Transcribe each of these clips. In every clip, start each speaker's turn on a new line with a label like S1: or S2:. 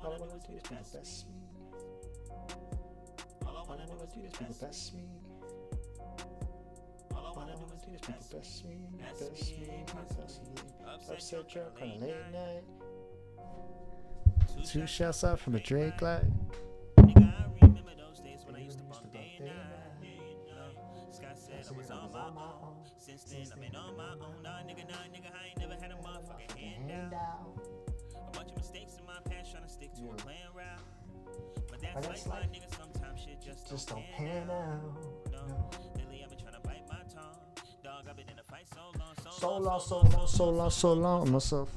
S1: All I wanna do is be the best me. All I wanna do is be the best me. All I wanna do is be the best me, possibly. Upset joke on a late night. 2 shots out from a Drake light.
S2: Nigga, I remember those days when I used to bump day and night. Scott said I was on my own. Since then, I've been on my own. Nah, nigga, I ain't never had a motherfucking handout. A bunch of mistakes in my past, trying to stick to a plan route. But that's life, my nigga. Sometimes shit just don't pan out. No, lately I've been trying to bite my tongue. Dog, I've been in a fight so long
S1: myself.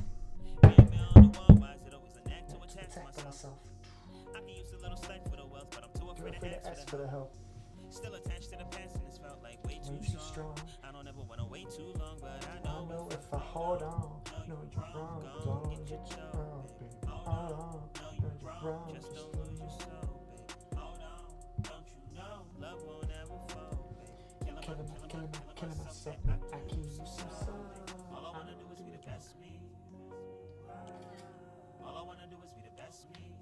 S2: Myself. I can use a little slack for the wealth, but I'm too afraid to ask for the help. Still attached to the past, and it's felt like way too strong. I don't ever want to wait too long, but I know if I hold on, no, you're wrong. Don't get your wrong, baby. Hold on, no, you're wrong. Just don't lose your soul, baby. Hold on, don't you know love won't ever fall, baby. Killing myself, I keep you so. All I wanna do is be the best me. All I wanna do is be the best me.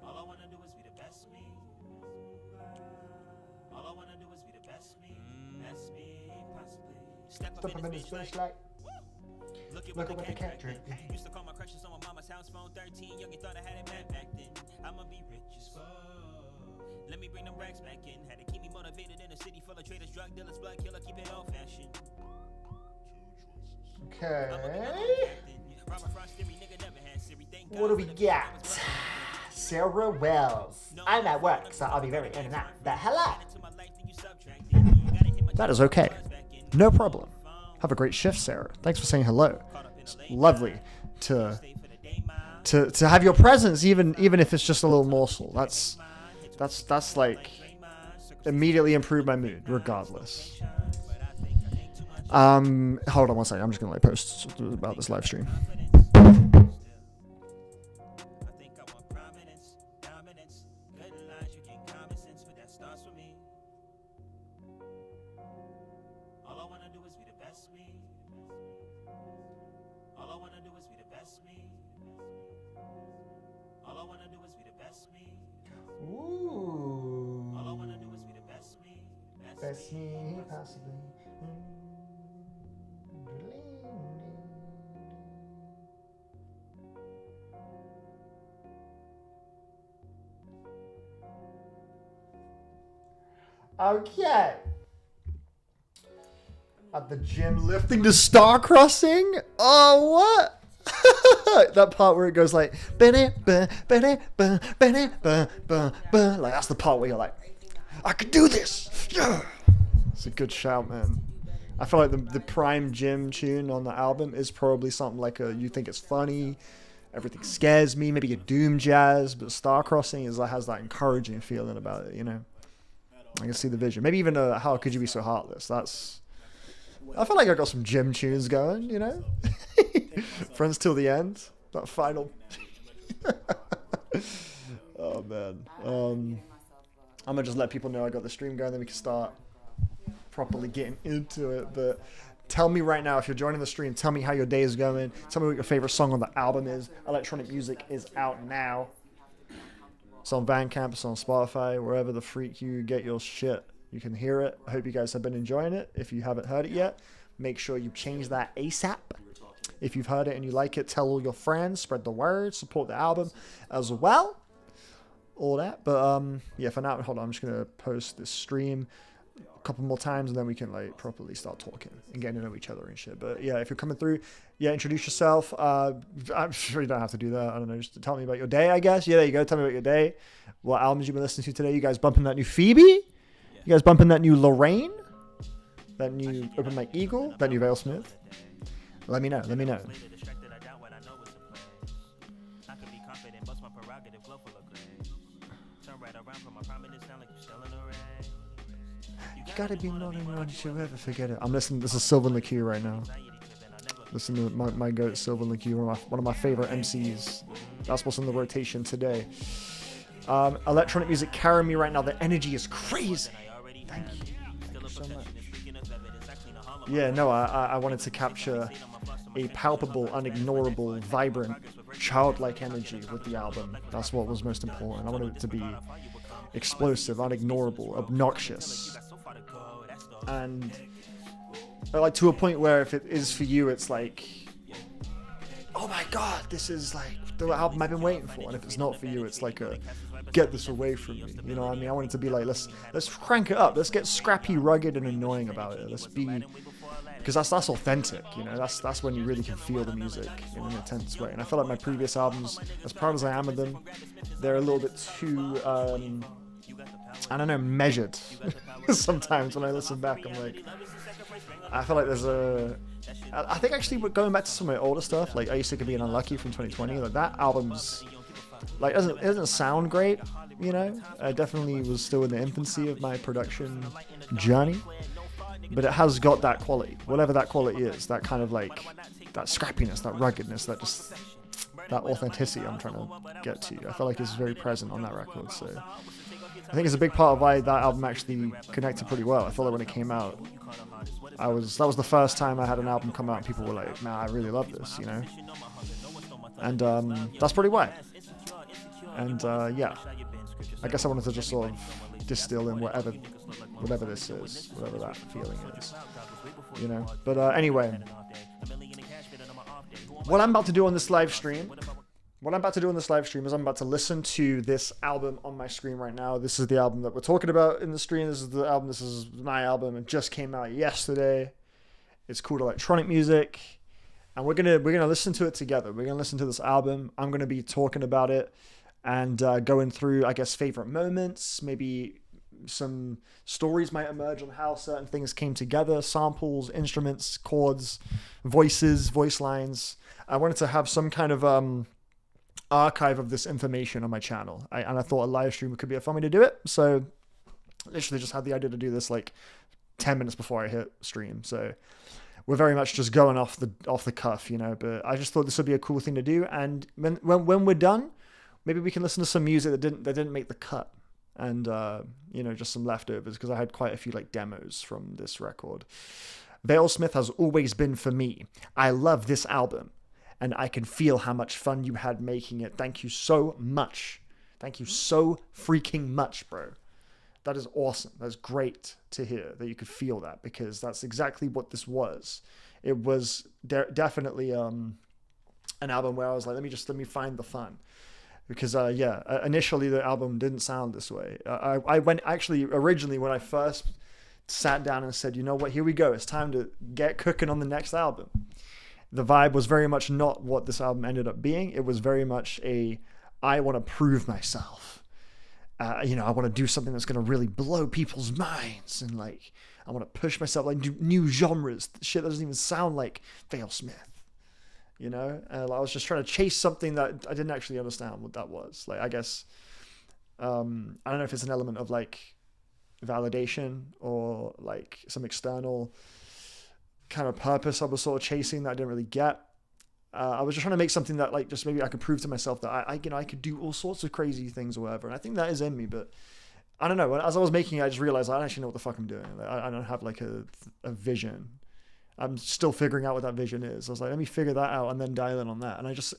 S2: All I wanna do is be the best me. All I wanna do is be the best me. Best me, possibly. Step up in this bitch like. Look at what the cat drink. Used to call my crushes on my mama's house phone 13. Young, you thought I had it bad back then. I'ma be rich as fuck. Let me bring them racks back in. Had to keep me motivated in a city full of traders, drug dealers, blood killer. Keep it old fashioned.
S1: Okay. What do we got? Sarah Wells. I'm at work, so I'll be very in and out. But hello. That is okay. No problem. Have a great shift, Sarah. Thanks for saying hello. It's lovely to have your presence, even if it's just a little morsel. That's like immediately improved my mood, regardless. Hold on one second. I'm just gonna post about this live stream. Ooh. All I wanna do is be the best me. Best me, possibly. Okay. At the gym lifting to Star Crossing? Oh, what? That part where it goes like, like that's the part where you're like, I can do this. Yeah. It's a good shout, man. I feel like the prime gym tune on the album is probably something like you think it's funny, everything scares me, maybe a doom jazz, but Star Crossing has that encouraging feeling about it, you know. I can see the vision. Maybe even How Could You Be So Heartless? I feel like I got some gym tunes going, you know. Friends Till the End. That final. Oh man. I'm gonna just let people know I got the stream going, then we can start properly getting into it. But tell me right now, if you're joining the stream, tell me how your day is going. Tell me what your favorite song on the album is. Electronic music is out now. It's on Bandcamp, it's on Spotify, wherever the freak you get your shit. You can hear it. I hope you guys have been enjoying it. If you haven't heard it yet, make sure you change that ASAP. If you've heard it and you like it, tell all your friends, spread the word, support the album as well. All that. But yeah, for now, hold on. I'm just going to post this stream a couple more times and then we can like properly start talking and getting to know each other and shit. But yeah, if you're coming through, yeah, introduce yourself. I'm sure you don't have to do that. I don't know. Just tell me about your day, I guess. Yeah, there you go. Tell me about your day. What albums you've been listening to today. You guys bumping that new Phoebe? You guys bumping that new Lorraine? That new Open Mike Eagle? That new vale-smith? Let me know. Let me know. You gotta be more than one, you'll ever forget it. I'm listening. This is Sylvan LaCue right now. Listen to my goat Sylvan LaCue, one of my favorite MCs. That's what's in the rotation today. Electronic music carrying me right now. The energy is crazy. Thank you. Thank you so much. Yeah, no, I wanted to capture a palpable, unignorable, vibrant childlike energy with the album. That's what was most important. I wanted it to be explosive, unignorable, obnoxious, and like to a point where if it is for you, it's like, oh my god, this is like the album I've been waiting for. And if it's not for you, it's like a get this away from me. You know what I mean? I want it to be like, let's crank it up. Let's get scrappy, rugged, and annoying about it. Let's be, because that's authentic. You know, that's when you really can feel the music in an intense way. And I feel like my previous albums, as proud as I am of them, they're a little bit too I don't know, measured. Sometimes when I listen back, I'm like, I feel like there's I think actually going back to some of my older stuff, like I used to be an Unlucky from 2020, like that album's like it doesn't sound great, you know. I definitely was still in the infancy of my production journey, but it has got that quality, whatever that quality is, that kind of like that scrappiness, that ruggedness, that authenticity I'm trying to get to. I feel like it's very present on that record, so I think it's a big part of why that album actually connected pretty well. I felt like when it came out, that was the first time I had an album come out and people were like, man, I really love this, you know? And that's pretty why. And yeah, I guess I wanted to just sort of distill in whatever this is, whatever that feeling is, you know? But anyway, what I'm about to do on this live stream is I'm about to listen to this album on my screen right now. This is the album that we're talking about in the stream. This is my album. It just came out yesterday. It's called Electronic Music, and we're gonna listen to it together. We're gonna listen to this album. I'm gonna be talking about it and going through, I guess, favorite moments. Maybe some stories might emerge on how certain things came together, samples, instruments, chords, voices, voice lines. I wanted to have some kind of archive of this information on my channel, and I thought a live stream could be a fun way to do it. So literally just had the idea to do this like 10 minutes before I hit stream, so we're very much just going off the cuff, you know. But I just thought this would be a cool thing to do, and when we're done, maybe we can listen to some music that didn't make the cut, and you know, just some leftovers, because I had quite a few like demos from this record. Vale-smith has always been for me. I love this album, and I can feel how much fun you had making it. Thank you so much. Thank you so freaking much, bro. That is awesome. That's great to hear that you could feel that, because that's exactly what this was. It was definitely an album where I was like, let me find the fun. Because initially the album didn't sound this way. I went actually originally when I first sat down and said, you know what, here we go. It's time to get cooking on the next album. The vibe was very much not what this album ended up being. It was very much I want to prove myself. You know, I want to do something that's going to really blow people's minds, and like I want to push myself, like do new genres, shit that doesn't even sound like Vale-smith. You know, I was just trying to chase something that I didn't actually understand what that was. Like, I guess I don't know if it's an element of like validation or like some external kind of purpose I was sort of chasing that I didn't really get. I was just trying to make something that like just maybe I could prove to myself that I could do all sorts of crazy things or whatever. And I think that is in me, but I don't know. As I was making it, I just realized I don't actually know what the fuck I'm doing. Like, I don't have like a vision. I'm still figuring out what that vision is. I was like, let me figure that out and then dial in on that. And I just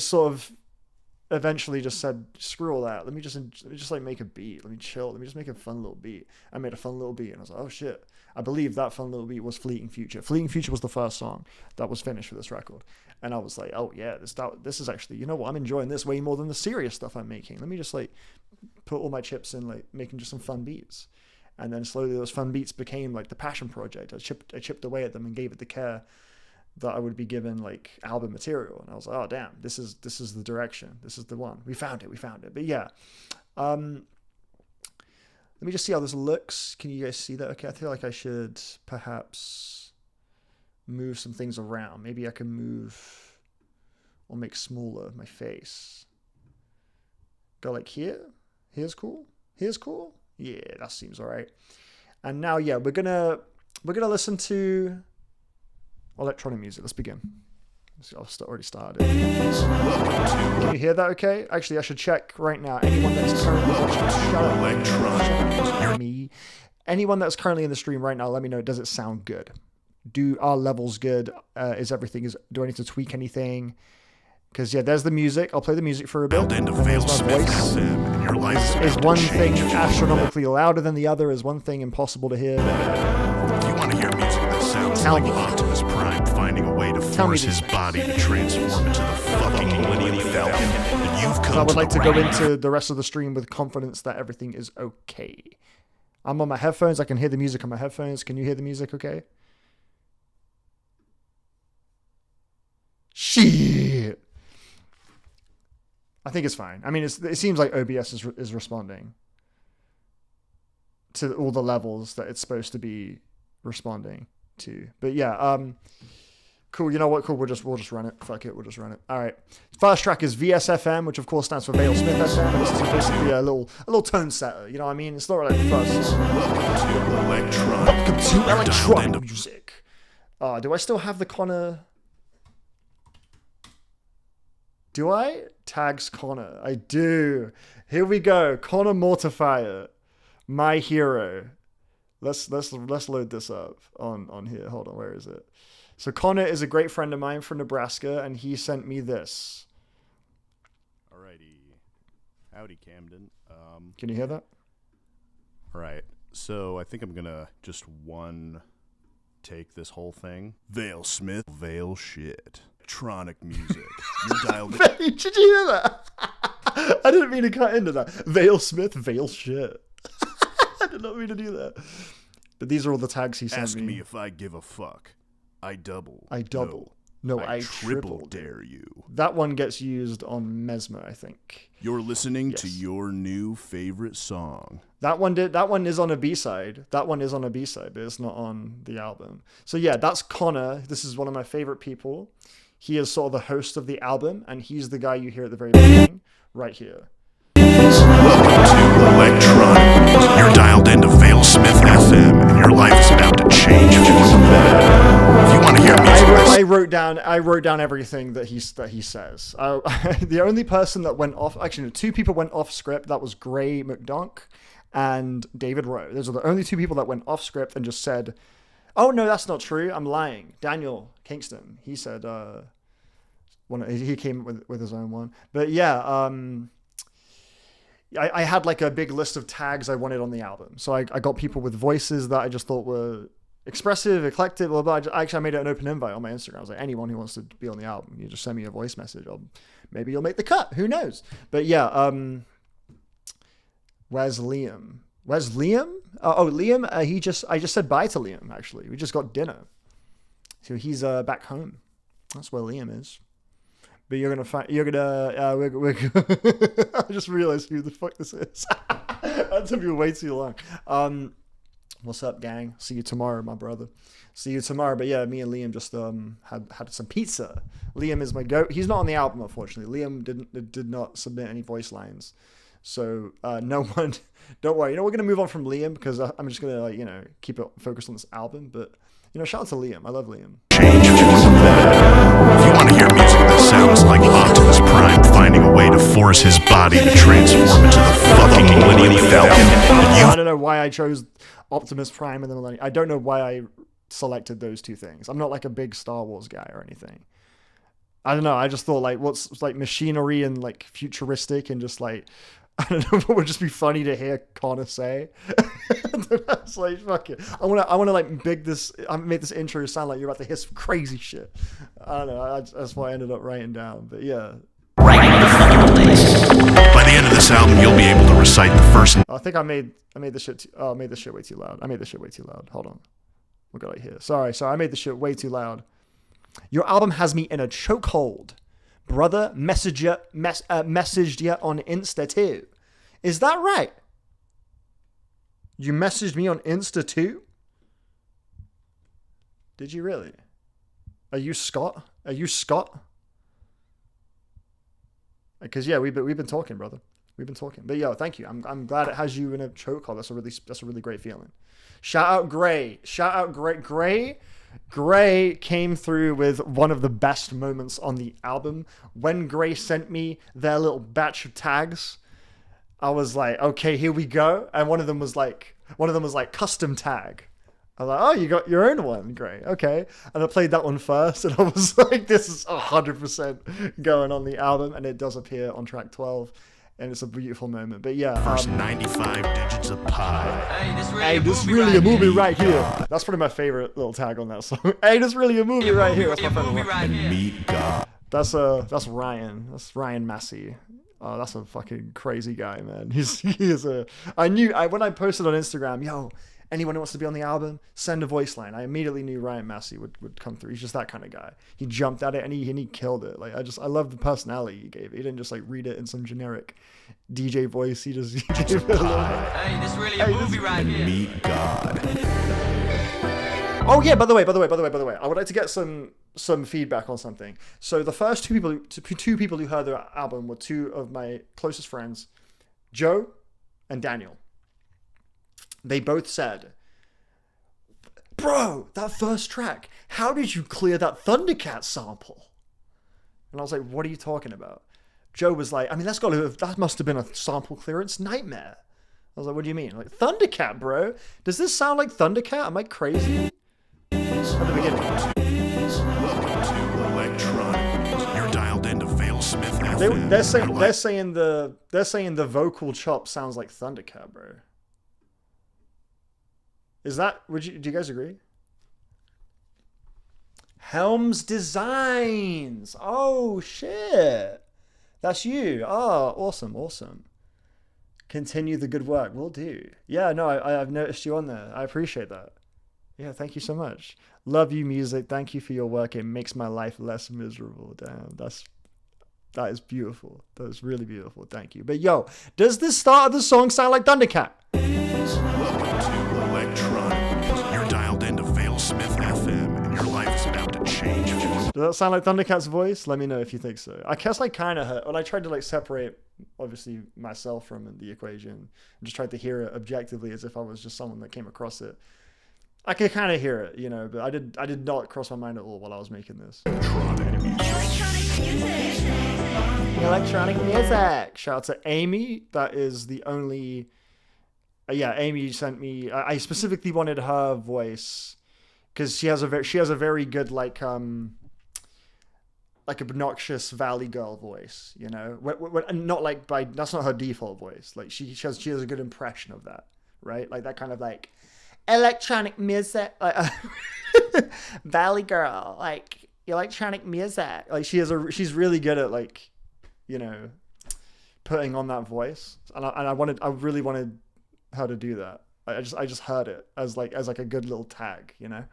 S1: sort of eventually just said, screw all that. Let me just like make a beat. Let me chill. Let me just make a fun little beat. I made a fun little beat, and I was like, oh shit. I believe that fun little beat was Fleeting Future. Fleeting Future was the first song that was finished for this record. And I was like, oh yeah, this is actually, you know what, I'm enjoying this way more than the serious stuff I'm making. Let me just like put all my chips in like making just some fun beats. And then slowly those fun beats became like the passion project. I chipped away at them and gave it the care that I would be given like album material. And I was like, oh damn, this is the direction. This is the one. We found it. But yeah. Let me just see how this looks. Can you guys see that? Okay, I feel like I should perhaps move some things around. Maybe I can move or make smaller my face. Go like here. Here's cool. Here's cool. Yeah, that seems all right. And now, yeah, we're gonna listen to electronic music. Let's begin. I've already started. Can you hear that okay? Actually, I should check right now. Anyone that's currently watching, anyone that's currently in the stream right now, let me know, does it sound good? Are levels good? Do I need to tweak anything? Because yeah, there's the music. I'll play the music for a bit.
S3: Into
S1: There's my
S3: vale-smith
S1: voice.
S3: FM, and your life
S1: Is
S3: about
S1: one
S3: to
S1: thing
S3: change.
S1: astronomically louder than the other? Is one thing impossible to hear?
S3: If you want to hear music that sounds
S1: Tell
S3: like
S1: me.
S3: Optimus Prime finding a way to
S1: Tell me
S3: force
S1: these
S3: his
S1: things.
S3: body to transform into the fucking Millennium Falcon, then you've come
S1: I would like to
S3: the
S1: go
S3: right
S1: into the rest of the stream with confidence that everything is okay. I'm on my headphones. I can hear the music on my headphones. Can you hear the music okay? Shit. I think it's fine. I mean, it seems like OBS is responding to all the levels that it's supposed to be responding to. But yeah, cool. You know what? Cool. We'll just run it. Fuck it. We'll just run it. All right. First track is VSFM, which of course stands for vale-smith FM. This is basically a little tone setter. You know what I mean? It's not like the first. Welcome to electronic music. Do I still have the Connor? Do I? Tags Connor. I do. Here we go. Connor Mortifier. My hero. Let's load this up on here. Hold on, where is it? So Connor is a great friend of mine from Nebraska, and he sent me this.
S3: Alrighty. Howdy, Camden.
S1: Can you hear that?
S3: Alright. So I think I'm gonna just take this whole thing. vale-smith, vale shit. Electronic music. You're dialed in.
S1: Did you hear that? I didn't mean to cut into that. vale-smith, vale shit. I did not mean to do that. But these are all the tags he sent
S3: Ask me if I give a fuck. I double. No, I triple
S1: dare.
S3: you.
S1: That one gets used on Mesmer, I think.
S3: You're listening to
S1: Yes.
S3: your new favorite song.
S1: That one is on a B-side. That one is on a B-side, but it's not on the album. So yeah, that's Connor. This is one of my favorite people. He is sort of the host of the album, and he's the guy you hear at the very beginning, right here.
S3: Welcome to electronic music. You're dialed into vale-smith FM, and your life is about to change for the better. If you want to hear music,
S1: I wrote down everything that he says. The only person that went off, actually, no, two people went off script. That was Gray McDonk and David Rowe. Those are the only two people that went off script and just said, "Oh no, that's not true. I'm lying." Daniel Kingston, he said, he came with his own one. But yeah, I had like a big list of tags I wanted on the album. So I got people with voices that I just thought were expressive, eclectic, blah, blah. I made it an open invite on my Instagram. I was like, anyone who wants to be on the album, you just send me a voice message. Maybe you'll make the cut. Who knows? But yeah, where's Liam? Liam? Liam. I just said bye to Liam. Actually, we just got dinner, so he's back home. That's where Liam is. But I just realized who the fuck this is. That took me way too long. What's up, gang? See you tomorrow, my brother. See you tomorrow. But yeah, me and Liam just had some pizza. Liam is my goat. He's not on the album, unfortunately. Liam did not submit any voice lines. So no one, don't worry. We're gonna move on from Liam because I'm just gonna keep it focused on this album. But shout out to Liam. I love Liam.
S3: change for the better. If you want to hear music that sounds like Optimus Prime finding a way to force his body to transform into the fucking Millennium Falcon, then
S1: I don't know why I chose Optimus Prime and the Millennium. I don't know why I selected those two things. I'm not like a big Star Wars guy or anything. I don't know. I just thought what's like machinery and like futuristic and just like, I don't know what would just be funny to hear Connor say. That's like, fuck it. I want to like make this intro sound like you're about to hear some crazy shit. I don't know. That's what I ended up writing down. But yeah.
S3: by the end of this album, you'll be able to recite the first.
S1: I think I made this shit. I made this shit way too loud. Hold on. What got I here? Sorry. I made this shit way too loud. Your album has me in a chokehold. Brother, messaged you on Insta too. Is that right? You messaged me on Insta too? Did you really? Are you Scott? Because yeah, we've been talking, brother. We've been talking. But yo, thank you. I'm glad it has you in a chokehold. That's a really great feeling. Shout out Gray. Gray came through with one of the best moments on the album. When Gray sent me their little batch of tags, I was like, okay, here we go. And one of them was like custom tag. I was like, oh, you got your own one. Great. Okay. And I played that one first, and I was like, this is 100% going on the album. And it does appear on track 12. And it's a beautiful moment. But yeah.
S3: First 95 digits of pi.
S1: Hey, this really a movie right here. That's probably my favorite little tag on that song. Hey, this really a movie right here. That's my favorite one.
S3: And meet God.
S1: That's Ryan. That's Ryan Massey. Oh, that's a fucking crazy guy, man. He is a. When I posted on Instagram, yo, anyone who wants to be on the album, send a voice line. I immediately knew Ryan Massey would come through. He's just that kind of guy. He jumped at it and he killed it. Like I love the personality he gave. He didn't just like read it in some generic DJ voice. He just gave it a little.
S2: Hey, this really a movie right here.
S3: Meet God.
S1: Oh yeah, by the way, I would like to get some feedback on something. So the first two people who heard the album were two of my closest friends, Joe and Daniel. They both said, bro, that first track, how did you clear that Thundercat sample? And I was like, what are you talking about? Joe was like, I mean, that must have been a sample clearance nightmare. I was like, what do you mean? Like, Thundercat, bro? Does this sound like Thundercat? Am I crazy? At the beginning.
S3: Welcome to Electronic. You're dialed into vale-smith FM.
S1: They're saying the vocal chop sounds like Thundercat, bro. Is that, do you guys agree? Helms Designs. Oh, shit. That's you. Oh, awesome. Continue the good work. Will do. Yeah, no, I've noticed you on there. I appreciate that. Yeah, thank you so much. Love you, music. Thank you for your work. It makes my life less miserable. Damn, that is beautiful. That is really beautiful. Thank you. But yo, does this start of the song sound like Thundercat?
S3: Welcome to Electronic. You're dialed into vale-smith FM, and your life is about to change.
S1: Does that sound like Thundercat's voice? Let me know if you think so. I guess I kind of heard, when I tried to like separate, obviously, myself from the equation, and just tried to hear it objectively as if I was just someone that came across it. I could kind of hear it, you know, but I did not cross my mind at all while I was making this. Electronic music. Shout out to Amy. That is the only. Amy sent me. I specifically wanted her voice because she has a very good like obnoxious Valley Girl voice, you know. Not like that's not her default voice. Like she has a good impression of that, right? Like that kind of like. Electronic music, like Valley Girl, like electronic music. Like she's really good at like, you know, putting on that voice, and I really wanted her to do that. I just heard it as a good little tag, you know.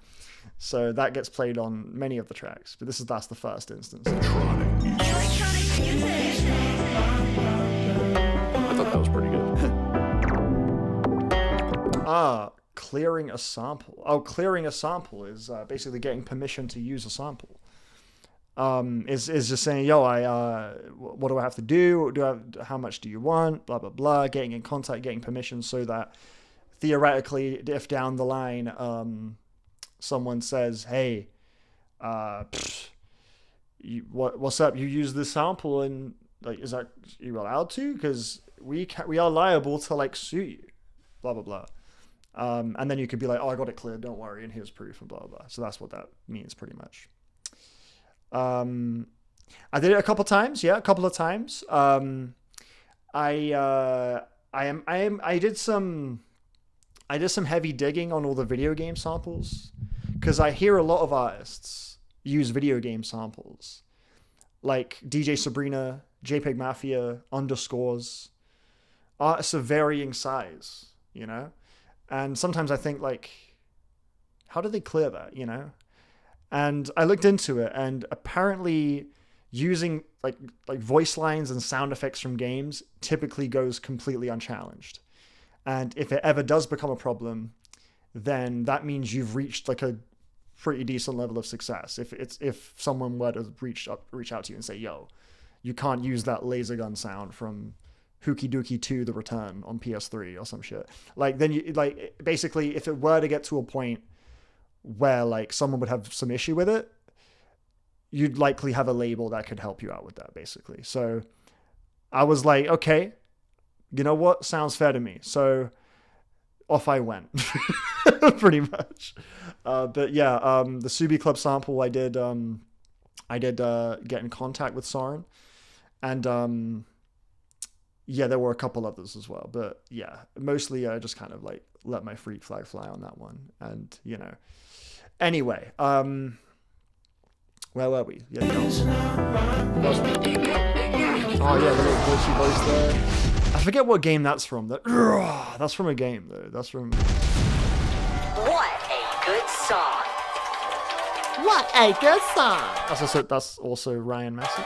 S1: So that gets played on many of the tracks, but that's the first instance.
S3: Electronic music. I thought that was pretty good.
S1: Clearing a sample. Oh, clearing a sample is basically getting permission to use a sample. Is just saying, yo, what do I have to do? How much do you want? Blah blah blah. Getting in contact, getting permission, so that theoretically, if down the line, someone says, hey, what's up? You use this sample, and like, is that you allowed to? Because we are liable to like sue you. Blah blah blah. And then you could be like, oh, I got it cleared, don't worry, and here's proof, and blah, blah, blah. So that's what that means, pretty much. I did it a couple of times. I did some heavy digging on all the video game samples, because I hear a lot of artists use video game samples, like DJ Sabrina, JPEG Mafia, Underscores, artists of varying size, you know? And sometimes I think, like, how do they clear that, you know? And I looked into it, and apparently using like voice lines and sound effects from games typically goes completely unchallenged. And if it ever does become a problem, then that means you've reached like a pretty decent level of success. If someone were to reach out to you and say, yo, you can't use that laser gun sound from Hooky Dookie 2 The Return on PS3 or some shit. Like, then you, like, basically, if it were to get to a point where, like, someone would have some issue with it, you'd likely have a label that could help you out with that, basically. So I was like, okay, you know what? Sounds fair to me. So off I went. pretty much. But yeah, the Subi Club sample, I did get in contact with Soren, and yeah, there were a couple others as well, but yeah, mostly I just kind of like let my freak flag fly on that one, and you know. Anyway, where were we? Yeah, oh yeah, the little voicey voice there. I forget what game that's from. That's from a game though. That's from.
S4: What a good song.
S1: What a good song. That's also Ryan Massey.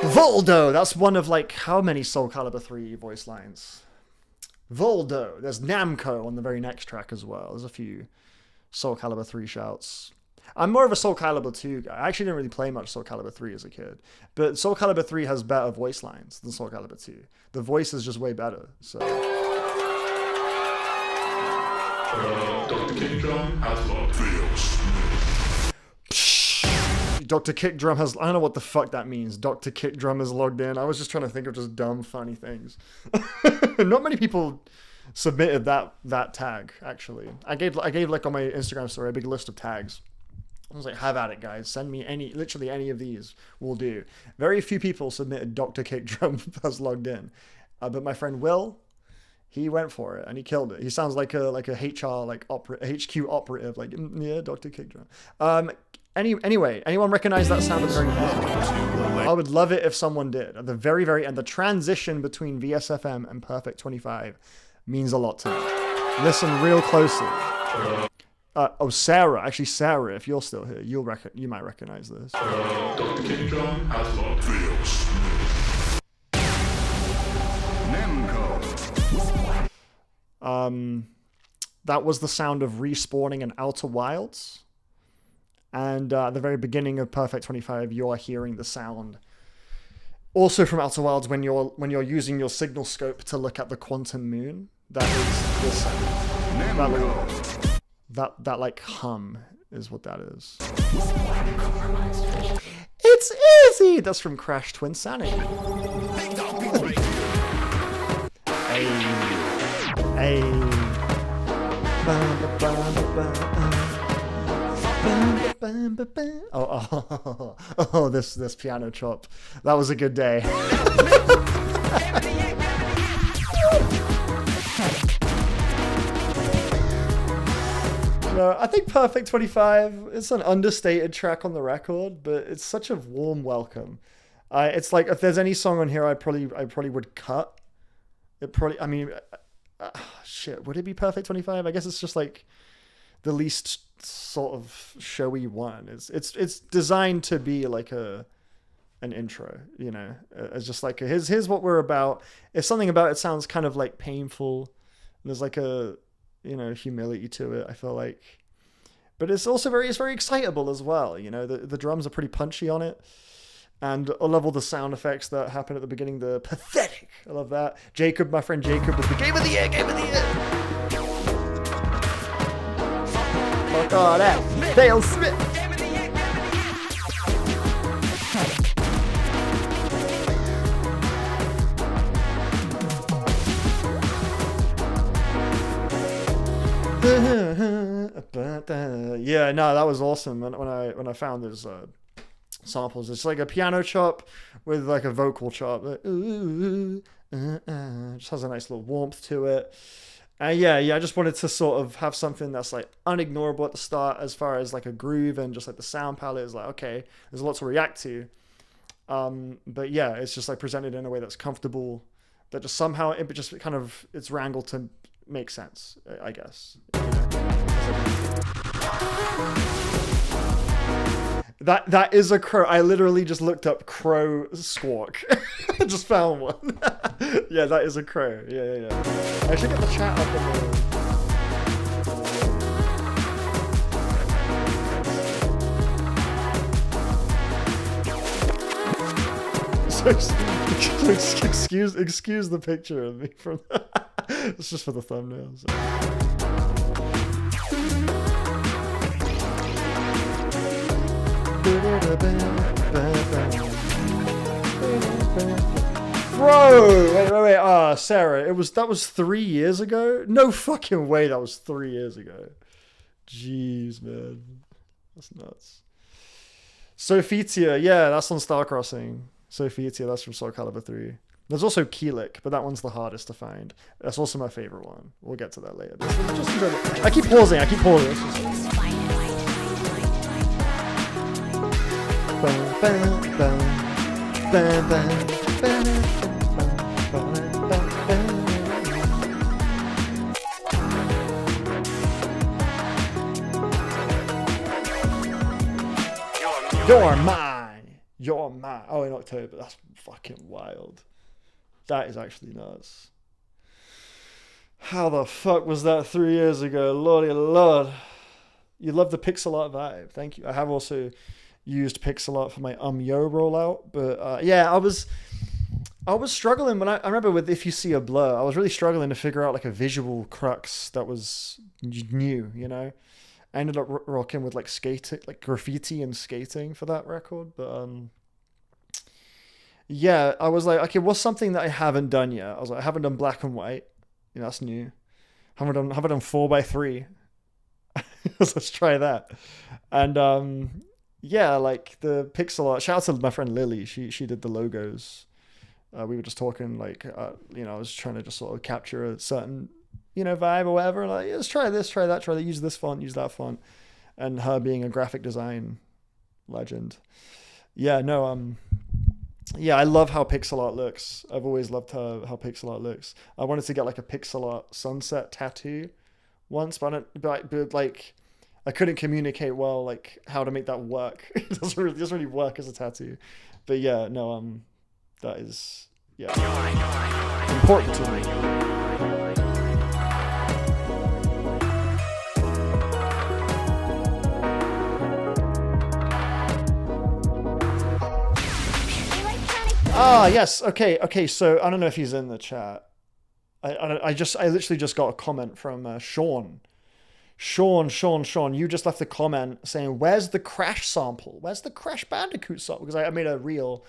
S1: Voldo. That's one of like how many Soul Calibur 3 voice lines? Voldo. There's Namco on the very next track as well. There's a few Soul Calibur 3 shouts. I'm more of a Soul Calibur 2 guy. I actually didn't really play much Soul Calibur 3 as a kid. But Soul Calibur 3 has better voice lines than Soul Calibur 2. The voice is just way better. So
S5: Dr. Kick Drum has logged
S1: Dr. Kick Drum has... I don't know what the fuck that means. Dr. Kick Drum is logged in. I was just trying to think of just dumb, funny things. Not many people submitted that tag, actually. I gave like on my Instagram story a big list of tags. I was like, have at it, guys. Send me literally any of these will do. Very few people submitted Dr. Kick Drum has logged in. But my friend Will, he went for it and he killed it. He sounds like a HR, like HQ operative, like, yeah, Dr. Kick Drum. Anyway, anyone recognize that sound at the very end? I would love it if someone did. At the very, very end, the transition between VSFM and Perfect 25 means a lot to me. Listen real closely. Sarah. Actually, Sarah, if you're still here, you might recognize this.
S5: Dr. Kick Drum has logged
S1: Namco. That was the sound of respawning in Outer Wilds. And at the very beginning of Perfect 25, you're hearing the sound. Also from Outer Wilds, when you're using your signal scope to look at the quantum moon, that is this sound. That like hum is what that is. It's easy. That's from Crash Twin Sanity. Hey. Oh, this piano chop. That was a good day. No, I think Perfect 25, it's an understated track on the record, but it's such a warm welcome. It's like if there's any song on here I probably would cut. Shit, would it be Perfect 25? I guess it's just like the least sort of showy one. It's designed to be like an intro, you know. It's just like here's what we're about. If something about it sounds kind of like painful, there's like a, you know, humility to it, I feel like. But it's also very excitable as well, you know. The drums are pretty punchy on it. And I love all the sound effects that happen at the beginning. The pathetic. I love that. Jacob, my friend Jacob, with the game of the year. Fuck all that. vale-smith. Yeah, no, that was awesome. When I found those samples, it's like a piano chop with like a vocal chop. Just has a nice little warmth to it. Yeah, I just wanted to sort of have something that's like unignorable at the start as far as like a groove, and just like the sound palette is like, okay, there's a lot to react to. But yeah, it's just like presented in a way that's comfortable, that just somehow it just kind of, it's wrangled to make sense, I guess. That is a crow. I literally just looked up crow squawk. I just found one. Yeah, that is a crow. Yeah. I should get the chat up in the... excuse the picture of me from... It's just for the thumbnail. So. Bro, wait. Sarah, that was 3 years ago? No fucking way that was 3 years ago. Jeez, man. That's nuts. Sophitia, yeah, that's on Star Crossing. Sophitia, that's from Soul Calibur 3. There's also Keelik, but that one's the hardest to find. That's also my favorite one. We'll get to that later. I keep pausing. You're mine. Oh, in October. That's fucking wild. That is actually nuts. How the fuck was that 3 years ago? Lordy Lord. You love the pixel art vibe. Thank you. I have also used pixel art for my Yo rollout. But yeah, I was struggling when I remember with If You See a Blur, I was really struggling to figure out like a visual crux that was new, you know? I ended up rocking with like skating, like graffiti and skating for that record. But yeah, I was like, okay, what's something that I haven't done yet? I was like, I haven't done black and white. You know, that's new. Haven't done 4x3. Let's try that. And yeah, like the pixel art. Shout out to my friend Lily. She did the logos. We were just talking like, you know, I was trying to just sort of capture a certain, you know, vibe or whatever. Like, let's try this, try that, use this font, use that font. And her being a graphic design legend. Yeah, no, yeah, I love how pixel art looks. I've always loved how pixel art looks. I wanted to get like a pixel art sunset tattoo once, but like I couldn't communicate well like how to make that work. It doesn't really work as a tattoo. But yeah, no, that is important to me. Ah, yes. Okay. So I don't know if he's in the chat. I literally just got a comment from Sean. Sean, you just left a comment saying, "Where's the Crash sample? Where's the Crash Bandicoot sample?" Because I made a reel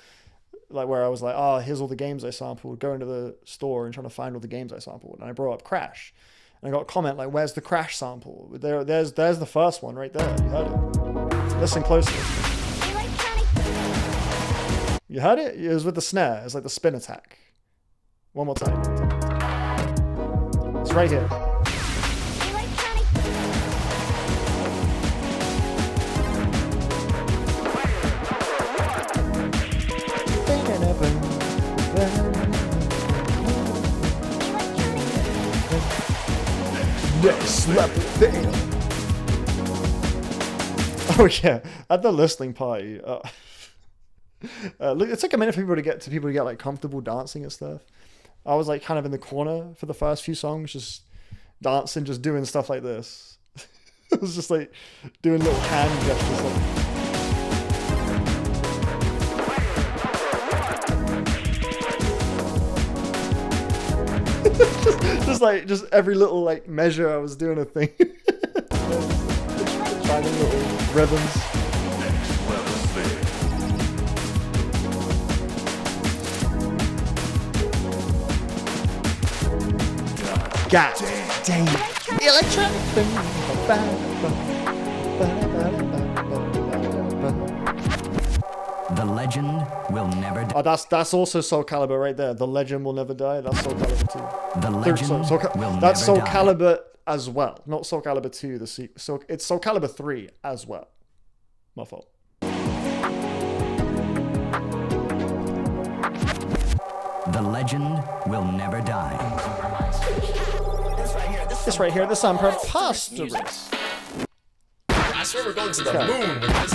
S1: like where I was like, "Oh, here's all the games I sampled." Going to the store and trying to find all the games I sampled, and I brought up Crash, and I got a comment like, "Where's the Crash sample?" There's the first one right there. You heard it. Listen closely. You heard it? It was with the snare. It's like the spin attack. One more time. It's right here. Next level thing. Oh yeah, at the listening party. Look, it took a minute for people to get like comfortable dancing and stuff. I was like kind of in the corner for the first few songs, just dancing, just doing stuff like this. It was just like doing little hand gestures. Like, just every little like measure, I was doing a thing. Finding little rhythms. God damn.
S6: The legend will never die.
S1: Oh, that's also Soul Calibur right there. The legend will never die. That's Soul Calibur 2.
S6: The legend will
S1: that's
S6: never
S1: Soul
S6: die.
S1: Calibur as well. Not Soul Calibur 2, the sequel. So it's Soul Calibur 3 as well. My fault.
S6: The legend will never die.
S1: This right here, this I'm preposterous.
S7: I swear we're going to the moon with this.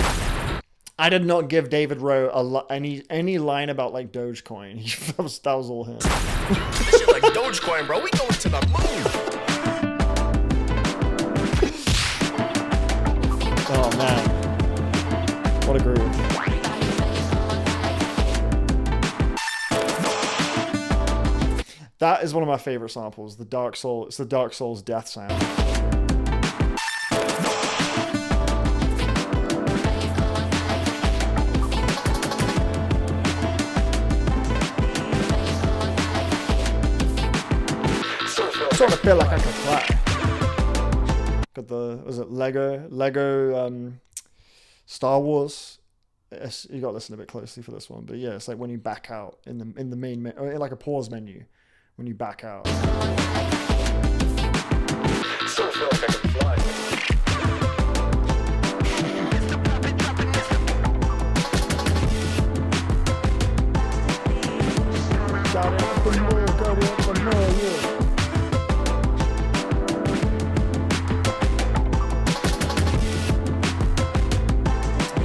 S1: I did not give David Rowe any line about like Dogecoin. that was all him.
S7: This shit like Dogecoin, bro. We going to the moon.
S1: Oh man, what a groove. That is one of my favorite samples. The Dark Soul. It's the Dark Souls death sound. sort of feel like I could fly. Got the, was it Lego Star Wars? You got to listen a bit closely for this one, but yeah, it's like when you back out in the main or like a pause menu when you back out.
S7: Sort of feel like I can fly.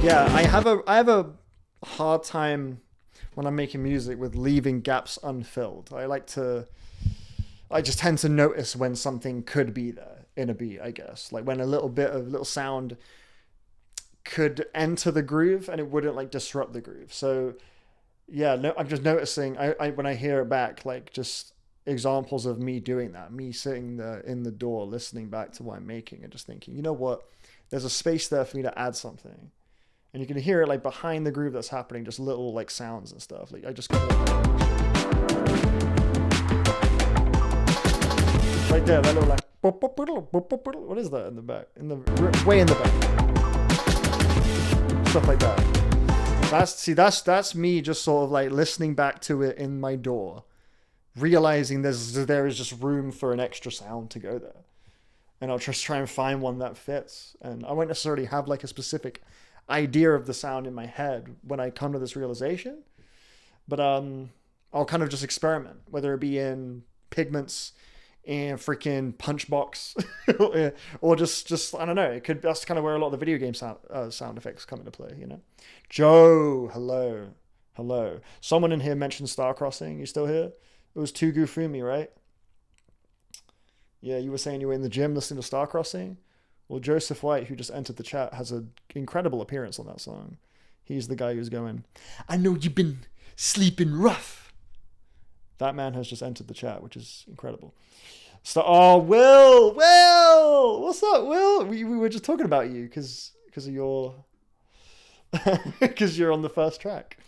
S1: Yeah, I have a hard time when I'm making music with leaving gaps unfilled. I just tend to notice when something could be there in a beat, I guess. Like when a little sound could enter the groove and it wouldn't like disrupt the groove. So yeah, no, I'm just noticing when I hear it back, like just examples of me doing that, me sitting there in the door, listening back to what I'm making and just thinking, you know what, there's a space there for me to add something. And you can hear it like behind the groove that's happening, just little like sounds and stuff. Like I just right there, that little like what is that in the back? Way in the back. Stuff like that. That's me just sort of like listening back to it in my door, realizing there is just room for an extra sound to go there. And I'll just try and find one that fits. And I won't necessarily have like a specific idea of the sound in my head when I come to this realization, but I'll kind of just experiment, whether it be in pigments and freaking punchbox or just I don't know, that's kind of where a lot of the video game sound effects come into play, you know. Joe, hello, someone in here mentioned Star Crossing. You still here? It was Tugu Fumi, right? Yeah, you were saying you were in the gym listening to Star Crossing. Well, Joseph White, who just entered the chat, has an incredible appearance on that song. He's the guy who's going, I know you've been sleeping rough. That man has just entered the chat, which is incredible. So, oh, Will, what's up, Will? We were just talking about you because of your, because you're on the first track.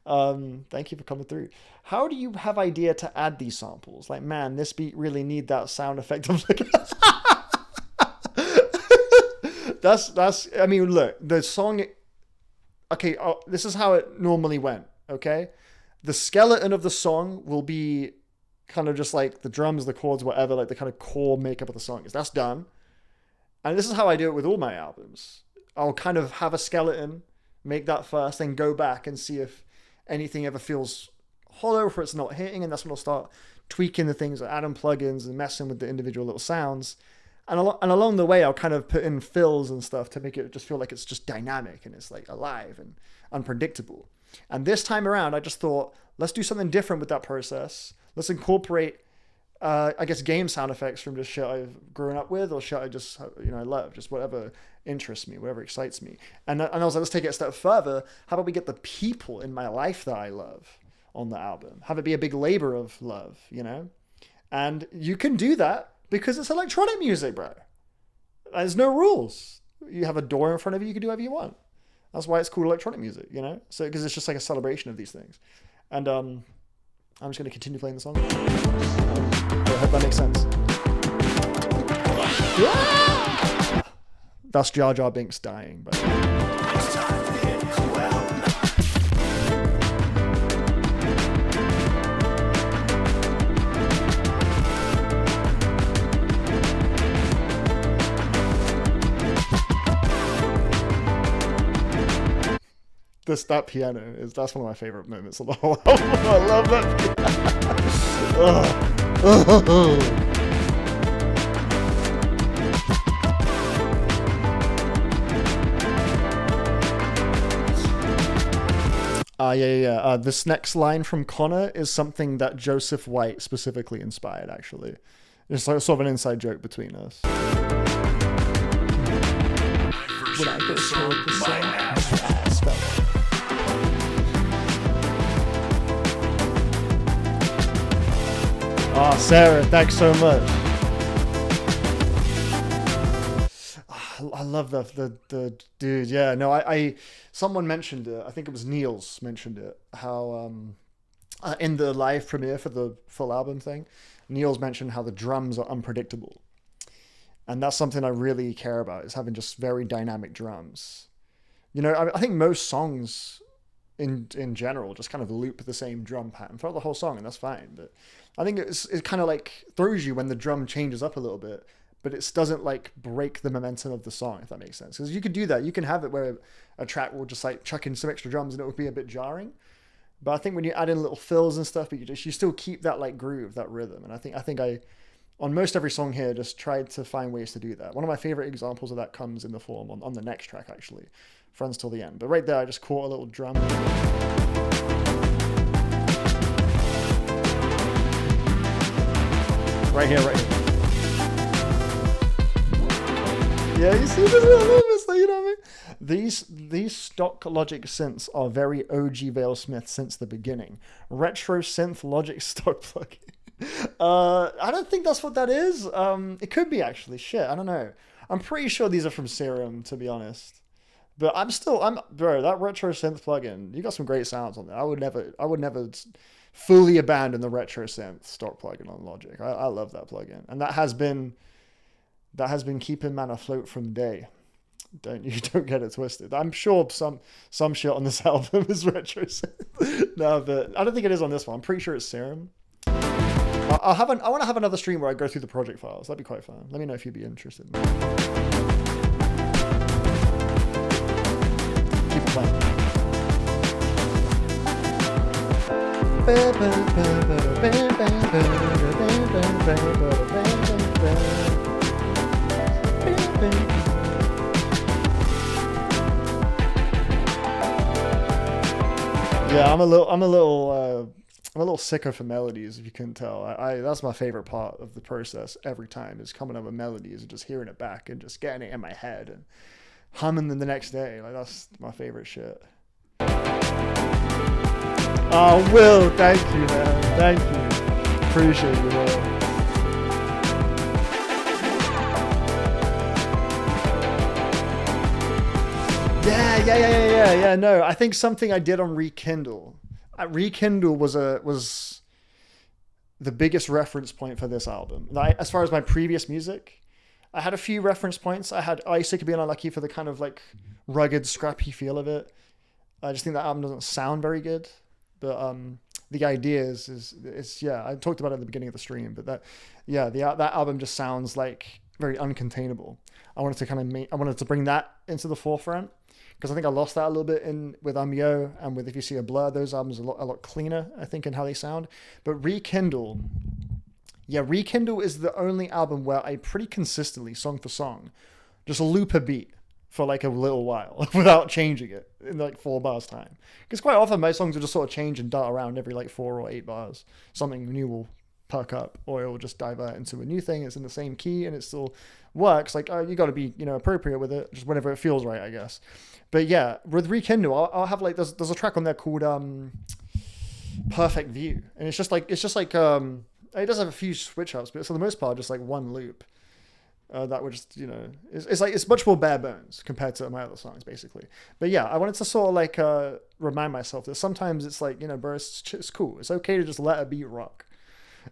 S1: Thank you for coming through. How do you have idea to add these samples? Like, man, this beat really need that sound effect of like. That's I mean, look, the song, okay, this is how it normally went, okay? The skeleton of the song will be kind of just like the drums, the chords, whatever, like the kind of core makeup of the song is. That's done. And this is how I do it with all my albums. I'll kind of have a skeleton, make that first, then go back and see if anything ever feels hollow or if it's not hitting, and that's when I'll start tweaking the things, like adding plugins and messing with the individual little sounds. And along the way, I'll kind of put in fills and stuff to make it just feel like it's just dynamic and it's like alive and unpredictable. And this time around, I just thought, let's do something different with that process. Let's incorporate, I guess, game sound effects from just shit I've grown up with or shit I just, I love, just whatever interests me, whatever excites me. And I was like, let's take it a step further. How about we get the people in my life that I love on the album? Have it be a big labor of love, And you can do that. Because it's electronic music, bro. There's no rules. You have a door in front of you, you can do whatever you want. That's why it's called electronic music, So, because it's just like a celebration of these things. And I'm just going to continue playing the song. I hope that makes sense. That's Jar Jar Binks dying, but... That piano that's one of my favorite moments of the whole album. I love that piano. This next line from Connor is something that Joseph White specifically inspired, actually. It's like sort of an inside joke between us. When I go smoke the song, oh, Sarah, thanks so much. I love the dude. Yeah, no, I someone mentioned it. I think it was Niels mentioned it. How in the live premiere for the full album thing, Neil's mentioned how the drums are unpredictable. And that's something I really care about, is having just very dynamic drums. You know, I think most songs in general just kind of loop the same drum pattern throughout the whole song, and that's fine. But I think it kind of like throws you when the drum changes up a little bit, but it doesn't like break the momentum of the song, if that makes sense. Because you could do that. You can have it where a track will just like chuck in some extra drums and it would be a bit jarring. But I think when you add in little fills and stuff, but you still keep that like groove, that rhythm. And I think I on most every song here just tried to find ways to do that. One of my favorite examples of that comes in the form on the next track, actually, Friends Till the End. But right there, I just caught a little drum. Right here. Yeah, you see this? I love this, you know what I mean? These stock Logic synths are very OG vale-smith since the beginning. Retro synth Logic stock plugin. I don't think that's what that is. It could be, actually. Shit, I don't know. I'm pretty sure these are from Serum, to be honest. But bro, that retro synth plugin, you got some great sounds on there. I would never fully abandon the retro synth stock plugin on Logic. I love that plugin, and that has been keeping man afloat from day. Don't get it twisted. I'm sure some shit on this album is retro synth. No, but I don't think it is on this one. I'm pretty sure it's Serum. I want to have another stream where I go through the project files. That'd be quite fun. Let me know if you'd be interested. Keep playing. Yeah, I'm a little sicker for melodies, if you couldn't tell. That's my favorite part of the process every time, is coming up with melodies and just hearing it back and just getting it in my head and humming them the next day. Like, that's my favorite shit. Oh, Will, thank you, man. Thank you. Appreciate you, Will. Yeah. No, I think something I did on Rekindle. Rekindle was the biggest reference point for this album. Like, as far as my previous music, I had a few reference points. I had Isaac Being Unlucky for the kind of like rugged, scrappy feel of it. I just think that album doesn't sound very good, but the idea is I talked about it at the beginning of the stream, but that album just sounds like very uncontainable. I wanted to bring that into the forefront, because I think I lost that a little bit with Yo and with If You See a Blur. Those albums are a lot cleaner, I think, in how they sound. But Rekindle is the only album where I pretty consistently, song for song, just loop a beat for like a little while without changing it in like 4 bars time. Because quite often my songs will just sort of change and dart around every like 4 or 8 bars. Something new will perk up, or it will just divert into a new thing. It's in the same key and it still works. Like, you got to be, appropriate with it, just whenever it feels right, I guess. But yeah, with Rekindle, I'll have like there's a track on there called Perfect View, and it's just like it does have a few switch ups, but for the most part, just like one loop. That would just it's much more bare bones compared to my other songs, basically. But yeah, I wanted to sort of like remind myself that sometimes it's like, bro, it's cool. It's okay to just let a beat rock,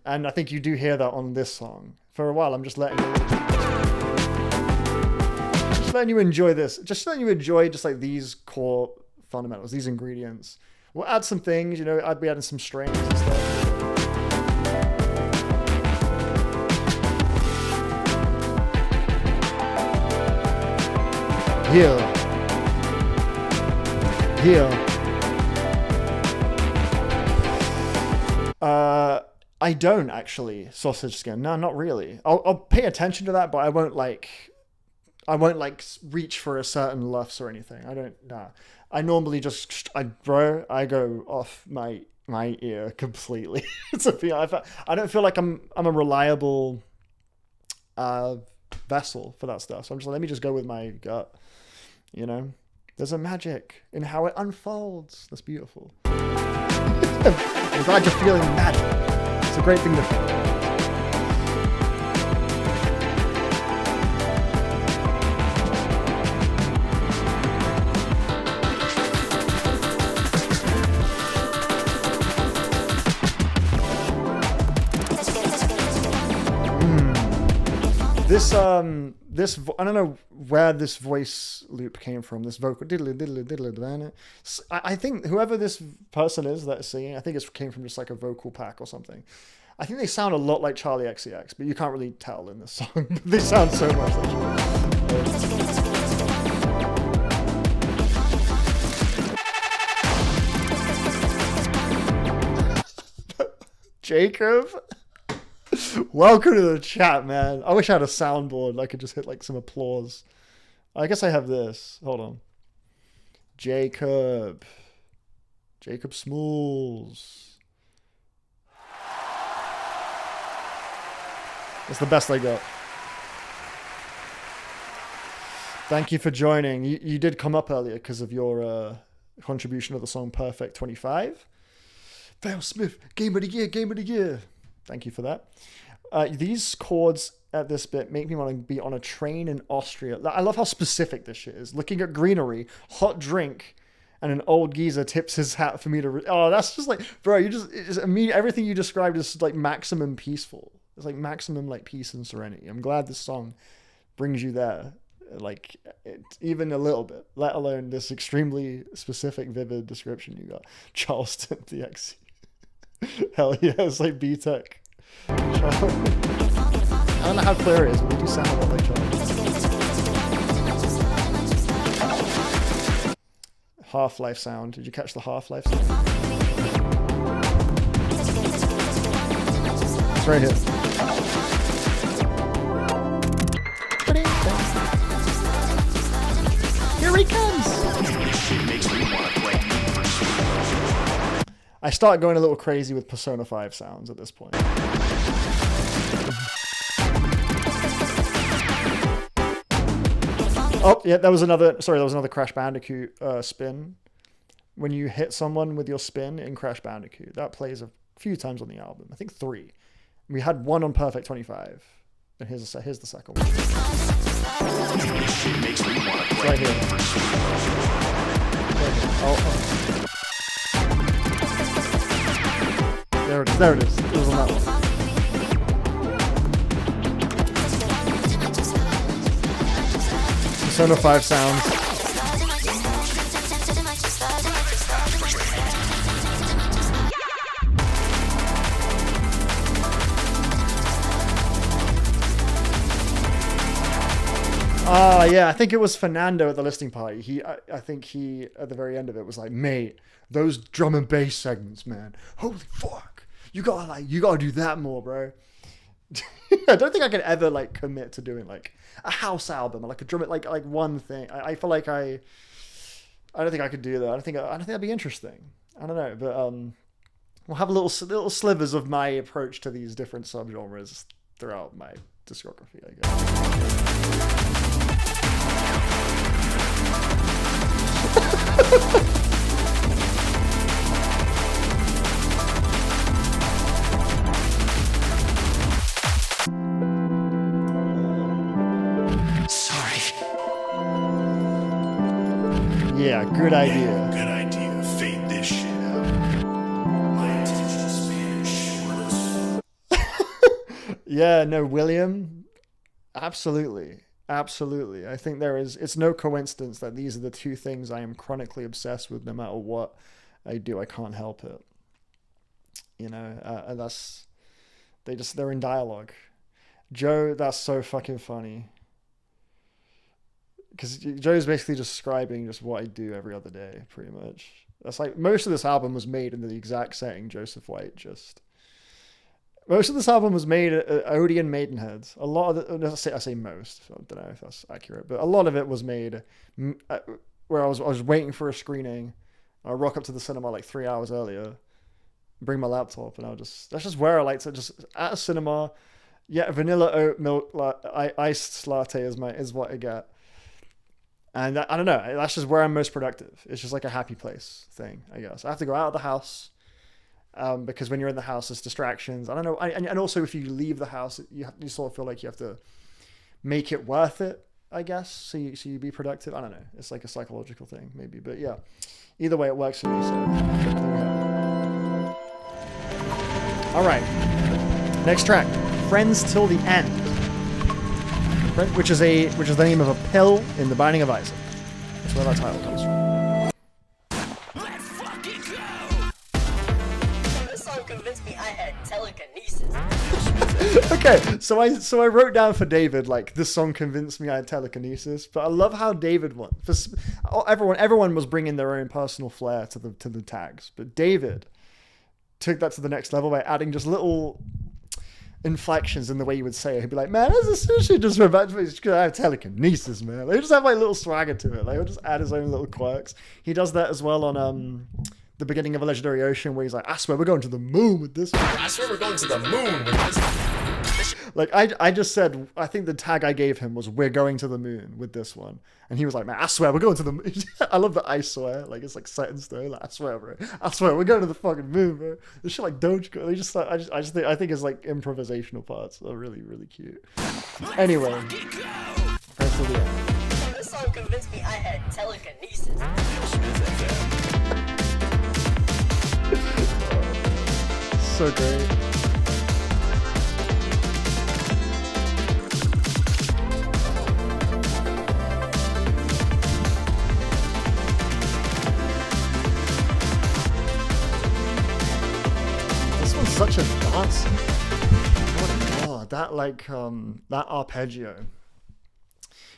S1: and I think you do hear that on this song. For a while, I'm just letting you enjoy this. Just letting you enjoy just like these core fundamentals, these ingredients. We'll add some things, I'd be adding some strings and stuff. Here. I don't actually sausage skin. No, not really. I'll pay attention to that, but I won't reach for a certain lufs or anything. I don't. Nah. I normally I go off my ear completely. I don't feel like I'm a reliable vessel for that stuff. So I'm just like, let me just go with my gut. There's a magic in how it unfolds. That's beautiful. I'm glad you're feeling magic. It's a great thing to feel. this I don't know where this voice loop came from. This vocal diddly diddly diddly diddly. I think whoever this person is that is singing, I think it came from just like a vocal pack or something. I think they sound a lot like Charlie XCX, but you can't really tell in this song. They sound so much like Jacob. Welcome to the chat, man. I wish I had a soundboard. I could just hit like some applause. I guess I have this. Hold on. Jacob Smalls. That's the best I got. Thank you for joining. You did come up earlier because of your contribution to the song Perfect 25. vale-smith, game of the year. Thank you for that. These chords at this bit make me want to be on a train in Austria. I love how specific this shit is. Looking at greenery, hot drink, and an old geezer tips his hat for me to... Oh, that's just like... Bro, everything you described is like maximum peaceful. It's like maximum like peace and serenity. I'm glad this song brings you there. Like, even a little bit. Let alone this extremely specific, vivid description you got. Charleston, the XC. Hell yeah, it's like B-Tech. I don't know how clear it is, but they do sound a lot like Charleston. Half-Life sound. Did you catch the Half-Life sound? It's right here. Here he comes! I start going a little crazy with Persona 5 sounds at this point. Oh, yeah, that was another Crash Bandicoot spin. When you hit someone with your spin in Crash Bandicoot, that plays a few times on the album. I think 3. We had one on Perfect 25. And here's the second one. It's right here. Oh. There it is. It was on that one. Persona 5 sounds. Yeah, I think it was Fernando at the listening party. I think he, at the very end of it, was like, mate, those drum and bass segments, man. Holy fuck. You gotta do that more, bro. I don't think I could ever like commit to doing like a house album or like a drum, like one thing. I feel like I don't think I could do that. I don't think that'd be interesting. I don't know, but we'll have little slivers of my approach to these different subgenres throughout my discography, I guess. Yeah, good idea.
S3: Good idea. Fade this shit out. My attention span shortest.
S1: Yeah, no, William. Absolutely. Absolutely. I think it's no coincidence that these are the two things I am chronically obsessed with no matter what I do. I can't help it. You know, and they're in dialogue. Joe, that's so fucking funny. Because Joe's basically describing just what I do every other day, pretty much. That's like, most of this album was made in the exact setting Joseph White just... Most of this album was made at Odeon Maidenhead. A lot of it, I say most, so I don't know if that's accurate, but a lot of it was made where I was waiting for a screening. I rock up to the cinema like 3 hours earlier, bring my laptop, and that's just where I like to just, at a cinema, yeah, vanilla oat milk, iced latte is what I get. And I don't know, that's just where I'm most productive. It's just like a happy place thing, I guess. I have to go out of the house. Because when you're in the house, there's distractions. I don't know. And also, if you leave the house, you sort of feel like you have to make it worth it, I guess. So you be productive. I don't know. It's like a psychological thing, maybe. But yeah, either way, it works for me. So all right, next track, Friends Till the End. Blueprint, which is the name of a pill in the Binding of Isaac. That's where that title comes from.
S4: This song convinced me I had telekinesis.
S1: Okay, so I wrote down for David, like, this song convinced me I had telekinesis, but I love how David won. Everyone was bringing their own personal flair to the tags, but David took that to the next level by adding just little inflections in the way you would say it. He'd be like, man, this is essentially just about to I have telekinesis, man. Like, he just have like little swagger to it. Like, he'll just add his own little quirks. He does that as well on the beginning of A Legendary Ocean, where he's like, I swear we're going to the moon with this one.
S7: I swear we're going to the moon with this.
S1: Like, I just said, I think the tag I gave him was, we're going to the moon with this one. And he was like, man, I swear we're going to the moon. I love that I swear. Like, it's like set in stone. Like, I swear, bro. I swear we're going to the fucking moon, bro. This shit like Dogecoin. They just, I think his like improvisational parts are really, really cute. Anyway. Press to the end.
S4: This song convinced me I had telekinesis.
S1: So great. This one's such a dance. Oh, that like that arpeggio.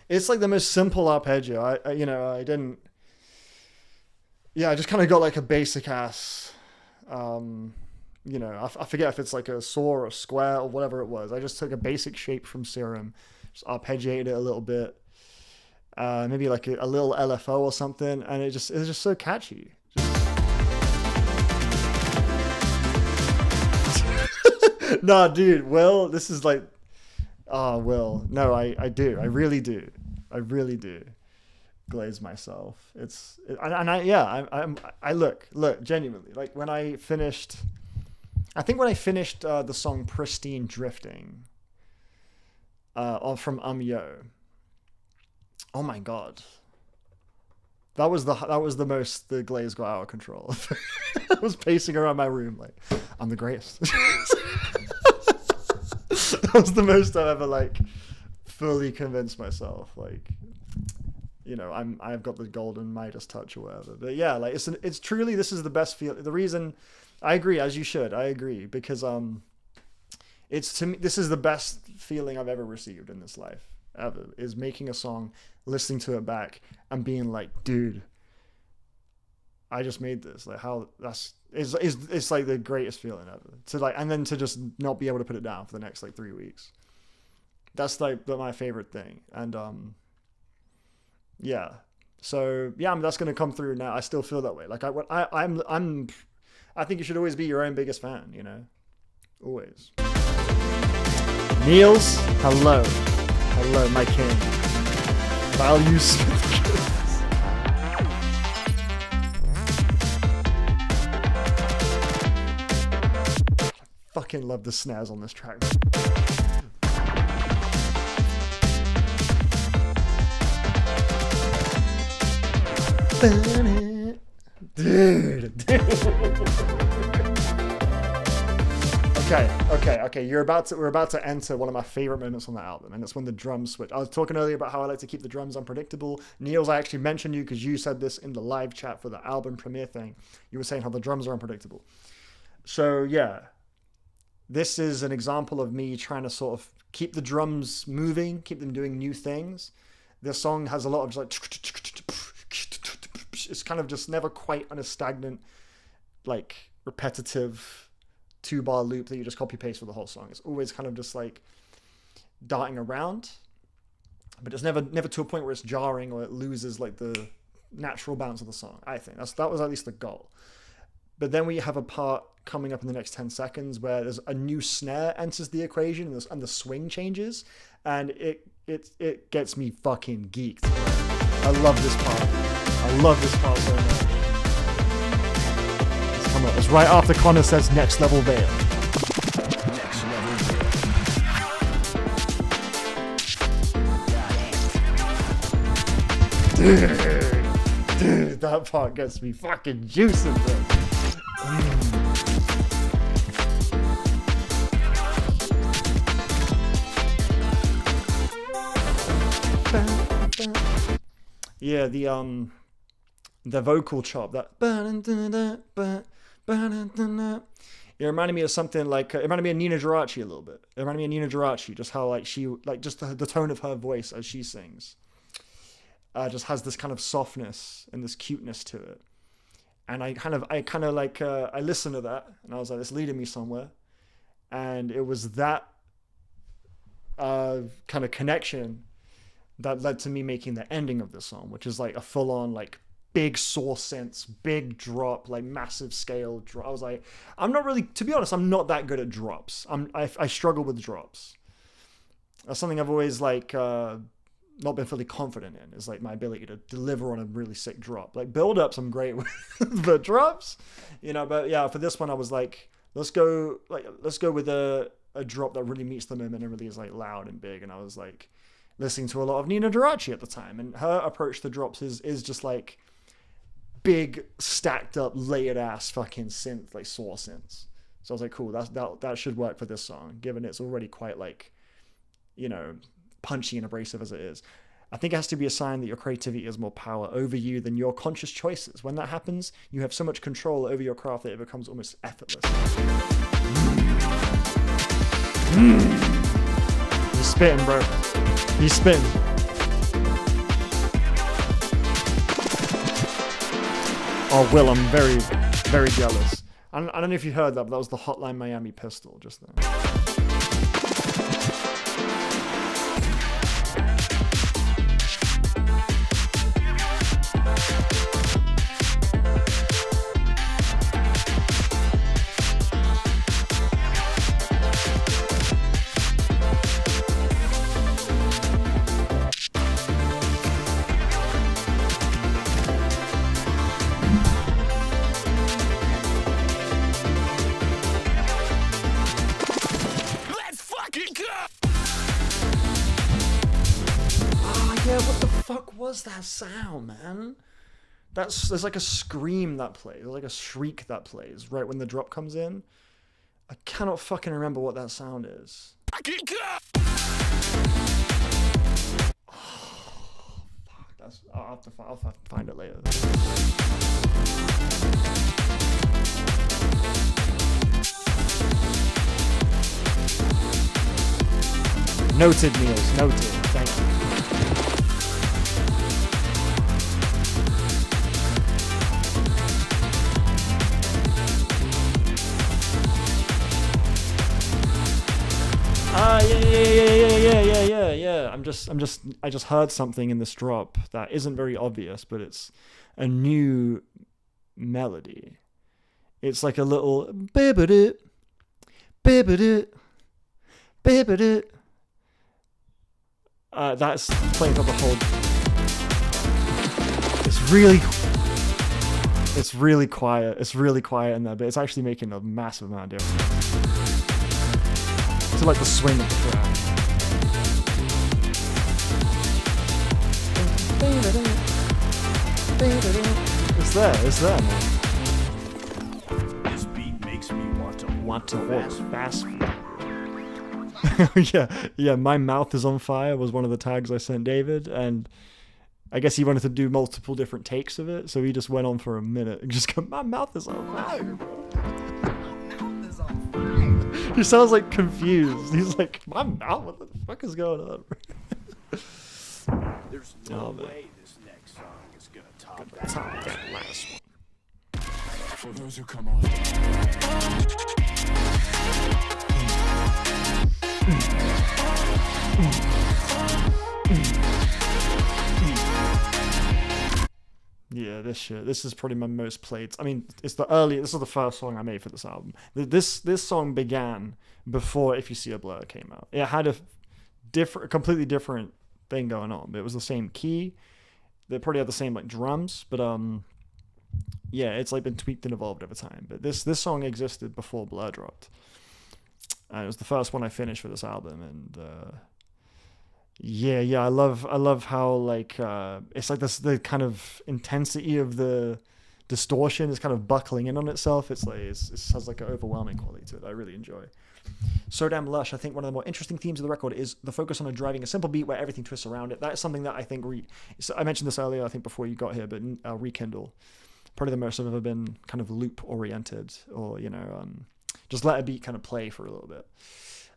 S1: It's like the most simple arpeggio. I just kind of got like a basic ass. I forget if it's like a saw or a square or whatever it was. I just took a basic shape from Serum, just arpeggiated it a little bit, maybe like a little LFO or something, and it's just so catchy. Nah, dude, Will, this is like, Will, no, I do, I really do glaze myself. I look genuinely, like when I finished the song Pristine Drifting from Yo, oh my god, that was the most the glaze got out of control. I was pacing around my room like, I'm the greatest. That was the most I've ever like fully convinced myself, like, I've got the golden Midas touch or whatever. But yeah, like it's truly, this is the best feel. The reason I agree, as you should, I agree, because it's, to me, this is the best feeling I've ever received in this life ever, is making a song, listening to it back, and being like, dude, I just made this. Like, how it's like the greatest feeling ever. To like, and then to just not be able to put it down for the next like 3 weeks. That's like my favorite thing. And yeah. So yeah, that's gonna come through now. I still feel that way. Like I think you should always be your own biggest fan, always. Niels, hello, my king. Vale-smith. Fucking love the snares on this track. Dude. Okay. We're about to enter one of my favorite moments on the album, and it's when the drums switch. I was talking earlier about how I like to keep the drums unpredictable. Niels, I actually mentioned you because you said this in the live chat for the album premiere thing. You were saying how the drums are unpredictable. So yeah, this is an example of me trying to sort of keep the drums moving, keep them doing new things. This song has a lot of just like, it's kind of just never quite on a stagnant, like repetitive 2-bar loop that you just copy paste for the whole song. It's always kind of just like darting around, but it's never to a point where it's jarring or it loses like the natural bounce of the song. I think that was at least the goal. But then we have a part coming up in the next 10 seconds where there's a new snare enters the equation and the swing changes, and it gets me fucking geeked. I love this part. I love this part so much. Let's come up. It's right after Connor says next level veil.
S6: Next level
S1: Dude, that part gets me fucking juicing, bro. Yeah, the vocal chop, that. It reminded me of something like, it reminded me of Nina Geraci a little bit. It reminded me of Nina Geraci, just how like she, like just the tone of her voice as she sings, just has this kind of softness and this cuteness to it. And I kind of like, I listened to that and I was like, it's leading me somewhere. And it was that kind of connection that led to me making the ending of this song, which is like a full-on like big source synths, big drop, like massive scale drop. I was like, I'm not really, to be honest, I'm not that good at drops. I struggle with drops. That's something I've always like not been fully confident in, is like my ability to deliver on a really sick drop. Like build-ups I'm great with, but drops, you know. But yeah, for this one I was like, let's go with a drop that really meets the moment and really is like loud and big. And I was like listening to a lot of Nina Geraci at the time, and her approach to drops is just like big stacked up layered ass fucking synth, like saw synths. So I was like, cool, that should work for this song, given it's already quite like, you know, punchy and abrasive as it is. I think it has to be a sign that your creativity has more power over you than your conscious choices. When that happens, you have so much control over your craft that it becomes almost effortless. He's spitting, bro. He's spitting. Oh, Will, I'm very, very jealous. I don't know if you heard that, but that was the Hotline Miami pistol just then. Was that sound, man? There's like a scream that plays, there's like a shriek that plays right when the drop comes in. I cannot fucking remember what that sound is. Oh, fuck, I'll have to find it later. Noted, Niels, noted. Thank you. Yeah. I just heard something in this drop that isn't very obvious, but it's a new melody. It's like a little bibbit, that's playing for the whole. It's really quiet. It's really quiet in there, but it's actually making a massive amount of difference. To like the swing of the track. It's there, man.
S3: This beat makes me want to
S1: order fast food. Yeah, my mouth is on fire was one of the tags I sent David, and I guess he wanted to do multiple different takes of it, so he just went on for a minute and just go, my mouth is on fire, bro. He sounds like confused. He's like, my mouth, what the fuck is going on?
S3: There's no way this next song is gonna top
S1: that last one.
S7: For those who come off.
S1: Yeah, this is probably my most played. I mean, this is the first song I made for this album. This song began before If You See a Blur came out. It had a completely different thing going on. It was the same key. They probably had the same like drums, but yeah, it's like been tweaked and evolved over time. But this song existed before Blur dropped. It was the first one I finished for this album, and I love how like it's like this, the kind of intensity of the distortion is kind of buckling in on itself. It's like it has like an overwhelming quality to it that I really enjoy. So Damn Lush, I think one of the more interesting themes of the record is the focus on driving a simple beat where everything twists around it. That is something that I think, I mentioned this earlier, I think before you got here, but Rekindle, probably the most I've ever been kind of loop oriented, or, just let a beat kind of play for a little bit.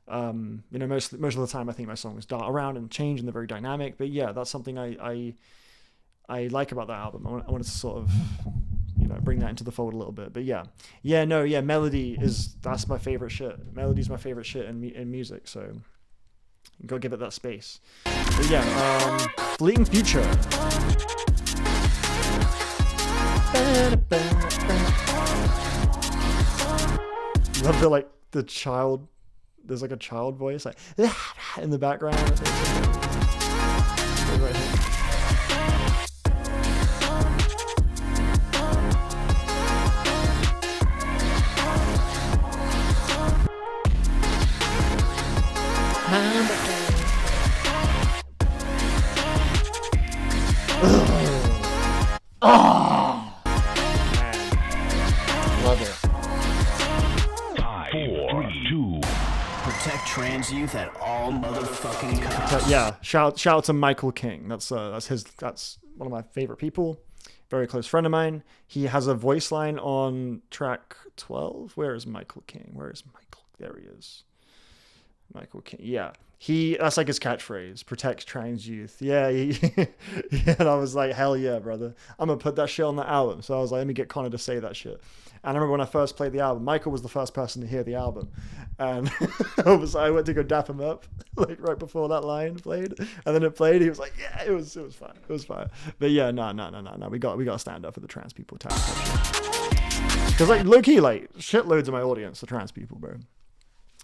S1: Most of the time I think my songs dart around and change and they're very dynamic, but yeah, that's something I like about that album. I wanted to sort of, bring that into the fold a little bit. But melody that's my favorite shit. Melody's my favorite shit in music, so go give it that space. But yeah, Fleeting Future. Love the child. There's like a child voice like in the background. I think. Right here. Oh, love it.
S6: 5, 4, 2. Protect trans youth at all motherfucking costs.
S1: Yeah, shout out to Michael King. That's one of my favorite people. Very close friend of mine. He has a voice line on track 12. Where is Michael King? Where is Michael? There he is. Michael King. Yeah. That's like his catchphrase, protects trans youth. Yeah, and I was like, hell yeah, brother. I'm going to put that shit on the album. So I was like, let me get Connor to say that shit. And I remember when I first played the album, Michael was the first person to hear the album. And I went to go dap him up, like right before that line played. And then it played, he was like, yeah, it was fine. It was fine. But yeah, no. We got to stand up for the trans people tag. Because like low-key, like shitloads of my audience are trans people, bro.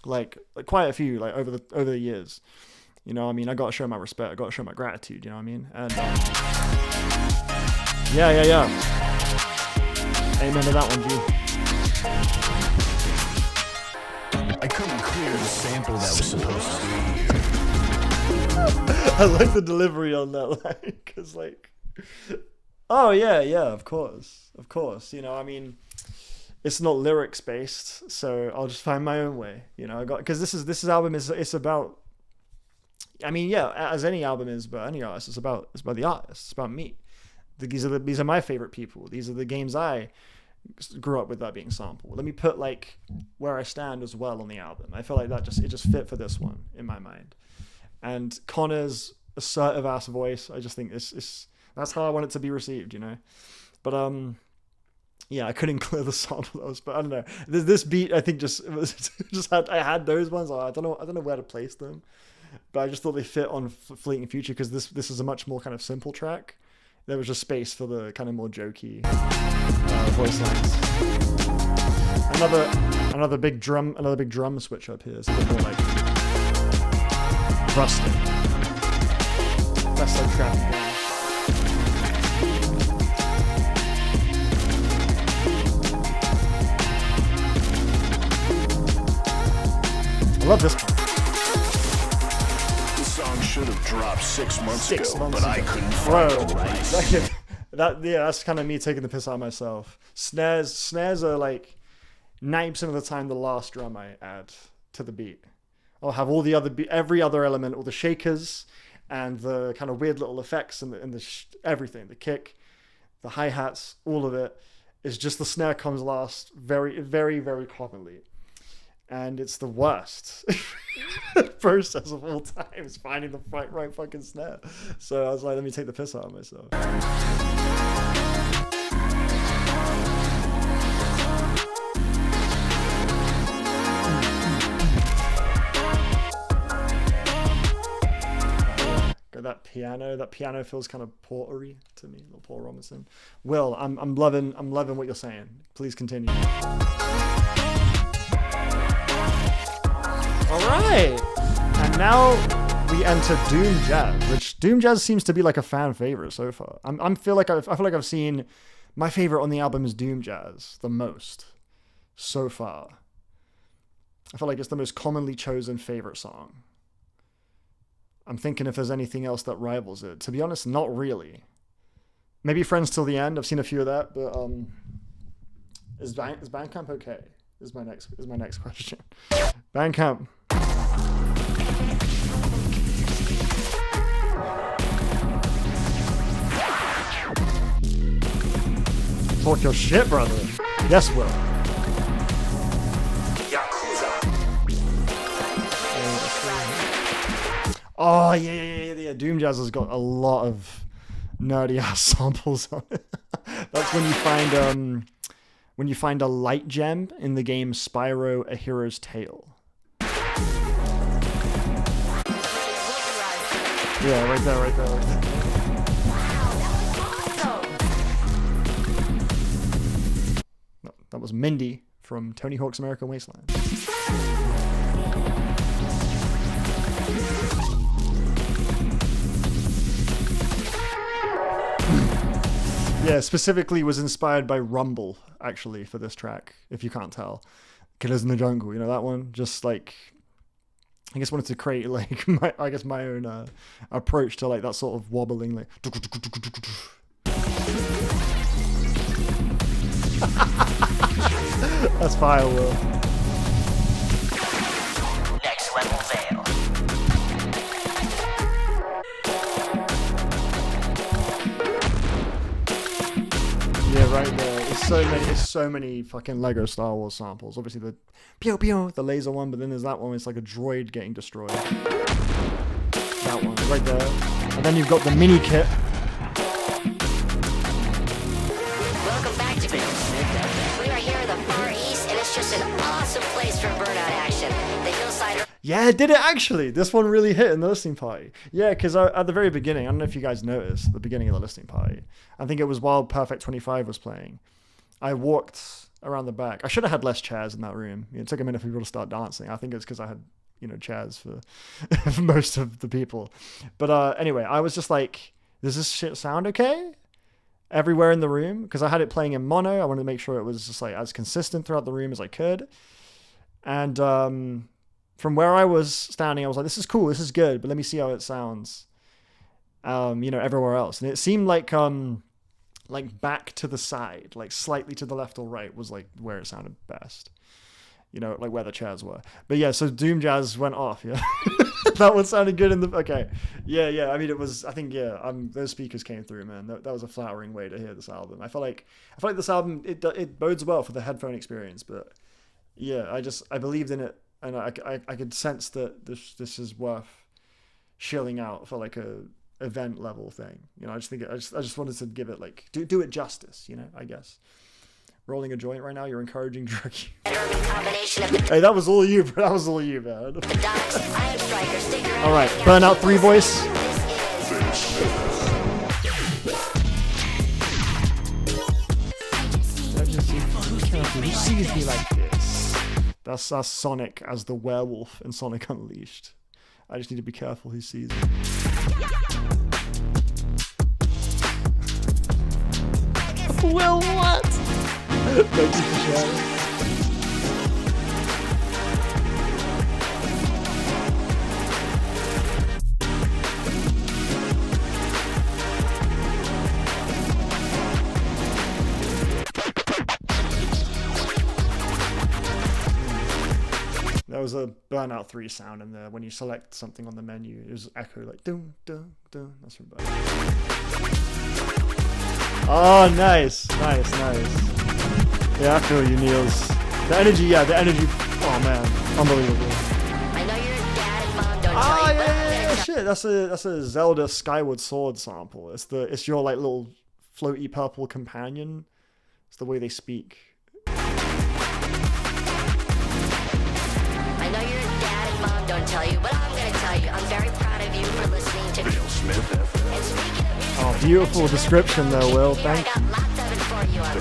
S1: Like quite a few, like over the years, I got to show my respect, I got to show my gratitude, you know what I mean? And yeah, amen to that one, G.
S6: I couldn't clear the sample that was supposed to be.
S1: I like the delivery on that line, because oh yeah, of course, it's not lyrics based, so I'll just find my own way, because this album is about, as any album is, but any artist, it's about the artist, it's about me. These are my favorite people. These are the games I grew up with that being sampled. Let me put where I stand as well on the album. I feel like it just fit for this one in my mind. And Connor's assertive ass voice, I just think that's how I want it to be received, But yeah, I couldn't clear the sample those, but I don't know. This beat, I think, I had those ones. I don't know where to place them, but I just thought they fit on Fleeting Future because this is a much more kind of simple track. There was just space for the kind of more jokey voice lines. Another big drum switch up here. It's a bit more like rustic. That's like trapping. I love this part.
S3: This song should have dropped 6 months ago, but I couldn't find the right.
S1: That's kind of me taking the piss out of myself. Snares are like 90% of the time the last drum I add to the beat. I'll have all the every other element, all the shakers and the kind of weird little effects and everything, the kick, the hi-hats, all of it is just the snare comes last very, very, very commonly. And it's the worst process of all time is finding the right fucking snare. So I was like, let me take the piss out of myself. That piano feels kind of portery to me, little Paul Robinson. Will, I'm loving what you're saying. Please continue. All right, and now we enter Doom Jazz, which Doom Jazz seems to be like a fan favorite so far. I feel like I've seen my favorite on the album is Doom Jazz the most so far. I feel like it's the most commonly chosen favorite song. I'm thinking if there's anything else that rivals it. To be honest, not really. Maybe Friends Till the End. I've seen a few of that, but is Bandcamp okay? Is my next question. Bandcamp. Talk your shit, brother. Yes, Will. Oh yeah. Doom Jazz has got a lot of nerdy ass samples on it. That's when you find a light gem in the game Spyro: A Hero's Tale. Yeah, right there. No, that was Mindy from Tony Hawk's American Wasteland. Yeah, specifically was inspired by Rumble, actually, for this track, if you can't tell. Killers in the Jungle, you know that one? Just like, I guess wanted to create like my own approach to like that sort of wobbling, like. That's fire, Will.
S4: Next level Vale.
S1: Yeah, right there. It's so many fucking Lego Star Wars samples. Obviously the pew pew, the laser one, but then there's that one. It's like a droid getting destroyed. That one right there. And then you've got the mini kit.
S4: Welcome back to Vale-Smith. We are here in the Far East, and it's just an awesome place for burnout action. The hillside.
S1: Yeah, did it actually? This one really hit in the listening party. Yeah, because at the very beginning, I don't know if you guys noticed, the beginning of the listening party, I think it was while Perfect 25 was playing, I walked around the back. I should have had less chairs in that room. It took a minute for people to start dancing. I think it's because I had, chairs for, for most of the people. But anyway, I was just like, does this shit sound okay? Everywhere in the room? Because I had it playing in mono. I wanted to make sure it was just like as consistent throughout the room as I could. And from where I was standing, I was like, this is cool, this is good, but let me see how it sounds, everywhere else. And it seemed like back to the side, like slightly to the left or right was like where it sounded best, like where the chairs were. But yeah, so Doom Jazz went off, yeah. That one sounded good in the, okay. Yeah, I mean, it was, I think, yeah, those speakers came through, man. That was a flattering way to hear this album. I feel like this album, it bodes well for the headphone experience, but yeah, I believed in it. And I could sense that this is worth shilling out for like a event level thing. I just wanted to give it like do it justice. I guess. Rolling a joint right now, you're encouraging drug use. Hey, that was all you, bro. That was all you, man. All right, Burnout 3 voice. Who sees me like this? That's Sonic as the werewolf in Sonic Unleashed. I just need to be careful who sees me. Well, what? Thank you for sharing. There was a Burnout 3 sound in there when you select something on the menu. It was echo like dun dun dun. That's from Burnout. Oh, nice. Yeah, I feel you, Niels. The energy. Oh man, unbelievable.
S4: I know you're a dad and mom don't tell you,
S1: yeah, shit. That's a Zelda Skyward Sword sample. It's your like little floaty purple companion. It's the way they speak.
S4: I know you're a dad and mom don't tell you, but I'm gonna tell you. I'm very proud of you for listening to
S3: vale-smith.
S4: And speaking of music,
S1: Oh, beautiful description though, Will. Thank you.
S4: I got lots of it for you on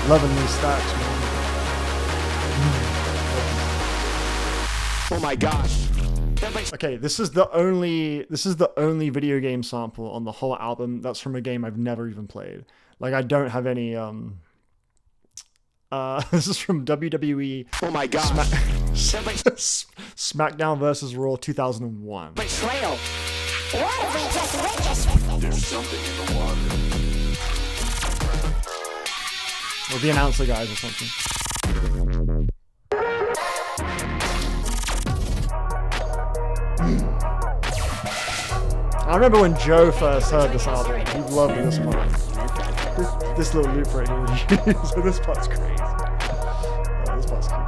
S1: Loving these stacks, man.
S7: Oh my gosh.
S1: Okay, this is the only video game sample on the whole album that's from a game I've never even played. Like I don't have any This is from WWE.
S4: Oh my God.
S1: SmackDown versus Raw 2001.
S4: Betrayal. What have we just witnessed?
S3: There's something in the water.
S1: Or the announcer guys or something. I remember when Joe first heard this album, he loved this part. This little loop right here. So this part's crazy. This part's cute.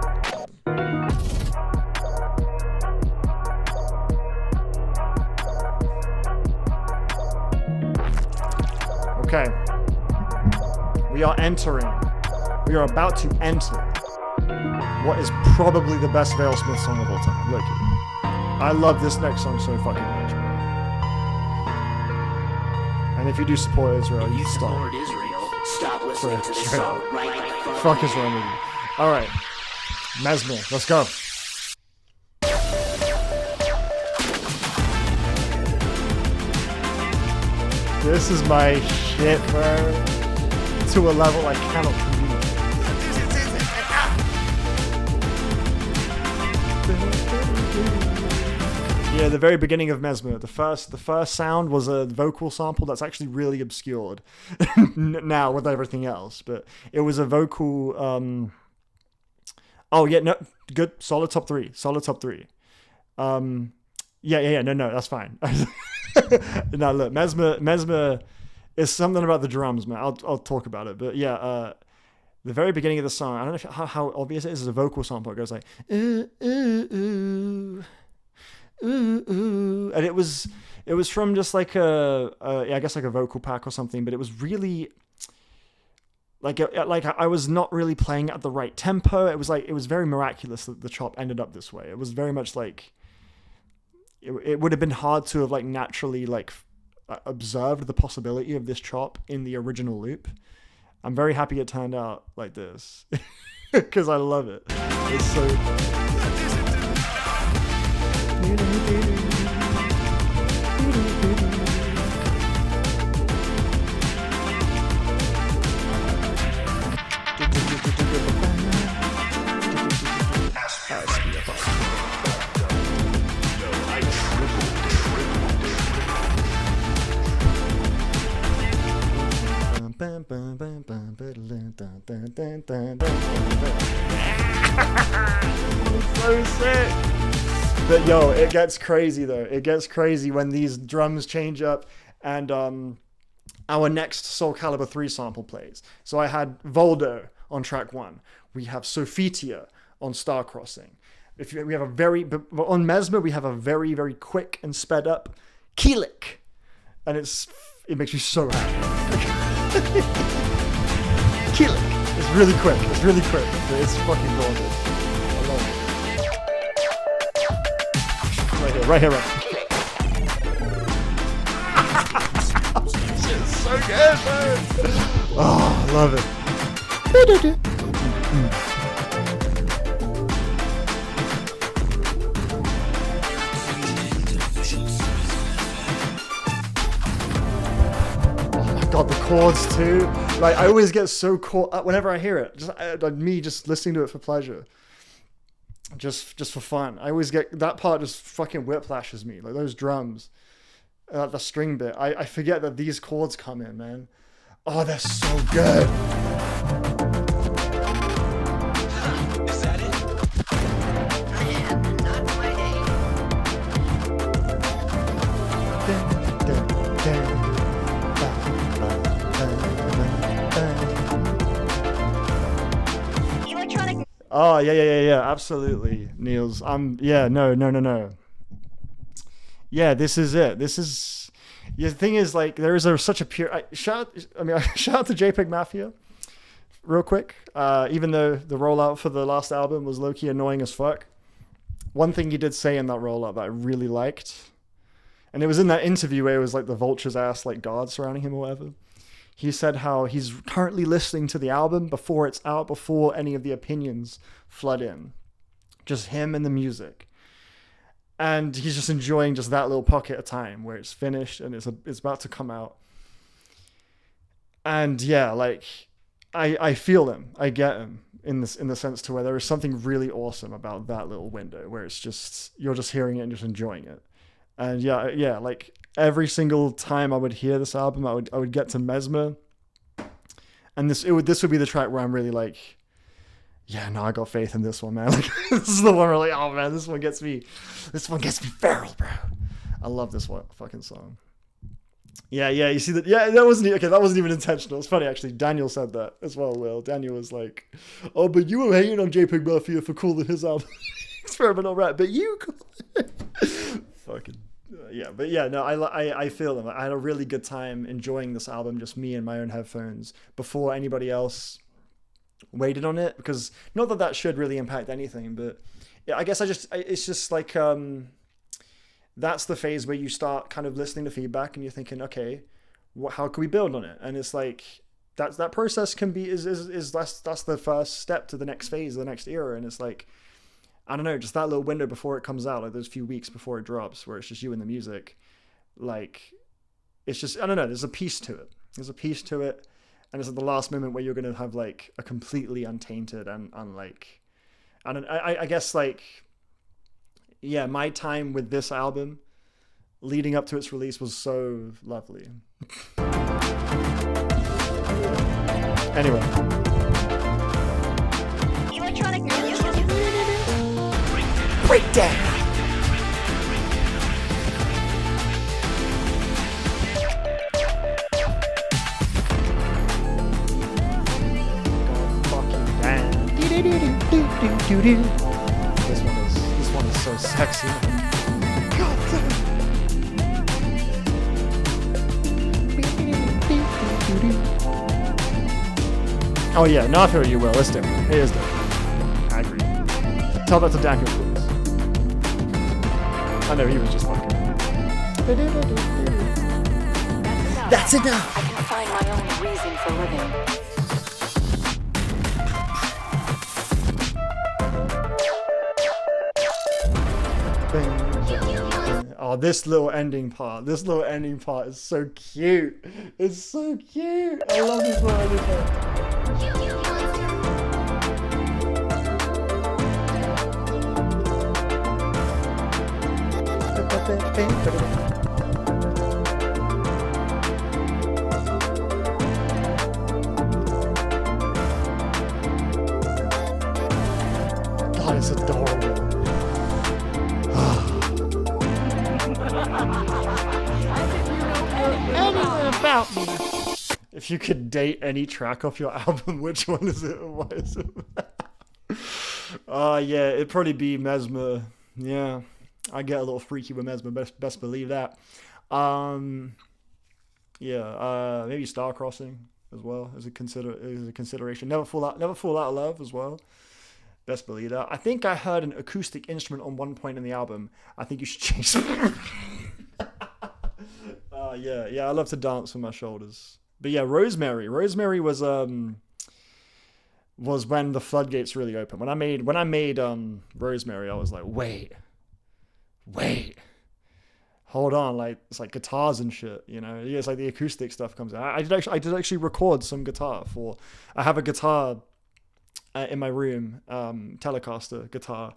S1: Okay. We are about to enter what is probably the best vale-smith song of all time. Look, I love this next song so fucking much, man. And if you do support Israel, you stop.
S4: Israel. Stop listening to this song right now.
S1: Fuck is wrong with you? Alright. Mesmer, let's go. This is my shit, bro. To a level I cannot communicate. Yeah, the very beginning of Mesmer. The first sound was a vocal sample that's actually really obscured now with everything else. But it was a vocal. Oh yeah, no, good, solid top three. Yeah. No, that's fine. No, look, Mesmer is something about the drums, man. I'll talk about it, but yeah, the very beginning of the song, I don't know how obvious it is a vocal sample. It goes like ooh, ooh, ooh, ooh, ooh, and it was from just like I guess like a vocal pack or something, but it was really like I was not really playing at the right tempo. It was very miraculous that the chop ended up this way. It was very much like it would have been hard to have like naturally like observed the possibility of this chop in the original loop. I'm very happy it turned out like this because I love it. It's so. So sick. But yo, it gets crazy though. It gets crazy when these drums change up and our next Soul Calibur 3 sample plays. So I had Voldo on track 1. We have Sophitia on Star Crossing. We have on Mesmer we have a very, very quick and sped up Keelik. And it makes me so happy. Keelik. It's really quick. But it's fucking gorgeous. I love it. Right here. It's so good, man. Oh, I love it. God, the chords too. Like I always get so caught up whenever I hear it. Just listening to it for pleasure, just for fun. I always get that part just fucking whiplashes me. Like those drums, the string bit. I forget that these chords come in, man. Oh, they're so good.
S2: Is that it? Not my
S1: Oh, yeah, absolutely, Niels. No. Yeah, this is it. The thing is, like, there is such a pure... shout out to JPEG Mafia, real quick. Even though the rollout for the last album was low-key annoying as fuck, one thing he did say in that rollout that I really liked, and it was in that interview where it was like the vultures asked like guards surrounding him or whatever. He said how he's currently listening to the album before it's out, before any of the opinions flood in. Just him and the music. And he's just enjoying just that little pocket of time where it's finished and it's about to come out. And yeah, like, I feel him. I get him in the sense to where there is something really awesome about that little window where it's just, you're just hearing it and just enjoying it. And yeah, like every single time I would hear this album, I would get to Mesmer, and this would be the track where I'm really like, yeah, no, I got faith in this one, man. Like, this is the one where like, oh man, this one gets me feral, bro. I love this one fucking song. Yeah, you see that? Yeah, that wasn't even intentional. It's funny actually. Daniel said that as well. Will Daniel was like, "Oh, but you were hating on JPEG Mafia for calling his album experimental rap, but you fucking yeah." But yeah, no, I feel them. I had a really good time enjoying this album, just me and my own headphones, before anybody else waited on it. Because not that should really impact anything, but yeah, I guess it's just like that's the phase where you start kind of listening to feedback and you're thinking, okay, how can we build on it? And it's like that process can be that's the first step to the next phase, the next era. And it's like, I don't know, just that little window before it comes out, like those few weeks before it drops, where it's just you and the music. Like, it's just, I don't know, there's a piece to it. And it's at the last moment where you're going to have like a completely untainted and unlike, I guess like, yeah, my time with this album leading up to its release was so lovely. Anyway.
S4: Electronic music.
S1: Breakdown. This one is so sexy. God damn. Oh yeah, no, I feel you will. It's different. It is different. I agree. Tell that to Daniel, please. I know he was just fucking. That's enough.
S8: I can find my own reason for living.
S1: Oh, this little ending part is so cute. It's so cute. I love this little ending part. God, it's adorable. About me. If you could date any track off your album, which one is it? What is it? Yeah, it'd probably be Mesmer. Yeah, I get a little freaky with Mesmer. Best believe that. Yeah, maybe Star Crossing as well as a consideration. Never fall out of love as well. Best believe that. I think I heard an acoustic instrument on one point in the album. I think you should change. Yeah, I love to dance with my shoulders. But yeah, Rosemary was when the floodgates really opened. When I made Rosemary, I was like, wait, hold on, like it's like guitars and shit, you know? Yeah, it's like the acoustic stuff comes out. I did actually record some guitar I have a guitar in my room, Telecaster guitar.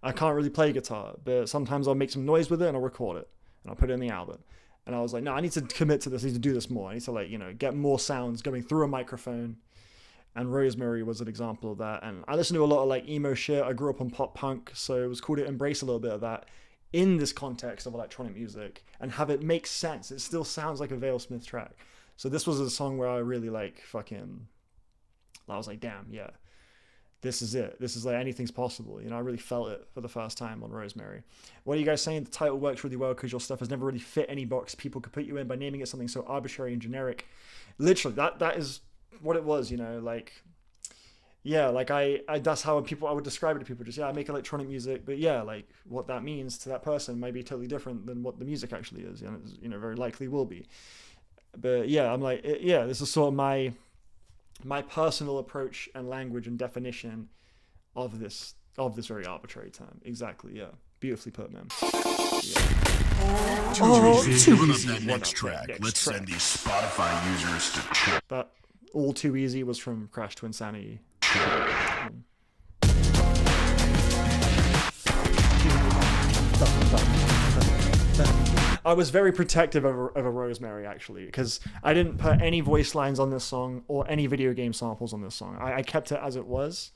S1: I can't really play guitar, but sometimes I'll make some noise with it and I'll record it and I'll put it in the album. And I was like, no, I need to commit to this. I need to do this more. I need to like, you know, get more sounds going through a microphone. And Rosemary was an example of that. And I listen to a lot of like emo shit. I grew up on pop punk, so it was cool to embrace a little bit of that in this context of electronic music and have it make sense. It still sounds like a vale-smith track. So this was a song where I really like I was like, damn, yeah. This is it. This is like anything's possible. You know, I really felt it for the first time on Rosemary. What are you guys saying? The title works really well because your stuff has never really fit any box people could put you in by naming it something so arbitrary and generic. Literally, that is what it was, you know, like, yeah, like I that's how I would describe it to people. Just, yeah, I make electronic music, but yeah, like what that means to that person might be totally different than what the music actually is. You know, very likely will be. But yeah, I'm like, yeah, this is sort of my personal approach and language and definition of this very arbitrary term. Exactly, yeah. Beautifully put, man.
S3: Too easy. Next track. Let's send these Spotify users to trip.
S1: But All Too Easy was from Crash to Insanity. I was very protective of a Rosemary, actually, because I didn't put any voice lines on this song or any video game samples on this song. I kept it as it was,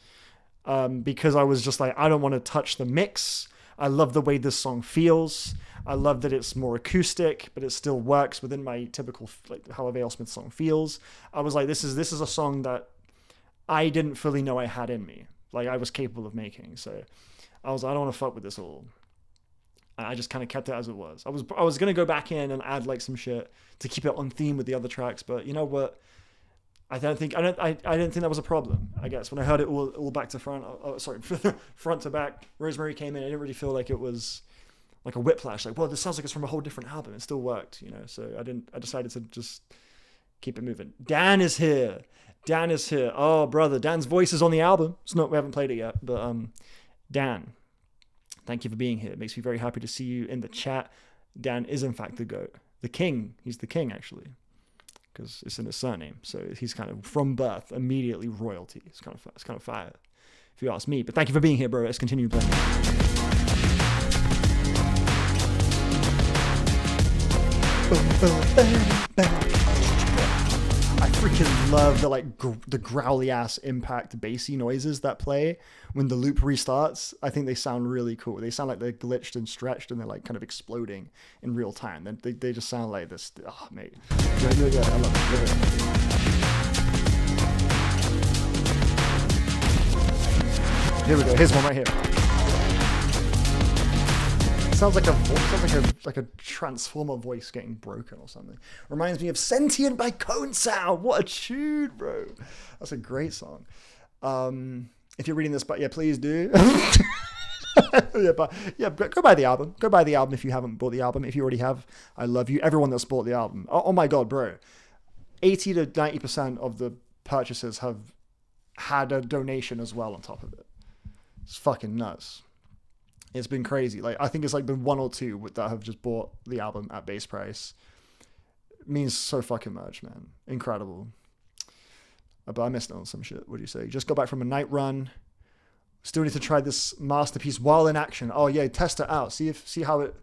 S1: because I was just like, I don't want to touch the mix. I love the way this song feels. I love that it's more acoustic, but it still works within my typical, like, how a Vale-smith song feels. I was like, this is a song that I didn't fully know I had in me, like I was capable of making. So I was like, I don't want to fuck with this all. I just kind of kept it as it was. I was gonna go back in and add like some shit to keep it on theme with the other tracks, but you know what? I didn't think that was a problem. I guess when I heard it all back to front, front to back, Rosemary came in. I didn't really feel like it was like a whiplash. Like, well, this sounds like it's from a whole different album. It still worked, you know. So I decided to just keep it moving. Dan is here. Oh, brother, Dan's voice is on the album. We haven't played it yet, but Dan, thank you for being here. It makes me very happy to see you in the chat. Dan is in fact the GOAT, the king. He's the king actually, because it's in his surname. So he's kind of from birth immediately royalty. It's kind of fire, if you ask me. But thank you for being here, bro. Let's continue playing. I freaking love the the growly ass impact bassy noises that play when the loop restarts. I think they sound really cool. They sound like they're glitched and stretched and they're like kind of exploding in real time. They just sound like this. Oh, mate. Yeah, I love it. Here we go. Here's one right here. Sounds like a transformer voice getting broken or something. Reminds me of Sentient by Cone Sound. What a tune, bro. That's a great song. If you're reading this, but yeah, please do. Go buy the album. Go buy the album if you haven't bought the album. If you already have, I love you. Everyone that's bought the album. Oh my God, bro. 80 to 90% of the purchases have had a donation as well on top of it. It's fucking nuts. It's been crazy. Like, I think it's like been one or two that have just bought the album at base price. It means so fucking much, man. Incredible. But I missed out on some shit. What do you say? Just got back from a night run. Still need to try this masterpiece while in action. Oh yeah, test it out. See how it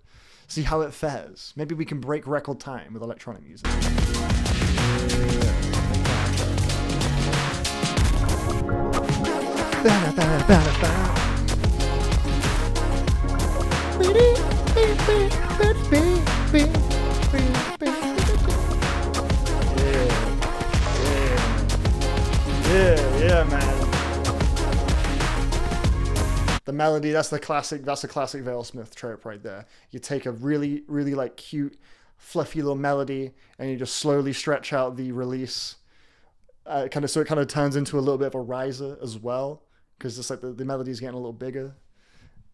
S1: fares. Maybe we can break record time with electronic music. Yeah, man. The melody, that's a classic Vale-smith trope right there. You take a really, really like cute, fluffy little melody and you just slowly stretch out the release. So it kind of turns into a little bit of a riser as well, because it's like the melody's getting a little bigger,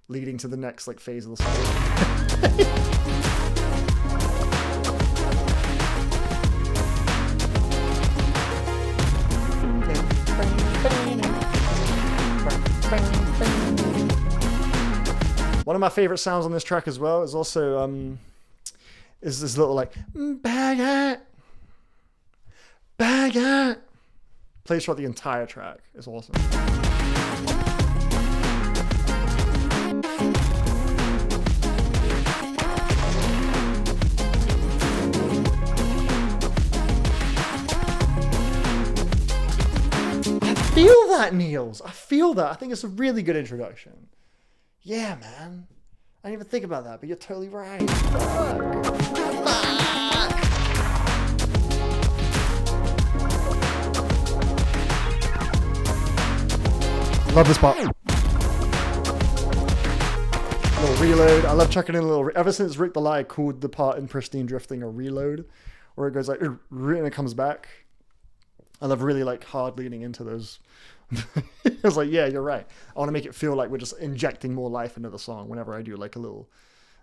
S1: leading to the next like phase of the song. One of my favorite sounds on this track as well is also is this little like baguette. Plays throughout the entire track. It's awesome. I feel that, Niels. I feel that. I think it's a really good introduction. Yeah, man. I didn't even think about that, but you're totally right. Love this part. Little reload. I love chucking in a little. Ever since Rick the Lie called the part in Pristine Drifting a reload, where it goes like and it comes back. I love really like hard leaning into those. I was like, yeah, you're right. I want to make it feel like we're just injecting more life into the song whenever I do like a little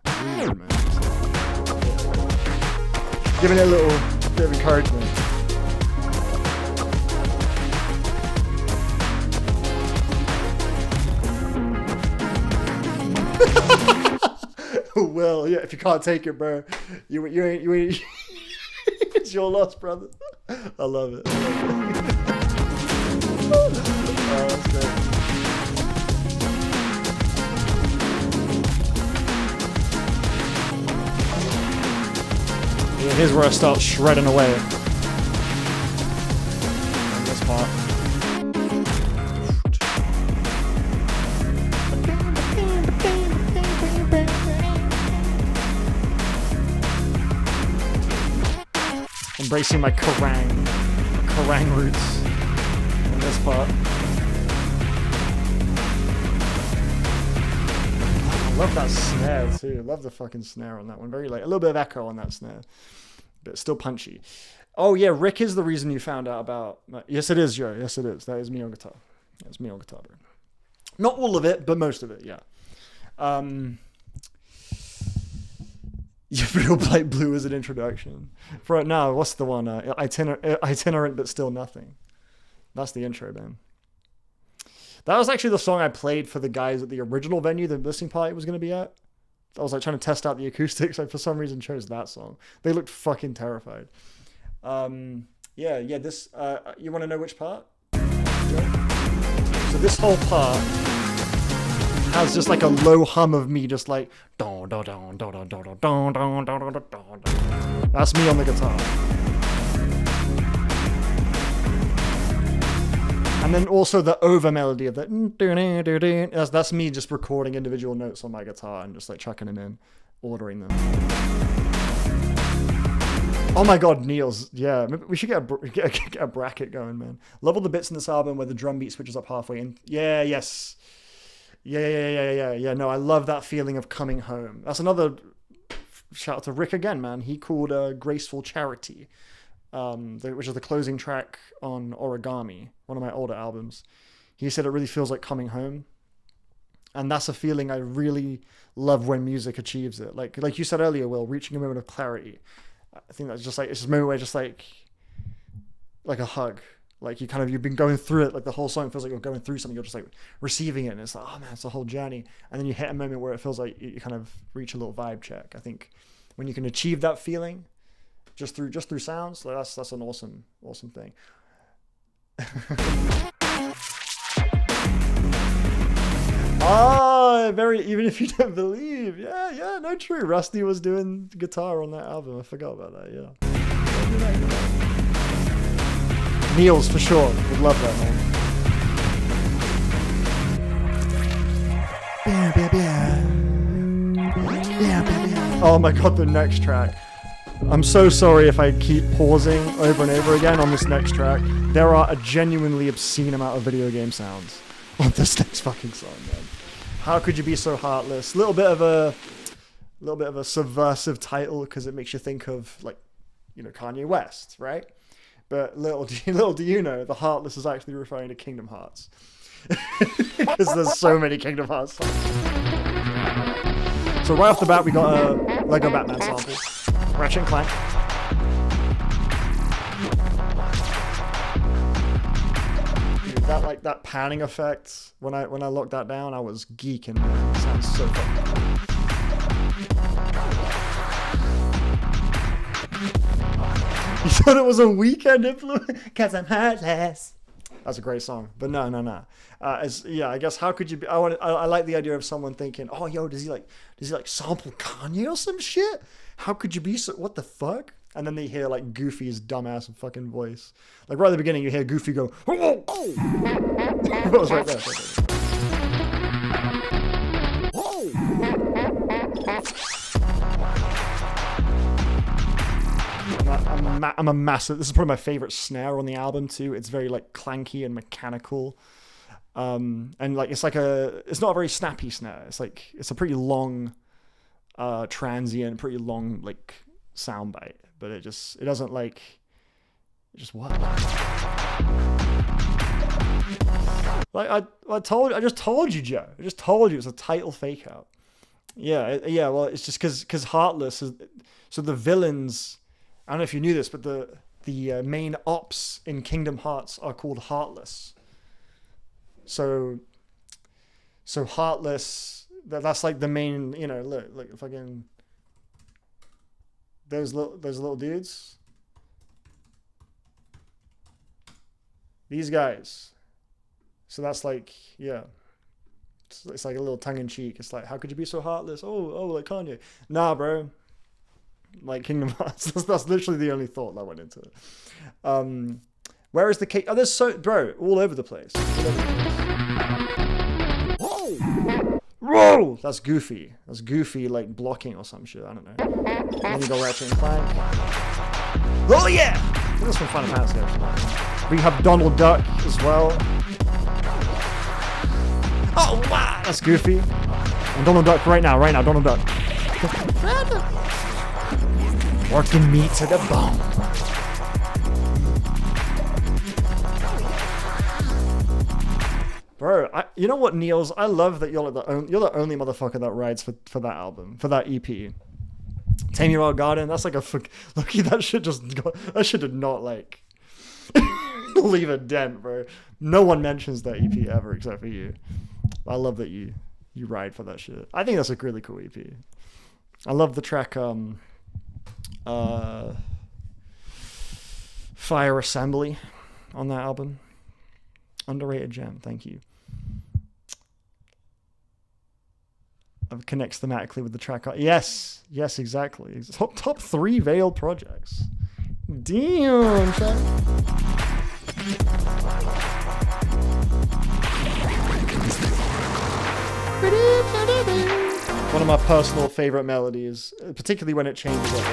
S1: reload, man. So, yeah. Giving it a little bit of encouragement. Well, yeah, if you can't take it, bro, you ain't it's your loss, brother. I love it. Oh, that's great. Yeah, here's where I start shredding away. On this part. Embracing my Kerrang roots in this part. I love that snare too. I love the fucking snare on that one. Very like a little bit of echo on that snare, but still punchy. Oh yeah, Rick is the reason you found out about. Yes, it is, Joe. Yes, it is. That is me on guitar. That's me on guitar, bro. Not all of it, but most of it. Yeah. Real Blight Blue as an introduction. For right now, what's the one? Itinerant but Still Nothing. That's the intro, man. That was actually the song I played for the guys at the original venue the listening party was going to be at. I was like trying to test out the acoustics. I for some reason chose that song. They looked fucking terrified. This, you want to know which part? So this whole part has just like a low hum of me just like don don don don don don don don don don don. That's me on the guitar. And then also the over melody of the that's me just recording individual notes on my guitar and just like chucking them in, ordering them. Oh my god, Niels. Yeah, we should get a bracket going, man. Love all the bits in this album where the drum beat switches up halfway in. Yeah, yes. Yeah. No, I love that feeling of coming home. That's another shout out to Rick again, man. He called Graceful Charity, which is the closing track on Origami, one of my older albums. He said it really feels like coming home. And that's a feeling I really love when music achieves it. Like you said earlier, Will, reaching a moment of clarity. I think that's just like, it's just a moment where just like a hug. Like you've been going through it, like the whole song feels like you're going through something, you're just like receiving it, and it's like, oh man, it's a whole journey. And then you hit a moment where it feels like you kind of reach a little vibe check. I think when you can achieve that feeling just through sounds, like that's an awesome thing. Even if you don't believe, yeah, no, true. Rusty was doing guitar on that album. I forgot about that. Yeah. Niels for sure. Would love that, man. Oh my god, the next track. I'm so sorry if I keep pausing over and over again on this next track. There are a genuinely obscene amount of video game sounds on this next fucking song, man. How could you be so heartless? Little bit of a subversive title because it makes you think of like, Kanye West, right? But little do you know, the Heartless is actually referring to Kingdom Hearts. Because there's so many Kingdom Hearts songs. So right off the bat, we got a Lego Batman sample. Ratchet and Clank. Dude, that panning effect, when I locked that down, I was geeking, man. It sounds so fucking cool. You thought it was a Weekend influence? Cause I'm heartless. That's a great song, but no. I guess how could you be? I like the idea of someone thinking, oh, yo, does he like sample Kanye or some shit? How could you be so? What the fuck? And then they hear like Goofy's dumbass fucking voice. Like right at the beginning, you hear Goofy go, oh, oh. That was right there. I'm a massive. This is probably my favorite snare on the album too. It's very like clanky and mechanical, and like it's not a very snappy snare. It's a pretty long, transient, pretty long like sound bite. But it just what? Like I just told you, Joe. I just told you it's a title fake out. Yeah. Well, it's just because Heartless is so the villains. I don't know if you knew this, but the main ops in Kingdom Hearts are called Heartless. So Heartless, that's like the main, look fucking those little dudes. These guys. So that's like, yeah. It's like a little tongue-in-cheek. It's like, how could you be so heartless? Oh, like Kanye. Nah, bro. Like Kingdom Hearts. That's literally the only thought that went into it. Where is the cake? Oh, there's so... Bro, all over the place. Whoa! That's Goofy. That's Goofy, like, blocking or some shit. I don't know. And then you go Ratchet and Clank. Oh, yeah! I think that's from Final Fantasy, actually. We have Donald Duck as well. Oh, wow! That's Goofy. And Donald Duck right now, Donald Duck. Working me to the bone. Bro, you know what, Niels? I love that you're the only motherfucker that rides for that album, for that EP. Tame Your Wild Garden, that's like a lucky that shit did not like leave a dent, bro. No one mentions that EP ever except for you. I love that you ride for that shit. I think that's a really cool EP. I love the track Fire Assembly on that album. Underrated gem, thank you. It connects thematically with the track. Yes, exactly. Top 3 Veil projects. Damn, chat. One of my personal favorite melodies, particularly when it changes up.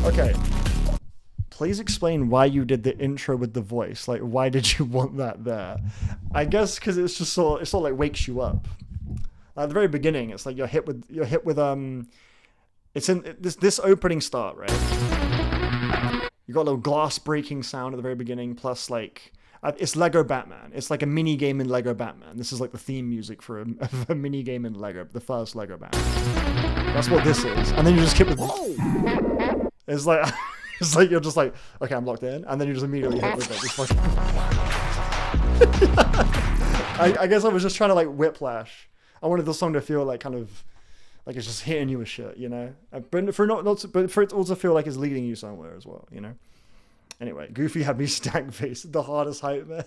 S1: Okay. Please explain why you did the intro with the voice. Like, why did you want that there? I guess because it's just sort of like wakes you up. At the very beginning, it's like you're hit with it's in this opening start, right? You got a little glass breaking sound at the very beginning, plus like it's Lego Batman. It's like a mini game in Lego Batman. This is like the theme music for a mini game in Lego, the first Lego Batman. That's what this is. And then you just hit with it's like it's like you're just like, okay, I'm locked in, and then you just immediately hit with it. Just fucking I guess I was just trying to like whiplash. I wanted the song to feel like kind of like it's just hitting you with shit, you know. But for it to also feel like it's leading you somewhere as well, you know. Anyway, Goofy had me stank faced, the hardest hype, man.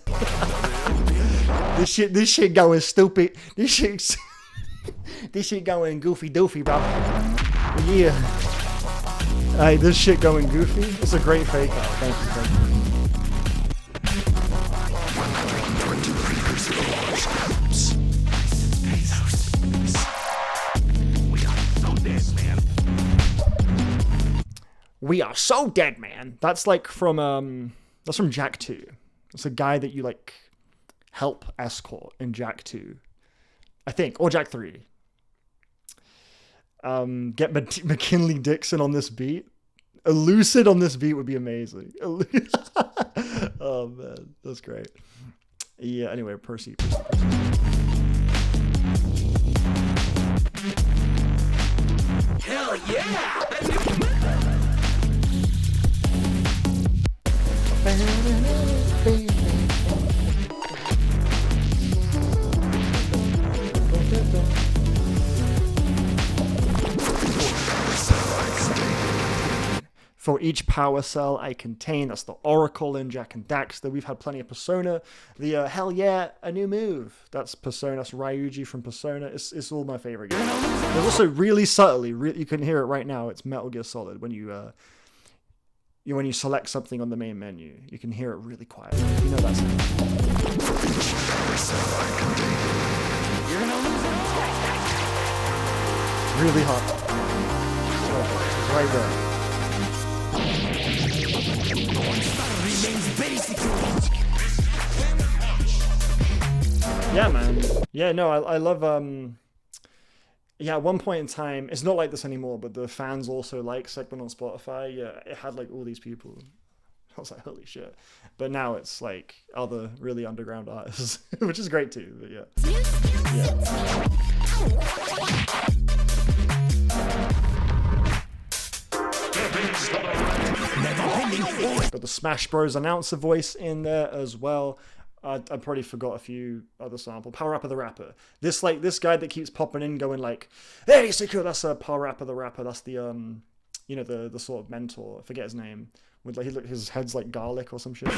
S1: This shit going stupid. This shit going goofy doofy, bro. Yeah. Hey, this shit going goofy. It's a great fake out. Thank you. We are so dead, man. That's like from Jack 2. It's a guy that you like help escort in Jack 2, I think, or Jack 3. Get McKinley Dixon on this beat. Elucid on this beat would be amazing. Oh man, that's great. Yeah. Anyway, proceed.
S7: Hell yeah!
S1: For each power cell I contain, that's the Oracle in Jak and Daxter. We've had plenty of Persona. The hell yeah, a new move. That's Persona. That's Ryuji from Persona. It's all my favorite games. There's also really subtly, you can hear it right now. It's Metal Gear Solid when you select something on the main menu. You can hear it really quiet. You know that's it. Really hot. It's right there. Yeah, man. Yeah, no, I love yeah, at one point in time, it's not like this anymore, but the fans also like segment on Spotify. Yeah, it had like all these people. I was like, holy shit. But now it's like other really underground artists, which is great too, but yeah. Got the Smash Bros announcer voice in there as well. I probably forgot a few other samples. Power Rapper the Rapper. This guy that keeps popping in, going like, "Hey, secure." That's a Power Rapper the Rapper. That's the the sort of mentor. I forget his name. With like his head's like garlic or some shit.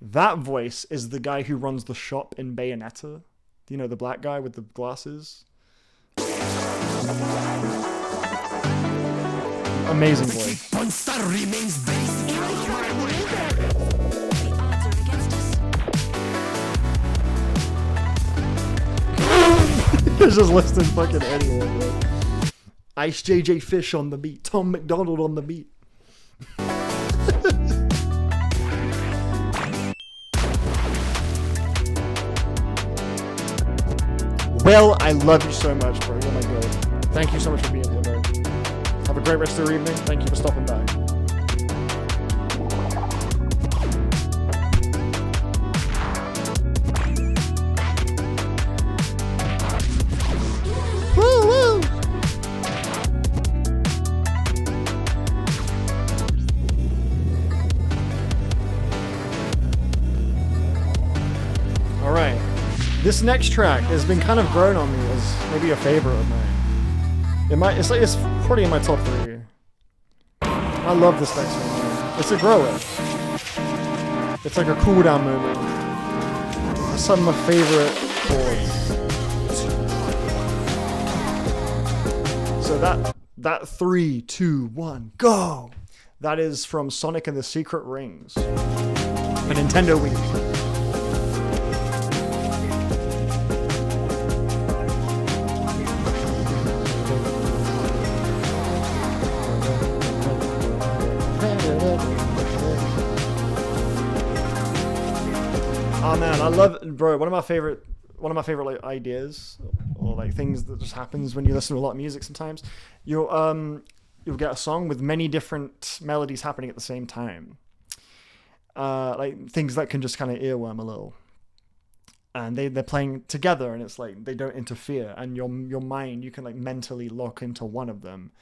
S1: That voice is the guy who runs the shop in Bayonetta. Do you know the black guy with the glasses? Amazing voice. He's just listening fucking anywhere, bro. Ice JJ Fish on the beat. Tom McDonald on the beat. Well, I love you so much, bro. You're my girl. Thank you so much for being here, bro. Have a great rest of your evening. Thank you for stopping by. Woo woo! All right. This next track has been kind of grown on me as maybe a favorite of mine. It's probably in my top 3. I love this next one. It's a grower. It's like a cool down moment. It's some of my favorite chords. So that 3, 2, 1, go! That is from Sonic and the Secret Rings. A Nintendo Wii. Oh man, I love it, bro. One of my favorite like ideas or like things that just happens when you listen to a lot of music. Sometimes you'll get a song with many different melodies happening at the same time. Like things that can just kind of earworm a little, and they're playing together, and it's like they don't interfere, and your mind, you can like mentally lock into one of them,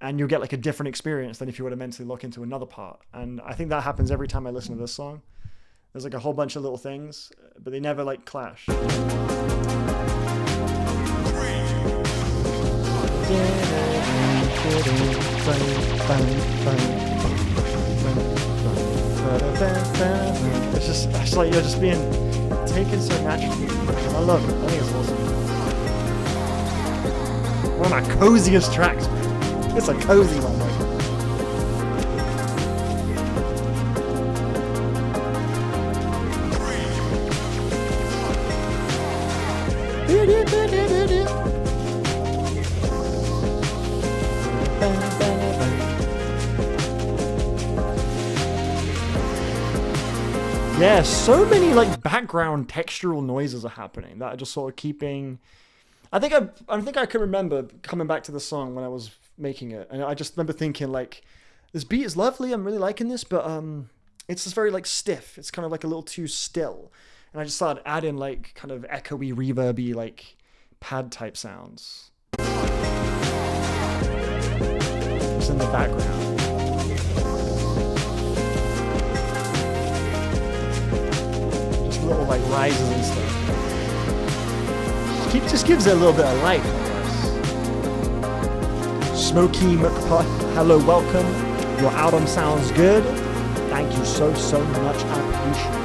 S1: and you'll get like a different experience than if you were to mentally lock into another part. And I think that happens every time I listen to this song. There's like a whole bunch of little things, but they never like clash. It's like you're just being taken so naturally. I love it. I think it's awesome. One of my coziest tracks, man. It's a cozy one, like. Yeah, so many like background textural noises are happening that are just sort of keeping. I think I can remember coming back to the song when I was making it, and I just remember thinking like, this beat is lovely. I'm really liking this, but it's just very like stiff. It's kind of like a little too still, and I just started adding like kind of echoey, reverby, like pad type sounds just in the background. Little like rises and stuff. Just gives it a little bit of life, I guess. Smokey McPot, hello, welcome. Your album sounds good. Thank you so much. I appreciate it.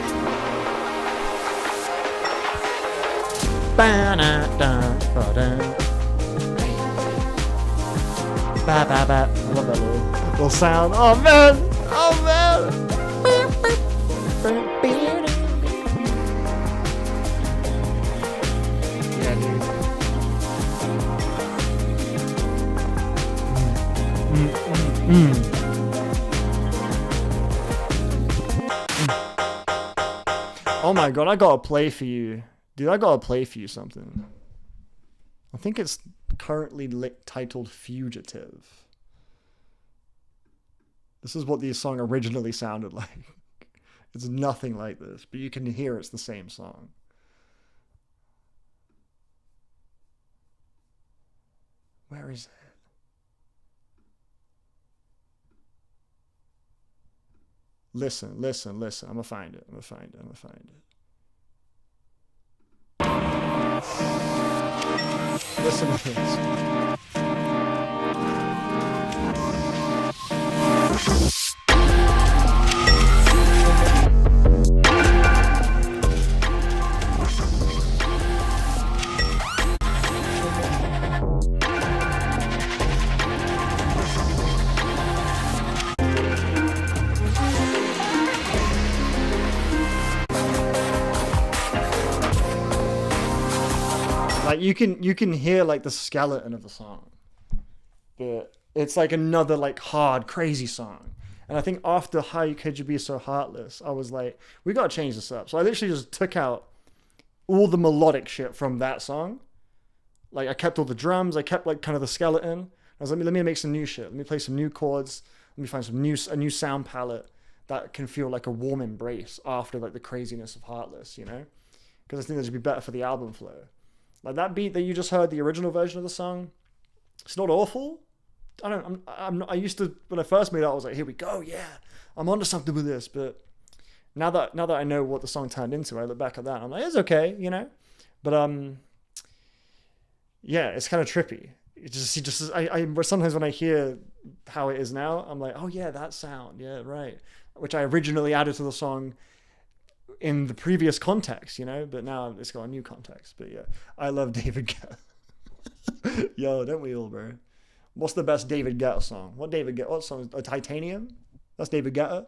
S1: I love that little sound. Oh man! Oh man! Oh my god, I gotta play for you. Dude, I gotta play for you something. I think it's currently titled Fugitive. This is what the song originally sounded like. It's nothing like this, but you can hear it's the same song. Where is it? Listen. I'm gonna find it. Listen to this. Like you can hear like the skeleton of the song, but it's like another like hard crazy song. And I think after How Could You Be So Heartless, I was like, we gotta change this up. So I literally just took out all the melodic shit from that song. Like I kept all the drums, I kept like kind of the skeleton. I was like, let me make some new shit. Let me play some new chords. Let me find a new sound palette that can feel like a warm embrace after like the craziness of Heartless, you know? Because I think that should be better for the album flow. Like that beat that you just heard, the original version of the song, it's not awful. I used to, when I first made it, I was like, here we go, yeah, I'm onto something with this. But now that I know what the song turned into, I look back at that and I'm like, it's okay, you know. But yeah, it's kind of trippy. I sometimes when I hear how it is now, I'm like, oh yeah, that sound, yeah, right, which I originally added to the song in the previous context, you know, but now it's got a new context. But yeah, I love David Guetta. Yo, don't we all, bro? What's the best David Guetta song? What song? Titanium? That's David Guetta.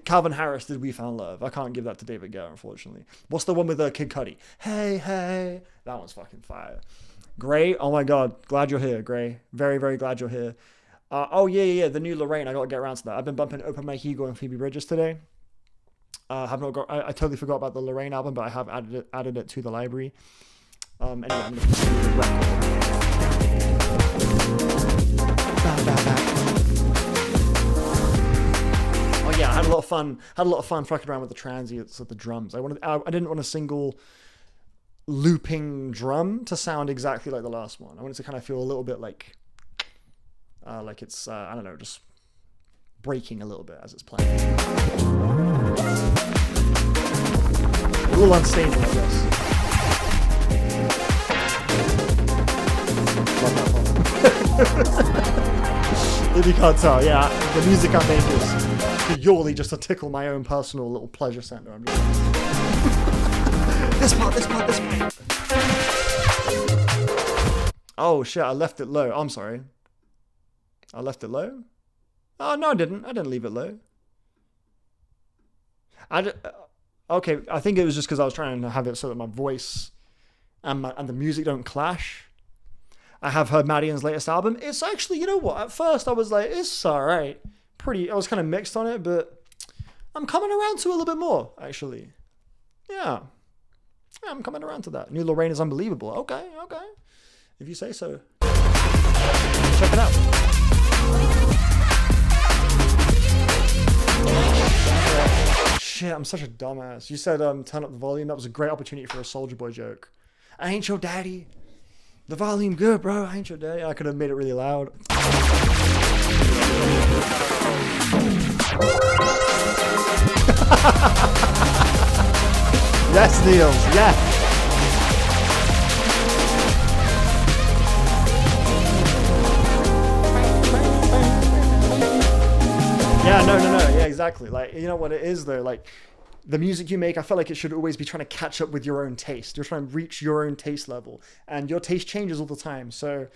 S1: Calvin Harris, Did We Found Love? I can't give that to David Guetta, unfortunately. What's the one with Kid Cudi? Hey, hey. That one's fucking fire. Gray, oh my God. Glad you're here, Gray. Very, very glad you're here. Oh, yeah. The new Lorraine. I got to get around to that. I've been bumping Open My Ego and Phoebe Bridgers today. I totally forgot about the Lorraine album, but I have added it to the library. Anyway, I'm going to play the record. Oh yeah, I had a lot of fun fucking around with the transients of the drums. I didn't want a single looping drum to sound exactly like the last one. I wanted to kind of feel a little bit like it's I don't know, just breaking a little bit as it's playing. A little unstable, I guess. Love that one. If you can't tell, yeah, the music I make is purely just to tickle my own personal little pleasure center. I'm just this part. Oh shit, I left it low. I'm sorry. I left it low? Oh, no, I didn't. I didn't leave it low. Okay, I think it was just because I was trying to have it so that my voice and the music don't clash. I have heard Madian's latest album. It's actually, you know what? At first I was like, it's alright. I was kind of mixed on it, but I'm coming around to it a little bit more, actually. Yeah, I'm coming around to that. New Lorraine is unbelievable. Okay. If you say so. Check it out. Shit, I'm such a dumbass. You said turn up the volume. That was a great opportunity for a Soulja Boy joke. I ain't your daddy. The volume good, bro. I ain't your daddy. I could have made it really loud. Yes, Niels. Yes. Yeah, no. Yeah, exactly. Like, you know what it is though? Like, the music you make, I feel like it should always be trying to catch up with your own taste. You're trying to reach your own taste level, and your taste changes all the time. So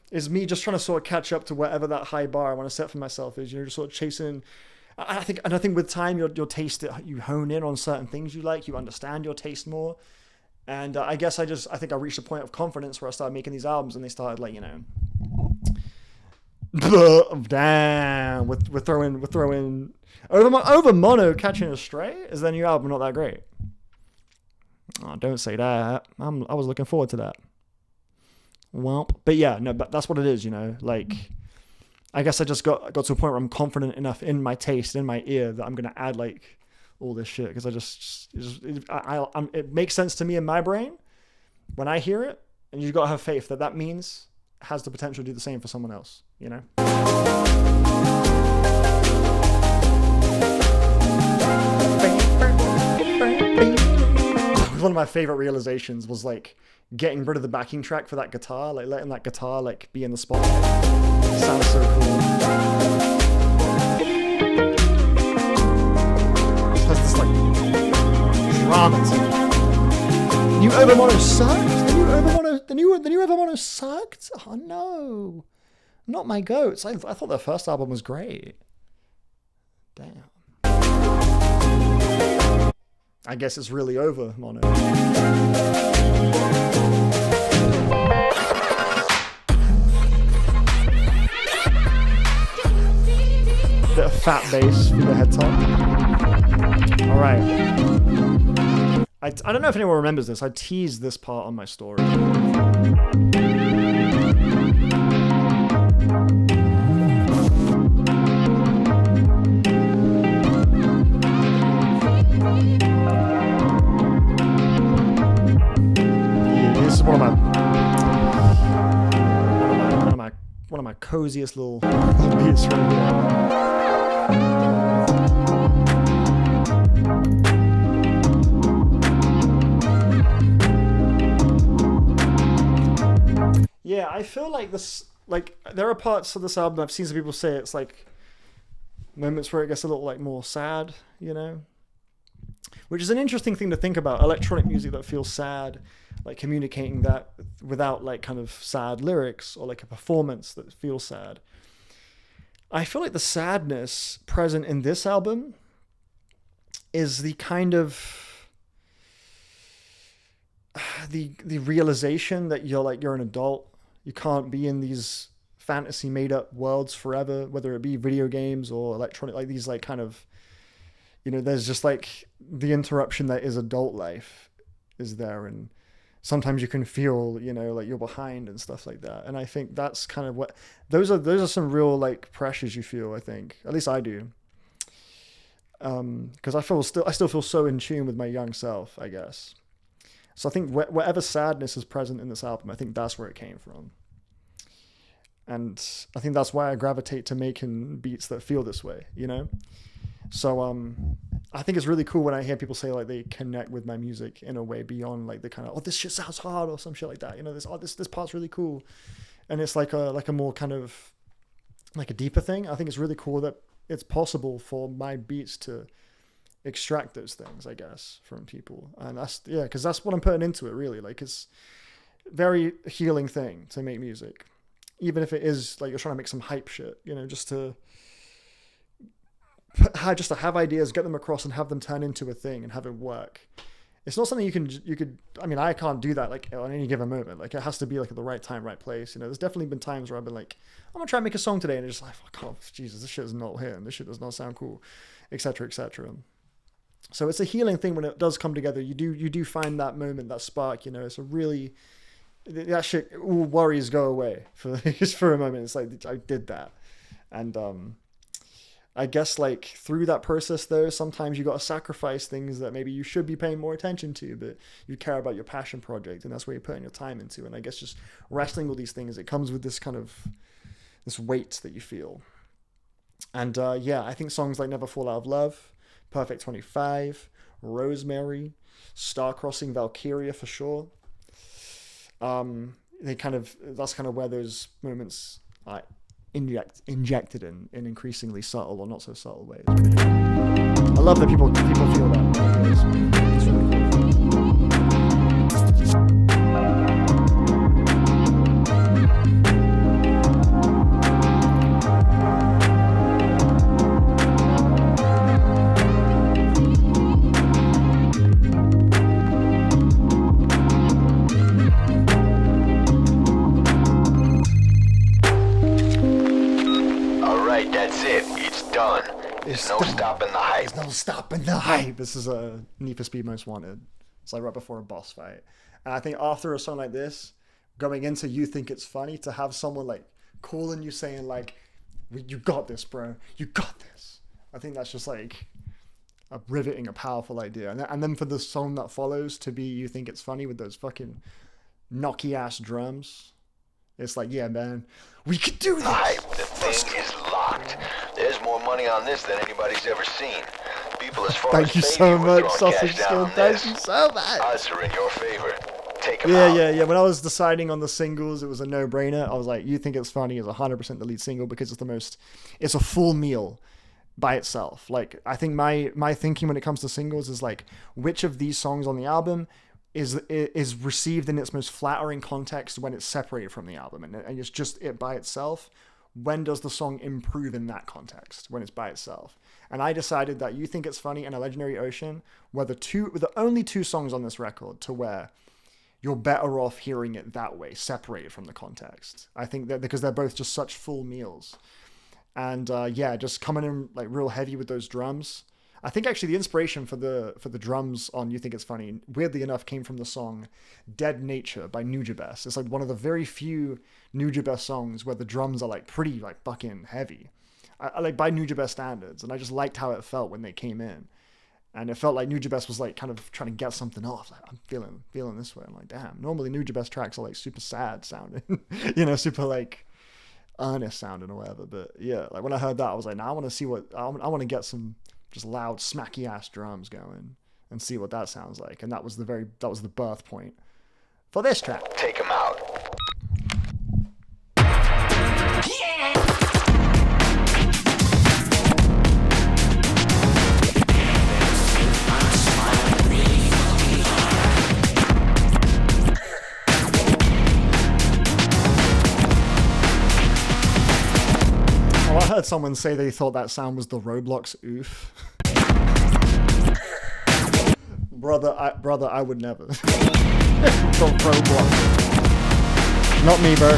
S1: it's me just trying to sort of catch up to whatever that high bar I want to set for myself is. You're just sort of chasing. I think with time, your taste, you hone in on certain things you like. You understand your taste more. And I guess I think I reached a point of confidence where I started making these albums, and they started like, you know, damn, we're throwing over mono catching a stray. Is their new album not that great? Oh, don't say that. I was looking forward to that. Well, but yeah, no, but that's what it is, you know. Like, I guess I just got to a point where I'm confident enough in my taste, in my ear, that I'm gonna add like all this shit because it makes sense to me in my brain when I hear it, and you gotta have faith that means has the potential to do the same for someone else, you know? One of my favorite realizations was like getting rid of the backing track for that guitar, like letting that guitar like be in the spotlight. It sounds so cool. It has this like drama to it. New Overmono sucked? The new Overmono sucked? Oh no. Not my goats. I thought their first album was great. Damn. I guess it's really over, Mono. Bit of fat bass for the head top. Alright. I don't know if anyone remembers this. I teased this part on my story. This is one of my coziest little beats right here. Yeah, I feel like this, like, there are parts of this album, I've seen some people say it's like moments where it gets a little like more sad, you know? Which is an interesting thing to think about, electronic music that feels sad, like communicating that without like kind of sad lyrics or like a performance that feels sad. I feel like the sadness present in this album is the kind of the realization that you're an adult. You can't be in these fantasy made up worlds forever, whether it be video games or electronic, like these like kind of, you know, there's just like the interruption that is adult life is there. And sometimes you can feel, you know, like you're behind and stuff like that. And I think that's kind of what, those are some real like pressures you feel, I think, at least I do. Cause I still feel so in tune with my young self, I guess. So I think whatever sadness is present in this album, I think that's where it came from. And I think that's why I gravitate to making beats that feel this way, you know? So I think it's really cool when I hear people say like they connect with my music in a way beyond like the kind of, oh, this shit sounds hard or some shit like that. You know, this part's really cool. And it's like a more kind of like a deeper thing. I think it's really cool that it's possible for my beats to extract those things, I guess, from people. And that's, yeah, because that's what I'm putting into it, really. Like, it's a very healing thing to make music, even if it is like you're trying to make some hype shit, you know, just to have ideas, get them across, and have them turn into a thing and have it work. It's not something you could. I mean, I can't do that like on any given moment. Like, it has to be like at the right time, right place. You know, there's definitely been times where I've been like, I'm gonna try and make a song today, and it's just like, oh, Jesus, this shit is not hitting. This shit does not sound cool, etc., etc. So it's a healing thing when it does come together. You do find that moment, that spark. You know, it's a really, that shit. All worries go away for just for a moment. It's like I did that, and I guess like through that process though, sometimes you got to sacrifice things that maybe you should be paying more attention to, but you care about your passion project, and that's where you're putting your time into. And I guess just wrestling with these things, it comes with this kind of this weight that you feel. And yeah, I think songs like Never Fall Out of Love, Perfect 25, Rosemary, Star Crossing, Valkyria for sure. That's kind of where those moments are injected in increasingly subtle or not so subtle ways. I love that people feel that. It's really cool.
S9: There's no stopping the hype.
S1: There's no stopping the hype. This is a Need for Speed Most Wanted. It's like right before a boss fight. And I think after a song like this, going into You Think It's Funny, to have someone like calling you saying like, you got this, bro. You got this. I think that's just like a riveting, a powerful idea. And then for the song that follows to be You Think It's Funny with those fucking knocky ass drums. It's like, yeah, man, we could do this.
S9: The thing is locked. There's more money on this than anybody's ever seen. People as far
S1: Thank
S9: as
S1: you
S9: Baby
S1: so
S9: were
S1: much,
S9: throwing
S1: Sausage
S9: cash down
S1: Skin.
S9: on
S1: Thank
S9: this.
S1: you so much.
S9: Odds are in your favor. Take 'em out.
S1: Yeah. When I was deciding on the singles, it was a no-brainer. I was like, You Think It's Funny is 100% the lead single because it's a full meal by itself. Like, I think my thinking when it comes to singles is like, which of these songs on the album is received in its most flattering context when it's separated from the album, and it's just it by itself. When does the song improve in that context when it's by itself? And I decided that You Think It's Funny and A Legendary Ocean were the only two songs on this record to where you're better off hearing it that way, separated from the context. I think that because they're both just such full meals. And just coming in like real heavy with those drums. I think actually the inspiration for the drums on You Think It's Funny, weirdly enough, came from the song Dead Nature by Nujabes. It's like one of the very few Nujabes songs where the drums are like pretty like fucking heavy. I like by Nujabes standards, and I just liked how it felt when they came in. And it felt like Nujabes was like kind of trying to get something off. Like, I'm feeling this way. I'm like, damn, normally Nujabes tracks are like super sad sounding, super like earnest sounding or whatever. But yeah, like when I heard that, I was like, I want to see I want to get some just loud, smacky ass drums going and see what that sounds like. And that was the birth point for this track.
S9: Take 'em out.
S1: Oh, I heard someone say they thought that sound was the Roblox oof. Brother, I would never. The Roblox. Not me, bro.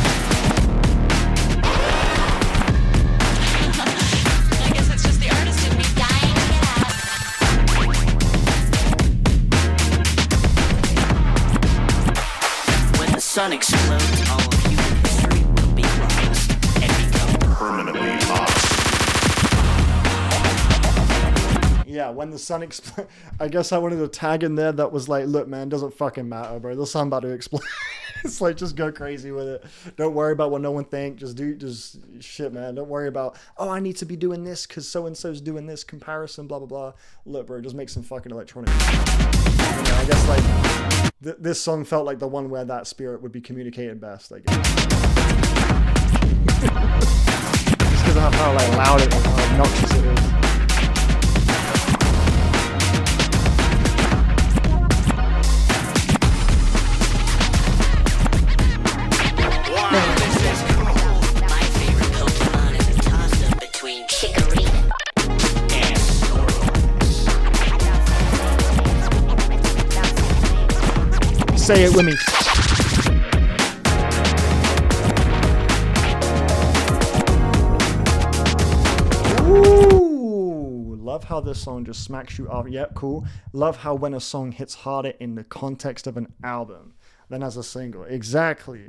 S4: I guess it's just the artist in me dying to get out. When the sun explodes, all of human history will be lost and become
S3: Permanently lost.
S1: Yeah, when the sun explodes. I guess I wanted a tag in there that was like, look, man, doesn't fucking matter, bro. The sun about to explode. It's like, just go crazy with it. Don't worry about what no one thinks. Just shit, man. Don't worry about, I need to be doing this because so-and-so's doing this comparison, blah, blah, blah. Look, bro, just make some fucking electronic music. I guess like this song felt like the one where that spirit would be communicated best, I guess. Just because of how like loud it is, how obnoxious it is. Say it with me. Ooh, love how this song just smacks you off. Yep, cool. Love how when a song hits harder in the context of an album than as a single. Exactly.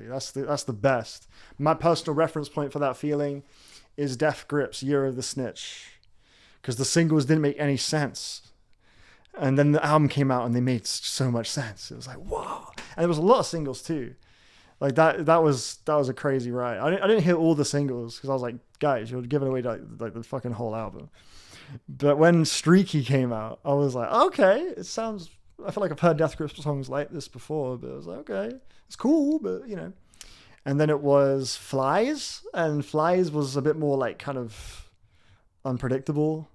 S1: That's the best. My personal reference point for that feeling is Def Grip's Year of the Snitch, because the singles didn't make any sense. And then the album came out and they made so much sense. It was like, whoa. And there was a lot of singles too. Like that was a crazy ride. I didn't hear all the singles because I was like, guys, you're giving away like the fucking whole album. But when Streaky came out, I was like, okay, I feel like I've heard Death Grip songs like this before, but I was like, okay, it's cool, but And then it was Flies, and Flies was a bit more like kind of unpredictable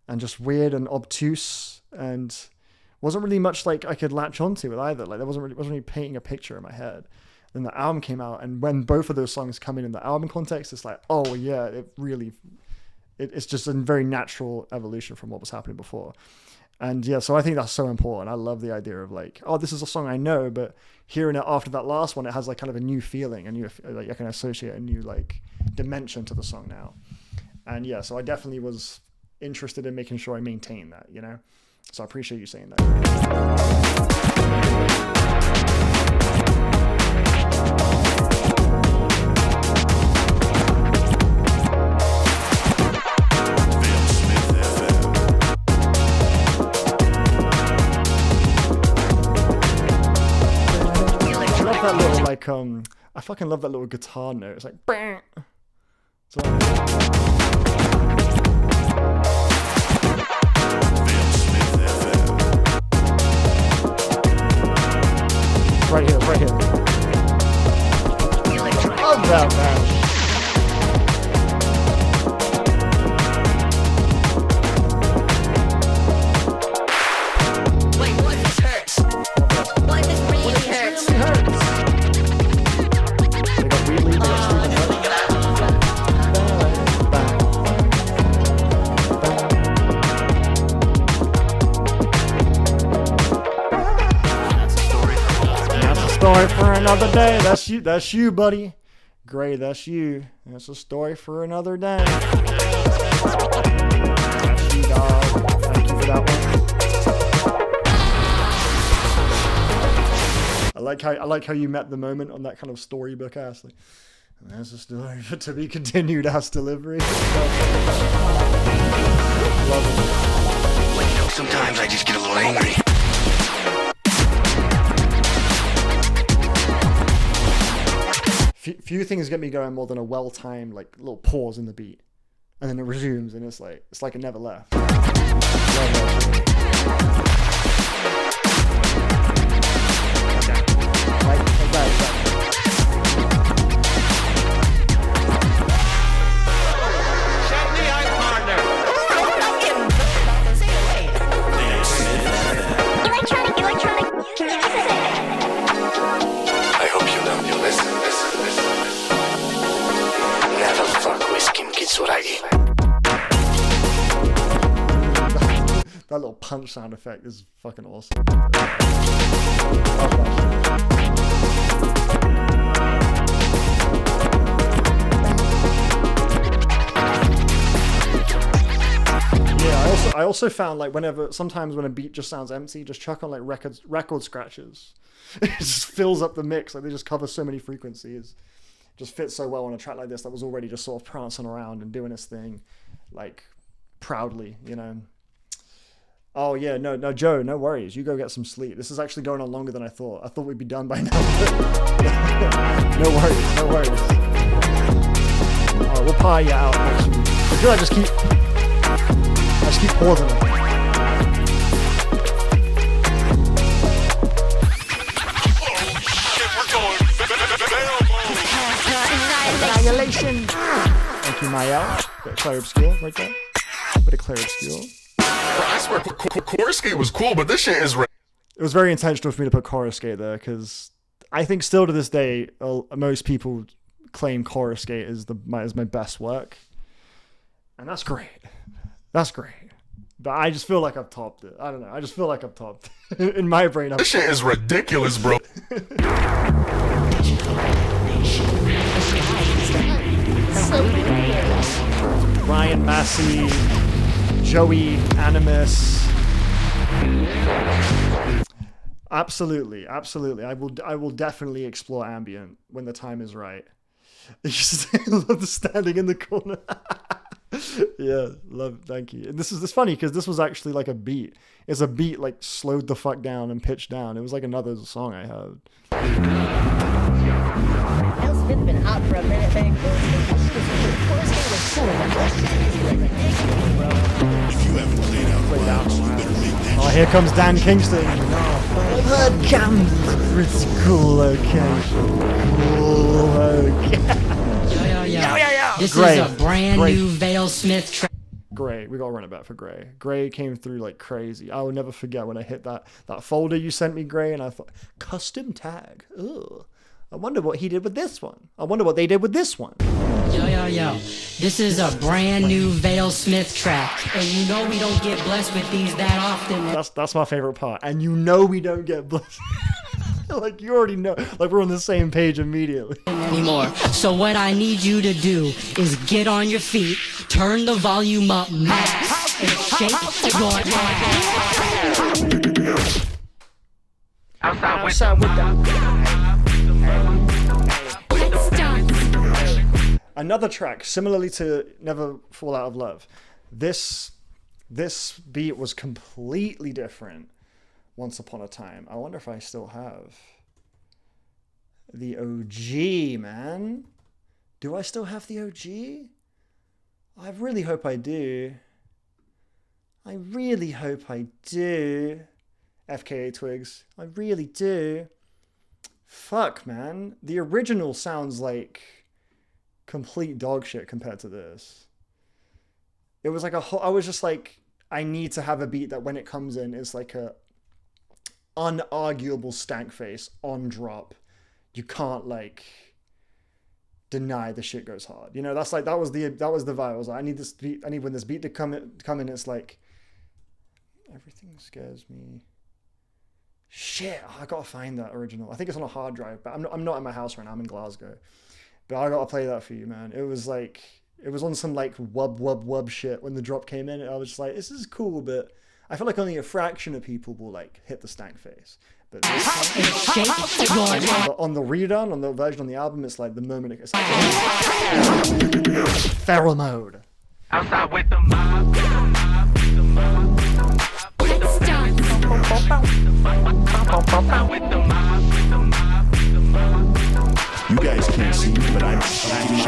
S1: and just weird and obtuse. And wasn't really much like I could latch onto it either. Like there wasn't really painting a picture in my head. Then the album came out, and when both of those songs come in the album context, it's like, oh yeah, it's just a very natural evolution from what was happening before. And yeah, so I think that's so important. I love the idea of like, this is a song I know, but hearing it after that last one, it has like kind of a new feeling, and like I can associate a new like dimension to the song now. And yeah, so I definitely was interested in making sure I maintain that, So I appreciate you saying that. I love that little like I fucking love that little guitar note. It's like, bang. So, right here, right here. Love that, man.
S4: Wait, what? This hurts. What? This really hurts.
S1: They got Wheatley, they got Stephen Hurts. That's a story for another day. That's you, buddy. Gray, that's you. That's a story for another day. That's you, dog. Thank you for that one. I like how you met the moment on that kind of storybook ass. Like, that's a story to be continued ass delivery. Love it.
S9: Well, you know, sometimes I just get a little angry.
S1: Few things get me going more than a well-timed like little pause in the beat, and then it resumes, and it's like it never left. Love that shit. Like that, exactly.
S4: Electronic.
S9: I hope you learn your lesson. Never fuck with Kim Kitsuragi.
S1: That little punch sound effect is fucking awesome. Yeah, I also found like sometimes when a beat just sounds empty, just chuck on like record scratches. It just fills up the mix. Like they just cover so many frequencies. It just fits so well on a track like this that was already just sort of prancing around and doing its thing, like proudly, you know. Oh yeah, no, Joe, no worries. You go get some sleep. This is actually going on longer than I thought. I thought we'd be done by now. No worries. All right, we'll pie you out next week. I feel like I just keep pausing it. Annihilation. Thank you, Mael. Bit of Claire Obscure right there. Bit of Claire Obscure.
S7: I swear, Chorus Skate was cool, but this shit is.
S1: It was very intentional for me to put Chorus Skate there because I think still to this day, most people claim Chorus Skate is my best work, and that's great. That's great. But I just feel like I've topped it. I don't know. I just feel like I've topped it. In my brain.
S7: This shit is ridiculous, bro.
S1: Ryan Massey, Joey Animus. Absolutely. I will definitely explore ambient when the time is right. I just love the standing in the corner. Yeah, thank you. And this funny because this was actually like a beat. It's a beat like slowed the fuck down and pitched down. It was like another song I heard.
S4: Vale-smith been hot for a minute, man.
S3: If you haven't played out loud, you better make that
S1: Oh, here comes Dan Kingston. The Kansas cool location. Cool location.
S10: Yo. This
S1: Great.
S10: is a brand
S1: Great.
S10: new Vale-smith track.
S1: Gray, we gotta run it back for Gray. Gray came through like crazy. I will never forget when I hit that folder you sent me, Gray, and I thought, custom tag. Ugh. I wonder what he did with this one. I wonder what they did with this one.
S10: Yo. This is a brand new Vale-smith track. And you know we don't get blessed with these that often.
S1: That's my favorite part. And you know we don't get blessed. Like you already know. Like we're on the same page immediately.
S10: Anymore. So what I need you to do is get on your feet, turn the volume up max, and shake your ass.
S1: Outside with that. Another track, similarly to Never Fall Out of Love. This beat was completely different. Once Upon a Time. I wonder if I still have. The OG, man. Do I still have the OG? I really hope I do. I really hope I do. FKA Twigs. I really do. Fuck, man. The original sounds like complete dog shit compared to this. It was like I was just like, I need to have a beat that when it comes in is like a unarguable stank face on drop. You can't like deny the shit goes hard. You know, that's like that was the vibe. I was like, I need this beat. I need when this beat to come in. It's like everything scares me. Shit, I gotta find that original. I think it's on a hard drive, but I'm not in my house right now. I'm in Glasgow, but I gotta play that for you, man. It was like it was on some like wub shit when the drop came in. I was just like, this is cool, but I feel like only a fraction of people will like hit the stank face. But on the redone, on the version on the album, it's like the moment it's like feral mode.
S2: Outside with the mob,
S3: You guys can't see me, but I'm shaking.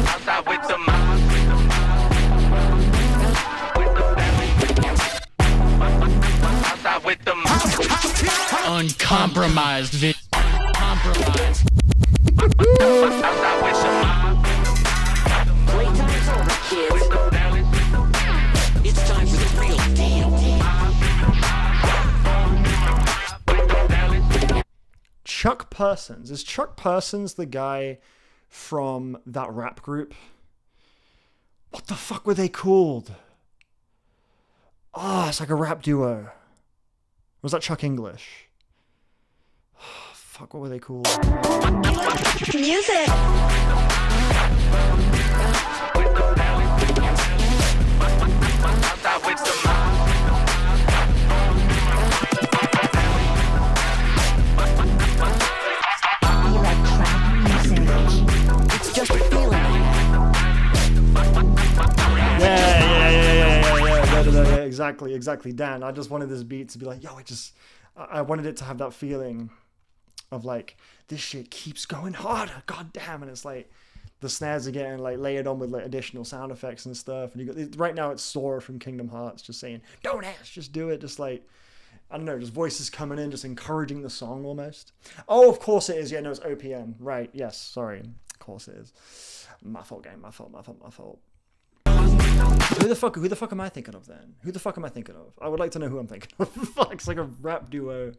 S2: outside with the mob, outside with the mob,
S10: Uncompromised vid.
S2: outside with the mob.
S4: Playtime's over, kids. It's time for the real deal.
S1: Chuck Persons. Is Chuck Persons the guy from that rap group? What the fuck were they called? Oh, it's like a rap duo. Was that Chuck English? Oh, fuck, what were they called?
S8: Music.
S2: Outside with the mob,
S4: It's just a feeling.
S1: Yeah, exactly. Dan, I just wanted this beat to be like, yo, I wanted it to have that feeling of like, this shit keeps going harder, god damn, and it's like, the snares are getting like layered on with like additional sound effects and stuff, and you got right now it's Sora from Kingdom Hearts just saying, don't ask, just do it, just like, I don't know, just voices coming in, just encouraging the song almost. Oh, of course it is, yeah, no, it's OPM, right, yes, sorry, of course it is. My fault, game, my fault. Who the fuck am I thinking of then? Who the fuck am I thinking of? I would like to know who I'm thinking of. Fuck, it's like a rap duo.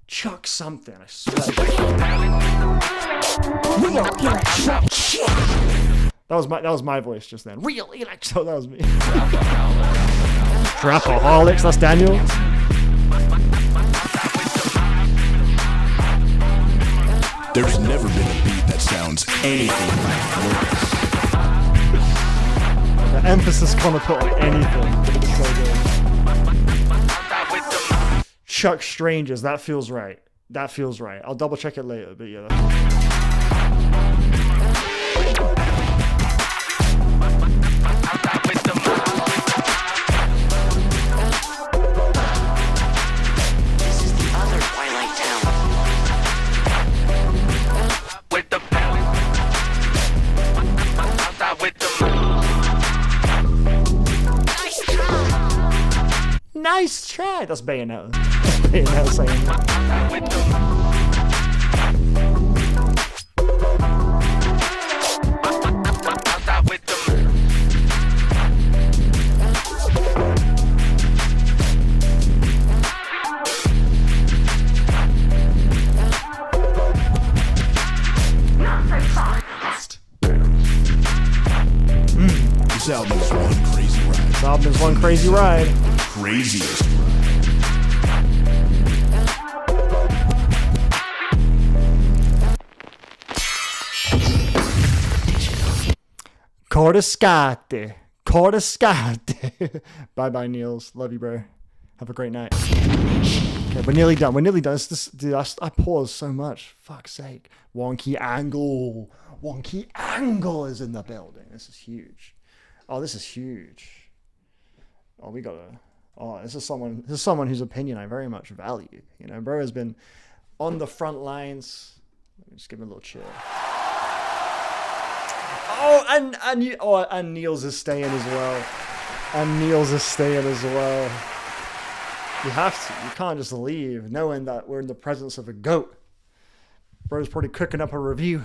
S1: Chuck something, I swear. That was my voice just then. Real Electro, that was me. Trapaholics, that's Daniel.
S3: There's never been a beat that sounds anything like this.
S1: The emphasis gonna put on anything. So good. Chuck Strangers, that feels right. I'll double check it later, but yeah.
S4: This is the other Twilight Town.
S2: with the outside with the
S1: Nice try. That's Bayonetta. Bayonetta saying that.
S2: outside with the
S3: This album is one crazy ride.
S1: This album is one crazy ride.
S3: Craziest ride.
S1: Cortiscate. Bye, Niels. Love you, bro. Have a great night. Okay, we're nearly done. Dude, I paused so much. Fuck's sake. Wonky Angle is in the building. This is huge. Oh, this is huge. Oh, we gotta. Oh, this is someone whose opinion I very much value. You know, bro has been on the front lines. Let me just give him a little cheer. Oh, and Niels is staying as well. And Niels is staying as well. You have to. You can't just leave knowing that we're in the presence of a GOAT. Bro's probably cooking up a review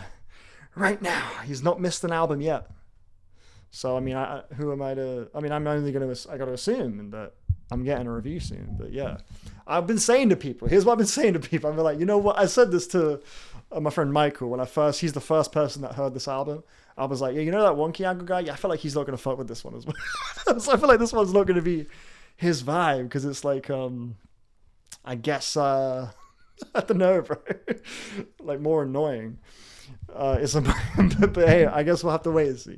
S1: right now. He's not missed an album yet. So, I mean, who am I to... I mean, I'm only going to... I got to assume that I'm getting a review soon. But yeah, I've been saying to people... Here's what I've been saying to people. I've been like, you know what? I said this to my friend Michael when he's the first person that heard this album. I was like, yeah, you know that Wonky Angle guy? Yeah, I feel like he's not going to fuck with this one as well. So I feel like this one's not going to be his vibe because it's like, I guess, I don't know, bro. Like more annoying. But hey, I guess we'll have to wait and see.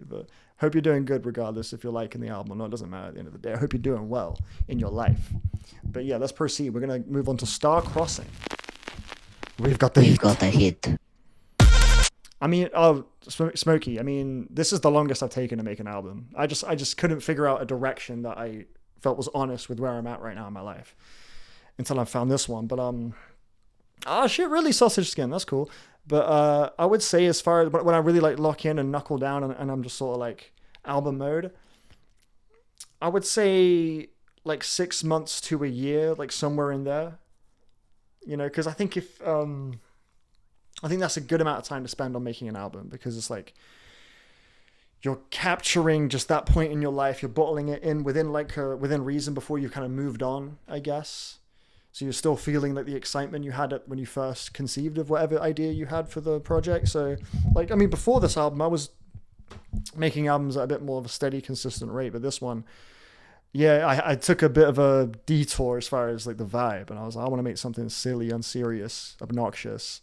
S1: But hope you're doing good regardless if you're liking the album or not. It doesn't matter at the end of the day. I hope you're doing well in your life. But yeah, let's proceed. We're going to move on to Star Crossing. We've got the hit. I mean, Smokey, I mean, this is the longest I've taken to make an album. I just couldn't figure out a direction that I felt was honest with where I'm at right now in my life until I found this one. But, shit, really sausage skin. That's cool. But I would say as far as when I really like lock in and knuckle down and I'm just sort of like album mode, I would say like 6 months to a year, like somewhere in there, you know, because I think I think that's a good amount of time to spend on making an album because it's like you're capturing just that point in your life. You're bottling it in within reason before you kind of moved on, I guess. So you're still feeling like the excitement you had when you first conceived of whatever idea you had for the project. So like, I mean, before this album, I was making albums at a bit more of a steady, consistent rate. But this one, yeah, I took a bit of a detour as far as like the vibe. And I was like, I want to make something silly, unserious, obnoxious.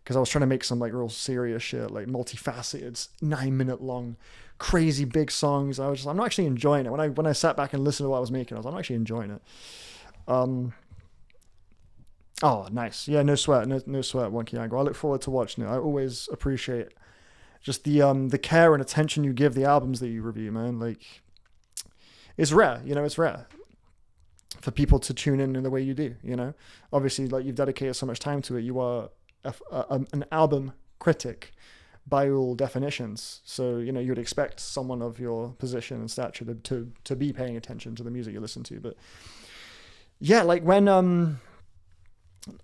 S1: Because I was trying to make some like real serious shit, like multifaceted, 9-minute long, crazy big songs. I'm not actually enjoying it. When I sat back and listened to what I was making, I was like, I'm actually enjoying it. Oh, nice. Yeah, no sweat, no sweat, Wonky Angle. I look forward to watching it. I always appreciate just the care and attention you give the albums that you review, man. Like, it's rare, you know, it's rare for people to tune in the way you do, you know. Obviously, like you've dedicated so much time to it. You are an album critic by all definitions, so you know you'd expect someone of your position and stature to be paying attention to the music you listen to. But yeah, like when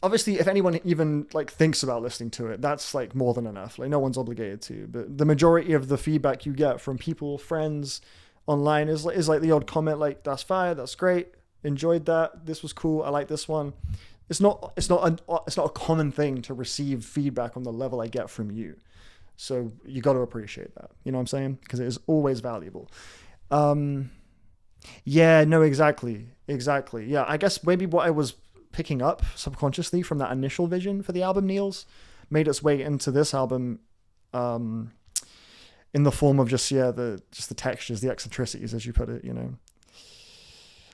S1: obviously if anyone even like thinks about listening to it, that's like more than enough. Like no one's obligated to, but the majority of the feedback you get from people, friends online is like the odd comment like, that's fire, that's great, enjoyed that, this was cool, I like this one. It's not a common thing to receive feedback on the level I get from you. So you got to appreciate that. You know what I'm saying? Because it is always valuable. Yeah, no, exactly. Yeah, I guess maybe what I was picking up subconsciously from that initial vision for the album, Niels, made its way into this album in the form of just the textures, the eccentricities, as you put it, you know.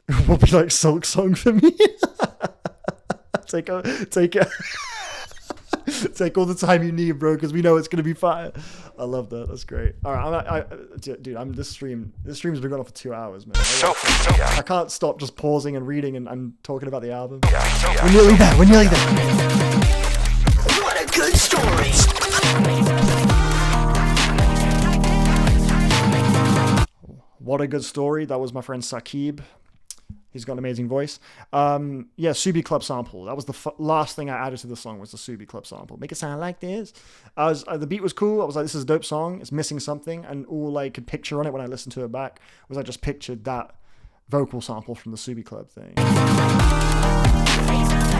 S1: It will be like Silk Song for me. Take all the time you need, bro, because we know it's gonna be fire. I love that. That's great. All right, dude. This stream's been going on for 2 hours, man. I can't stop just pausing and reading and talking about the album. We're nearly there.
S8: What a good story.
S1: What a good story. That was my friend Saqib. He's got an amazing voice. Yeah, Subi Club sample. That was the last thing I added to the song was the Subi Club sample. Make it sound like this. The beat was cool. I was like, this is a dope song. It's missing something. And all I could picture on it when I listened to it back was I just pictured that vocal sample from the Subi Club thing. And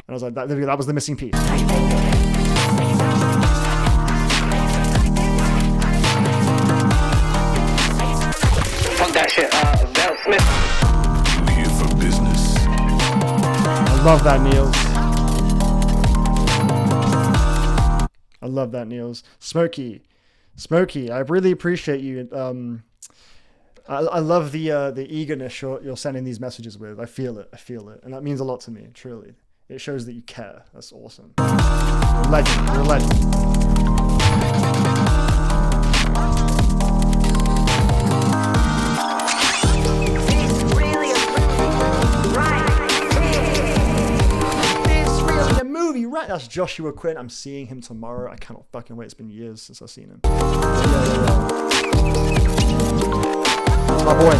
S1: I was like, that was the missing piece.
S11: Fuck that shit. vale-smith.
S1: Love that, Niels. I love that, Niels. Smokey, I really appreciate you. I love the eagerness you're sending these messages with. I feel it, and that means a lot to me. Truly, it shows that you care. That's awesome. You're a legend. You're a legend. That's Joshua Quinn. I'm seeing him tomorrow. I cannot fucking wait. It's been years since I've seen him. My boy.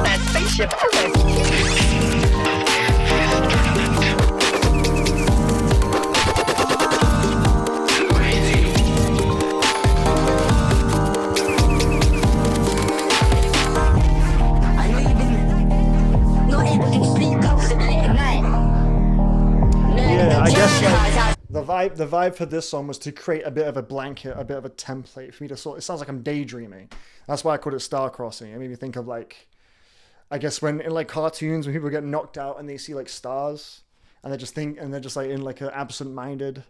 S8: That spaceship
S1: Yeah, I guess like the vibe for this song was to create a bit of a blanket, a bit of a template for me to sort. It sounds like I'm daydreaming. That's why I called it Star Crossing. It made me think of like, I guess when in like cartoons when people get knocked out and they see like stars and they're just like in like an absent-minded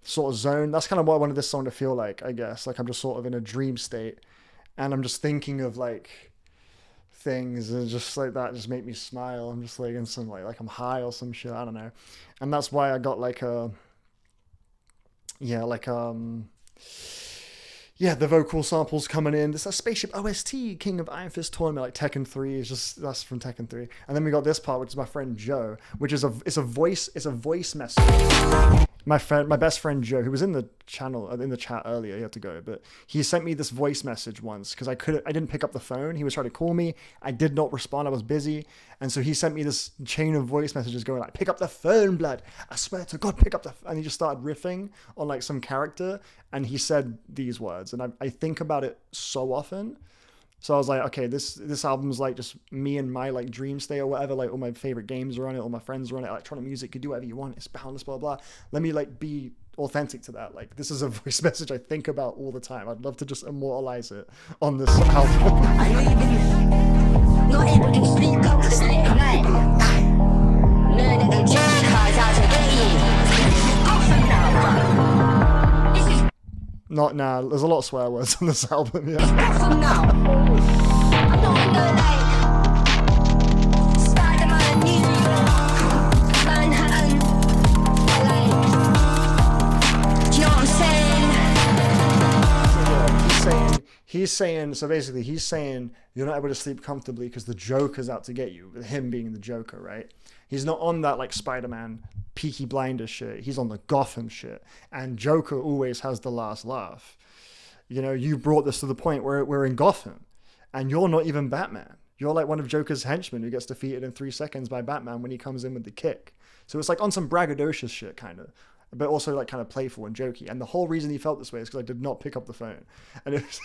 S1: sort of zone. That's kind of what I wanted this song to feel like. I guess like I'm just sort of in a dream state and I'm just thinking of like things and just like that just make me smile. I'm just like in some like I'm high or some shit. I don't know. And that's why I got like the vocal samples coming in. This is a Spaceship OST, King of Iron Fist Tournament, like Tekken 3 is just, that's from Tekken 3. And then we got this part, which is my friend Joe, which is a voice message. My best friend Joe, who was in the channel, in the chat earlier, he had to go, but he sent me this voice message once because I didn't pick up the phone. He was trying to call me. I did not respond. I was busy. And so he sent me this chain of voice messages going like, pick up the phone, blood. I swear to God, pick up the phone. And he just started riffing on like some character. And he said these words. And I think about it so often. So I was like, okay, this album's like just me and my like dream state or whatever. Like all my favorite games are on it, all my friends are on it. Electronic music, you do whatever you want. It's boundless, blah, blah. Let me like be authentic to that. Like this is a voice message I think about all the time. I'd love to just immortalize it on this album.
S8: Not able to speak up to sleep at night. Learning the judge cards how to get you. Awesome now. This is
S1: Not now. There's a lot of swear words on this album, yeah.
S8: awesome now. I'm not in the like Spider-Man, New York, Manhattan. Like, do you know what I'm saying?
S1: He's saying you're not able to sleep comfortably because the Joker's out to get you, with him being the Joker, right? He's not on that like Spider-Man Peaky Blinders shit. He's on the Gotham shit. And Joker always has the last laugh. You know, you brought this to the point where we're in Gotham and you're not even Batman. You're like one of Joker's henchmen who gets defeated in 3 seconds by Batman when he comes in with the kick. So it's like on some braggadocious shit kind of, but also like kind of playful and jokey. And the whole reason he felt this way is because I did not pick up the phone. And it was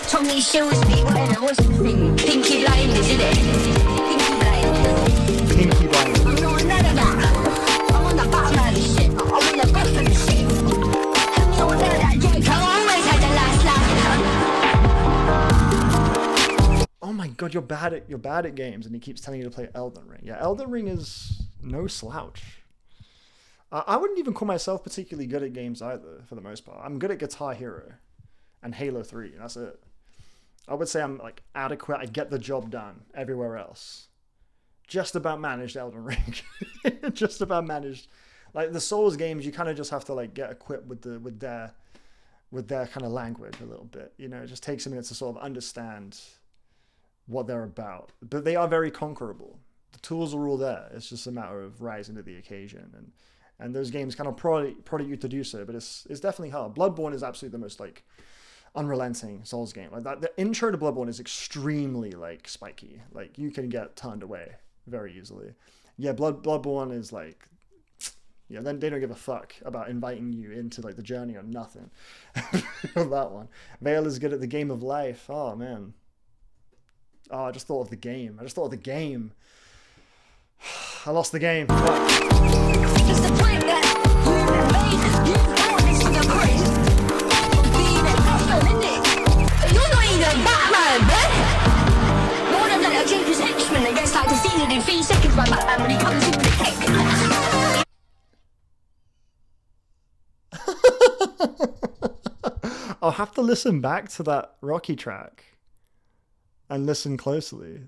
S8: Tommy shows me what I was thinking. Pinky blinders, isn't it?
S1: Pinky Blinders.
S8: I'm not none of that. I'm on the Batman shit. I'm on the Gotham shit. Tell me all that Joker always had the last laugh.
S1: Oh my God, you're bad at games, and he keeps telling you to play Elden Ring. Yeah, Elden Ring is no slouch. I wouldn't even call myself particularly good at games either, for the most part. I'm good at Guitar Hero and Halo 3, that's it. I would say I'm like adequate. I get the job done everywhere else. Just about managed Elden Ring. Just about managed. Like the Souls games, you kind of just have to like get equipped with their kind of language a little bit. You know, it just takes a minute to sort of understand what they're about. But they are very conquerable. The tools are all there. It's just a matter of rising to the occasion. And those games kind of prod you to do so, but it's definitely hard. Bloodborne is absolutely the most like unrelenting Souls game. Like that, the intro to Bloodborne is extremely like spiky. Like you can get turned away very easily. Yeah, Bloodborne is like, yeah, then they don't give a fuck about inviting you into like the journey or nothing. That one. Vale is good at the game of life. Oh man. Oh, I just thought of the game. I lost the game.
S8: Just the point that you brought this to the point of being a Gotham, isn't it? You're not even Batman, man. More than like a Joker's henchman that gets like defeated in 3 seconds by Batman when he comes in with the
S1: kick. I'll have to listen back to that Rocky track and listen closely.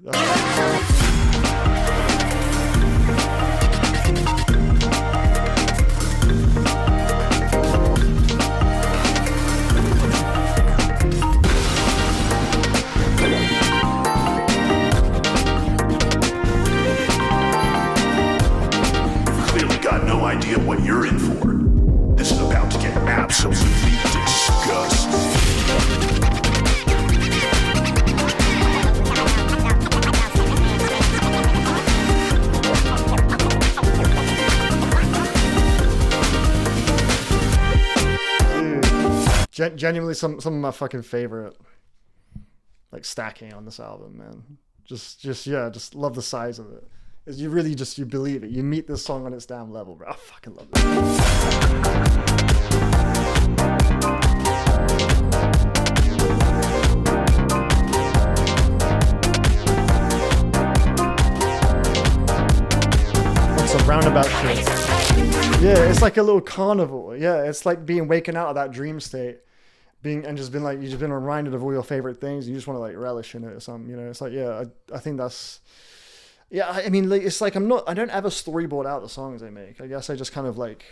S3: forward. This is about to get absolutely disgusting.
S1: Genuinely some of my fucking favorite like stacking on this album, man. Just love the size of it. Is you really you believe it. You meet this song on its damn level, bro. I fucking love it. That's a roundabout shit. Yeah, it's like a little carnival. Yeah, it's like being waken out of that dream state, you've just been reminded of all your favorite things. You just want to like relish in it or something. You know, it's like, yeah, I think that's, yeah. I mean, like, it's like I don't ever storyboard out the songs I make. I guess I just kind of like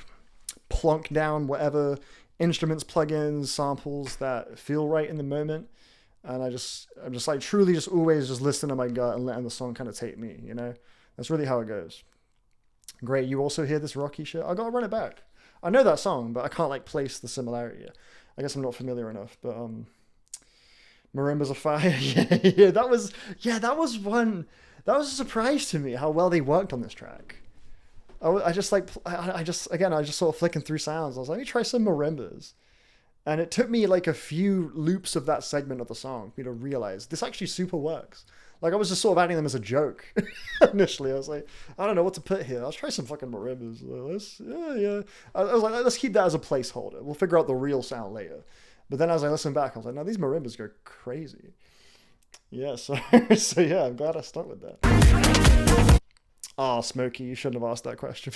S1: plunk down whatever instruments, plugins, samples that feel right in the moment, and I'm just like truly just always just listening to my gut and letting the song kind of take me. You know, that's really how it goes. Great, you also hear this Rocky shit? I gotta run it back. I know that song, but I can't like place the similarity yet. I guess I'm not familiar enough, but Marimbas of Fire, that was a surprise to me how well they worked on this track. I just sort of flicking through sounds. I was like, let me try some marimbas. And it took me like a few loops of that segment of the song for me to realize this actually super works. Like, I was just sort of adding them as a joke initially. I was like, I don't know what to put here. Let's try some fucking marimbas. I was like, let's keep that as a placeholder. We'll figure out the real sound later. But then as I listened back, I was like, no, these marimbas go crazy. Yeah, so yeah, I'm glad I stuck with that. Oh, Smokey, you shouldn't have asked that question.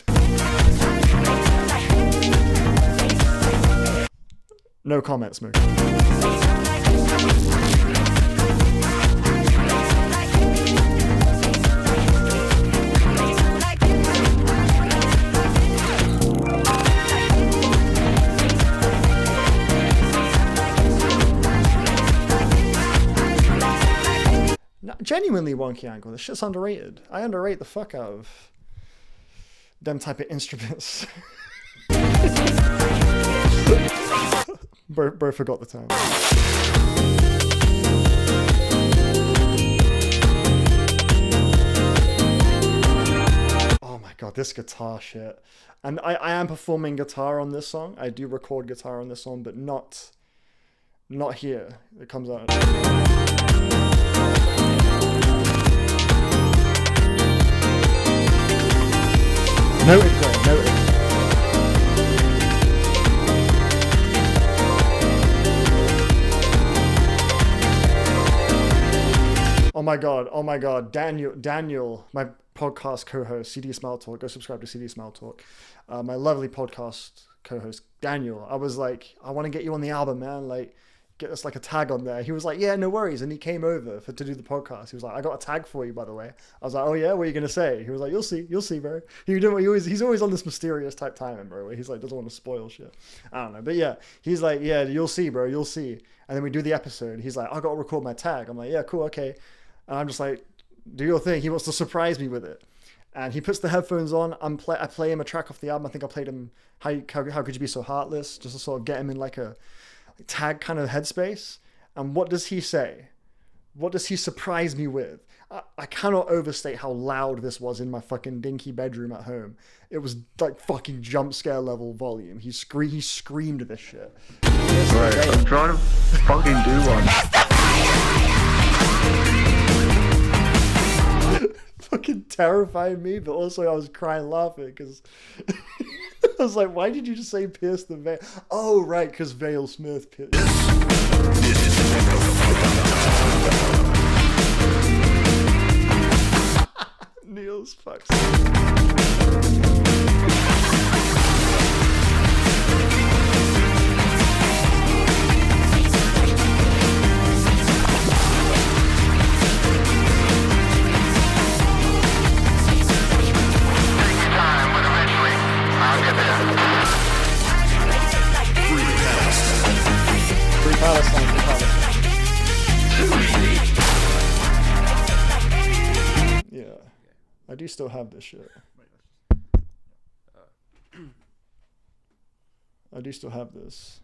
S1: No comment, Smokey. Genuinely wonky angle. This shit's underrated. I underrate the fuck out of them type of instruments. Bro forgot the time. Oh my god, this guitar shit. And I am performing guitar on this song. I do record guitar on this song, but not here. It comes out. Noted, Greg, noted. Oh my god, Daniel, my podcast co-host, CD Smell Talk, go subscribe to CD Smell Talk. My lovely podcast co-host, Daniel, I was like, I want to get you on the album, man, like, get us like a tag on there. He was like, yeah, no worries. And he came over to do the podcast. He was like, I got a tag for you, by the way. I was like, oh yeah, what are you gonna say? He was like, you'll see, bro. He's always on this mysterious type timing, bro, where he's like, doesn't want to spoil shit. I don't know, but yeah, he's like, yeah, you'll see, bro, you'll see. And then we do the episode. He's like, I got to record my tag. I'm like, yeah, cool, okay. And I'm just like, do your thing. He wants to surprise me with it. And he puts the headphones on. I play him a track off the album. I think I played him How Could You Be So Heartless, just to sort of get him in like a tag kind of headspace. And what does he say? What does he surprise me with? I cannot overstate how loud this was in my fucking dinky bedroom at home. It was like fucking jump scare level volume. He screamed this shit.
S12: Right, I'm trying to fucking do one.
S1: Fucking terrified me, but also I was crying laughing because I was like, why did you just say pierce the veil? Oh, right, because vale-smith pierced. Neil's fucks. Yeah, I do still have this shit. I do still have this.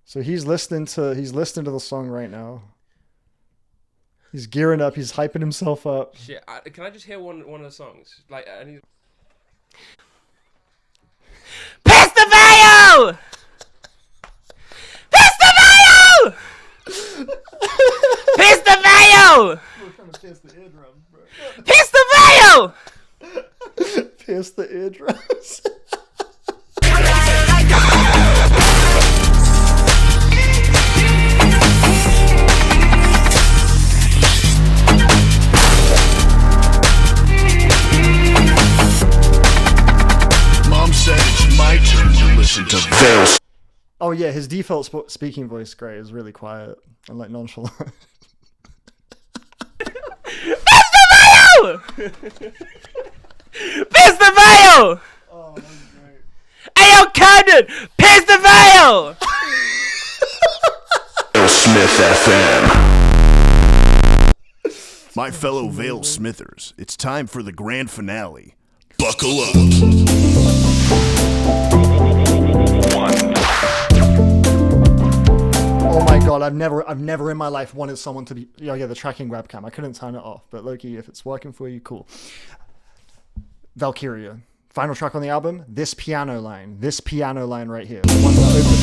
S1: So he's listening to the song right now. He's gearing up. He's hyping himself up.
S13: Shit, can I just hear one of the songs? Like, I need... Piss the veil! Piss the veil! Piss the veil!
S1: We're trying to pierce the eardrums, bro.
S13: Piss the veil!
S1: Pierce the eardrums.
S3: Mom said it's my turn to listen to Veil.
S1: Oh yeah, his default speaking voice, great, is really quiet and like nonchalant.
S13: Piss the veil! Piss the veil!
S1: Oh, that was great.
S13: Ayo, Camden! Piss the veil!
S3: Smith FM. My fellow Vale Smithers, it's time for the grand finale. Buckle up.
S1: Oh my god, I've never in my life wanted someone to be the tracking webcam. I couldn't turn it off, but Loki, if it's working for you, cool. Valkyria. Final track on the album, this piano line right here. The one that opens.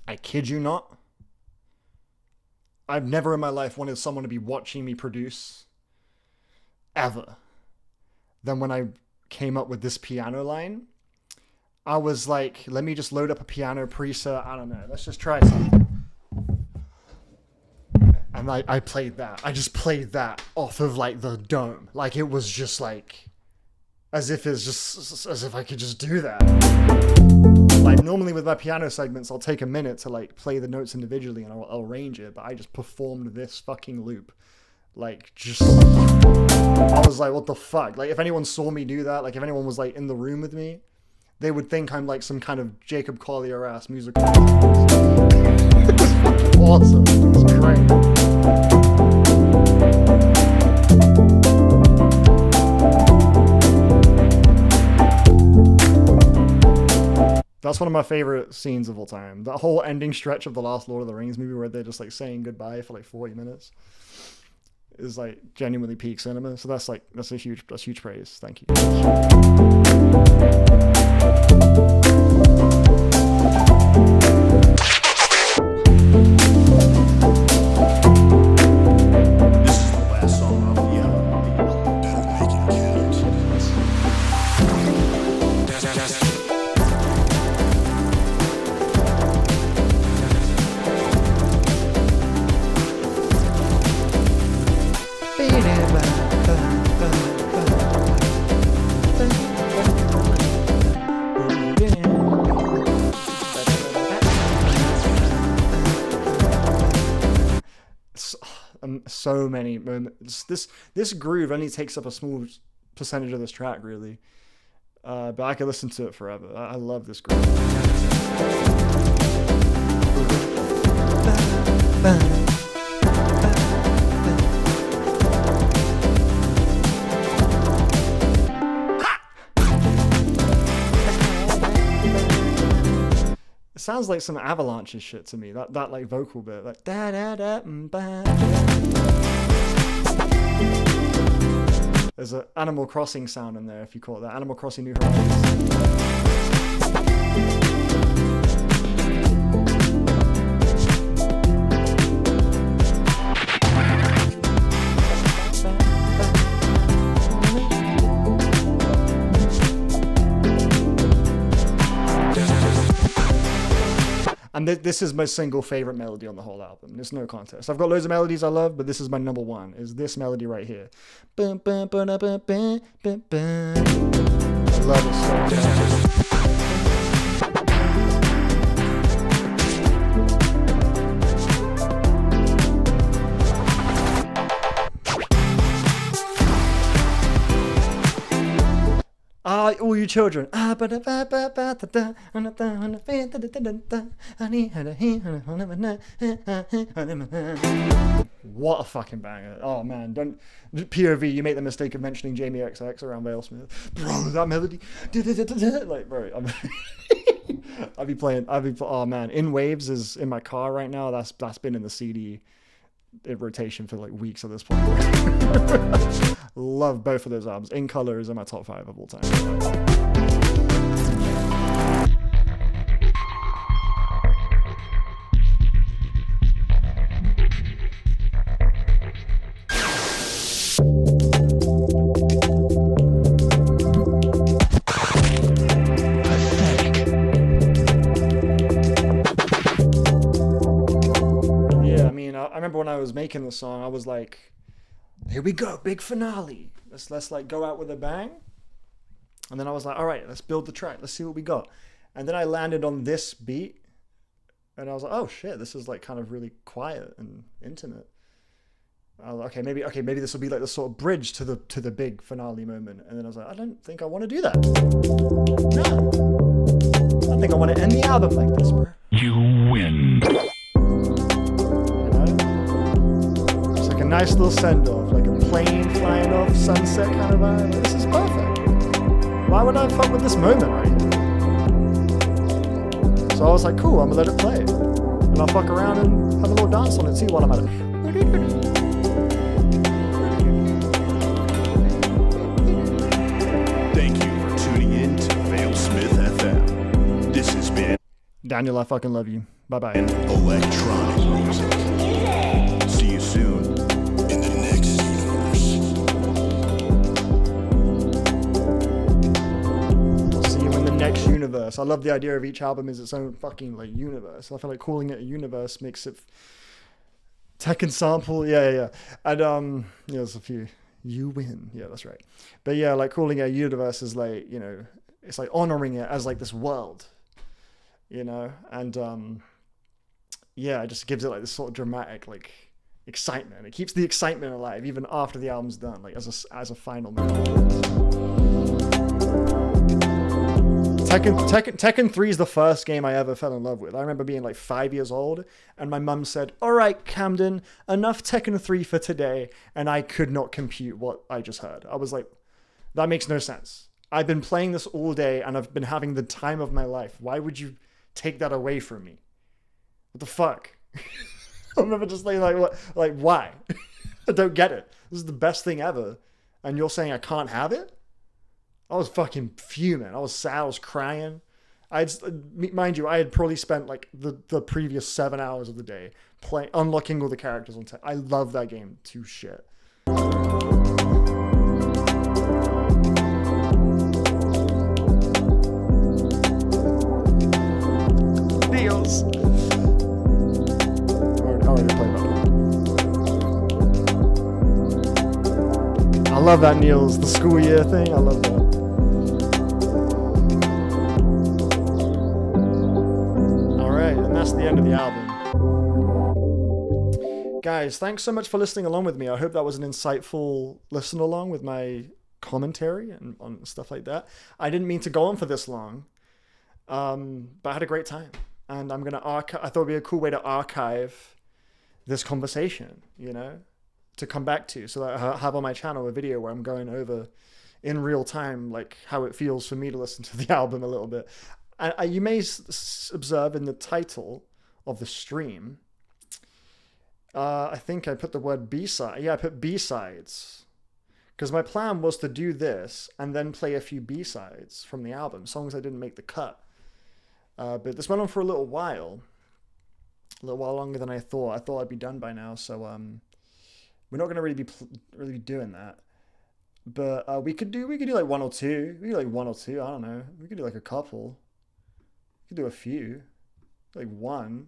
S1: I kid you not. I've never in my life wanted someone to be watching me produce. Ever. Then when I came up with this piano line, I was like, let me just load up a piano preset. I don't know. Let's just try something. And I played that. I just played that off of like the dome. Like it was just like, as if I could just do that. Like normally with my piano segments, I'll take a minute to like play the notes individually and I'll arrange it. But I just performed this fucking loop. Like just, I was like, what the fuck? Like if anyone saw me do that, like if anyone was like in the room with me, they would think I'm like some kind of Jacob Collier ass musical. It was fucking awesome. It was great. That's one of my favorite scenes of all time. That whole ending stretch of the last Lord of the Rings movie where they're just like saying goodbye for like 40 minutes is like genuinely peak cinema. So that's huge praise. Thank you.
S3: This is the last song off the album. Better make it
S1: So many moments. This groove only takes up a small percentage of this track, really. But I could listen to it forever. I love this groove. It sounds like some Avalanche shit to me. That like vocal bit, like da da da ba. There's an Animal Crossing sound in there, if you call it that. Animal Crossing New Horizons. And this is my single favorite melody on the whole album. There's no contest. I've got loads of melodies I love, but this is my number one, is this melody right here. I love it so much. all you children. What a fucking banger. Oh man, don't POV, you make the mistake of mentioning Jamie XX around vale-smith. Bro, that melody. Like, bro, oh man, In Waves is in my car right now. That's been in the CD in rotation for like weeks at this point. Love both of those albums. In Color is in my top 5 of all time. I remember when I was making the song, I was like, here we go, big finale. Let's like go out with a bang. And then I was like, all right, let's build the track. Let's see what we got. And then I landed on this beat and I was like, oh shit, this is like kind of really quiet and intimate. I was like, okay, maybe this will be like the sort of bridge to the big finale moment. And then I was like, I don't think I want to do that. No. I think I want to end the album like this, bro.
S6: You win.
S1: A nice little send-off, like a plane flying off, sunset kind of vibe. Like, this is perfect. Why would I fuck with this moment right here? So I was like, cool, I'm gonna let it play. And I'll fuck around and have a little dance on it too while I'm at it.
S3: Thank you for tuning in to vale-smith FM. This has been
S1: Daniel, I fucking love you. Bye-bye.
S3: Electronic music. See you soon.
S1: Next universe. I love the idea of each album is its own fucking like universe. I feel like calling it a universe makes it Tekken sample. Yeah. And there's a few. You win. Yeah, that's right. But yeah, like calling it a universe is like, it's like honoring it as like this world, and yeah, it just gives it like this sort of dramatic like excitement. It keeps the excitement alive even after the album's done, like as a final moment. Tekken 3 is the first game I ever fell in love with. I remember being like 5 years old and my mum said, all right, Camden, enough Tekken 3 for today. And I could not compute what I just heard. I was like, that makes no sense. I've been playing this all day and I've been having the time of my life. Why would you take that away from me? What the fuck? I remember just like what? Like, why? I don't get it. This is the best thing ever. And you're saying I can't have it? I was fucking fuming. I was sad. I was crying. Mind you, I had probably spent like the previous 7 hours of the day unlocking all the characters on I love that game to shit. Deals. I already played that one. I love that, Niels. The school year thing. I love that. That's the end of the album. Guys, thanks so much for listening along with me. I hope that was an insightful listen along with my commentary and on stuff like that. I didn't mean to go on for this long, but I had a great time. And I'm going to archive. I thought it'd be a cool way to archive this conversation, to come back to. So that I have on my channel a video where I'm going over in real time, like how it feels for me to listen to the album a little bit. You may observe in the title of the stream, I think I put the word B-side. Yeah, I put B-sides. Because my plan was to do this and then play a few B-sides from the album, songs that didn't make the cut. But this went on for a little while longer than I thought. I thought I'd be done by now, so we're not going to really be doing that. But we could do like one or two. We could do like one or two, I don't know. We could do like a couple. We could do a few. Like one.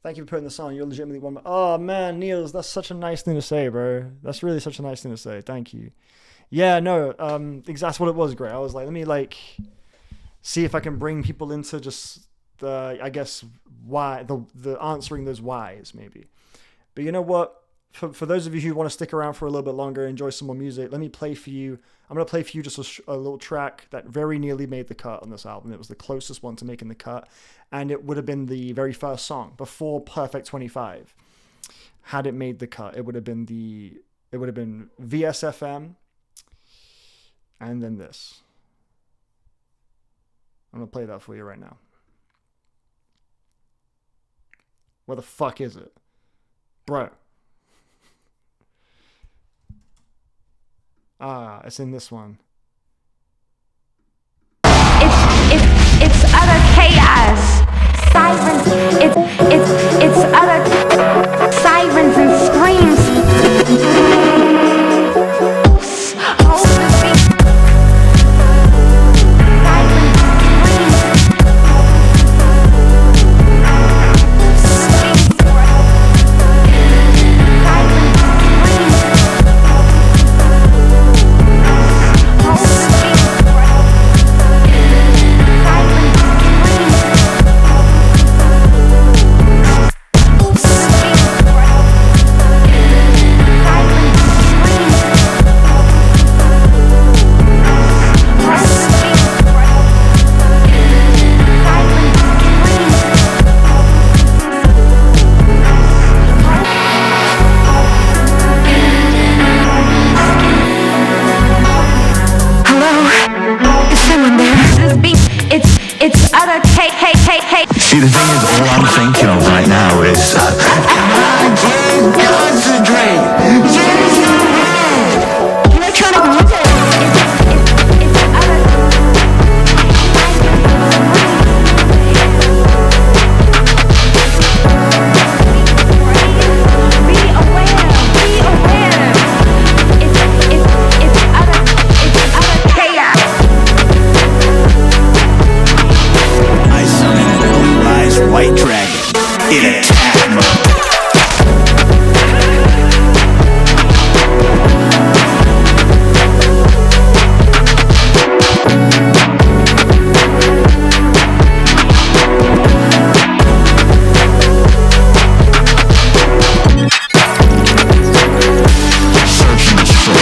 S1: Thank you for putting this on. You're legitimately one. Oh man, Niels, that's such a nice thing to say, bro. That's really such a nice thing to say. Thank you. Yeah, no, that's what it was, Gray. I was like, let me like see if I can bring people into just the, I guess, why the answering those whys maybe. But you know what? for those of you who want to stick around for a little bit longer, enjoy some more music, let me play for you. I'm going to play for you just a little track that very nearly made the cut on this album. It was the closest one to making the cut. And it would have been the very first song before Perfect 25. Had it made the cut, it would have been VSFM. And then this. I'm going to play that for you right now. Where the fuck is it? Bro. It's in this one.
S8: It's utter chaos. Sirens. It's utter sirens and screams.
S6: See, the thing is, all I'm thinking of right now is I can't concentrate.
S8: Electronic music.
S6: White dragon in attack mode. Search and destroy.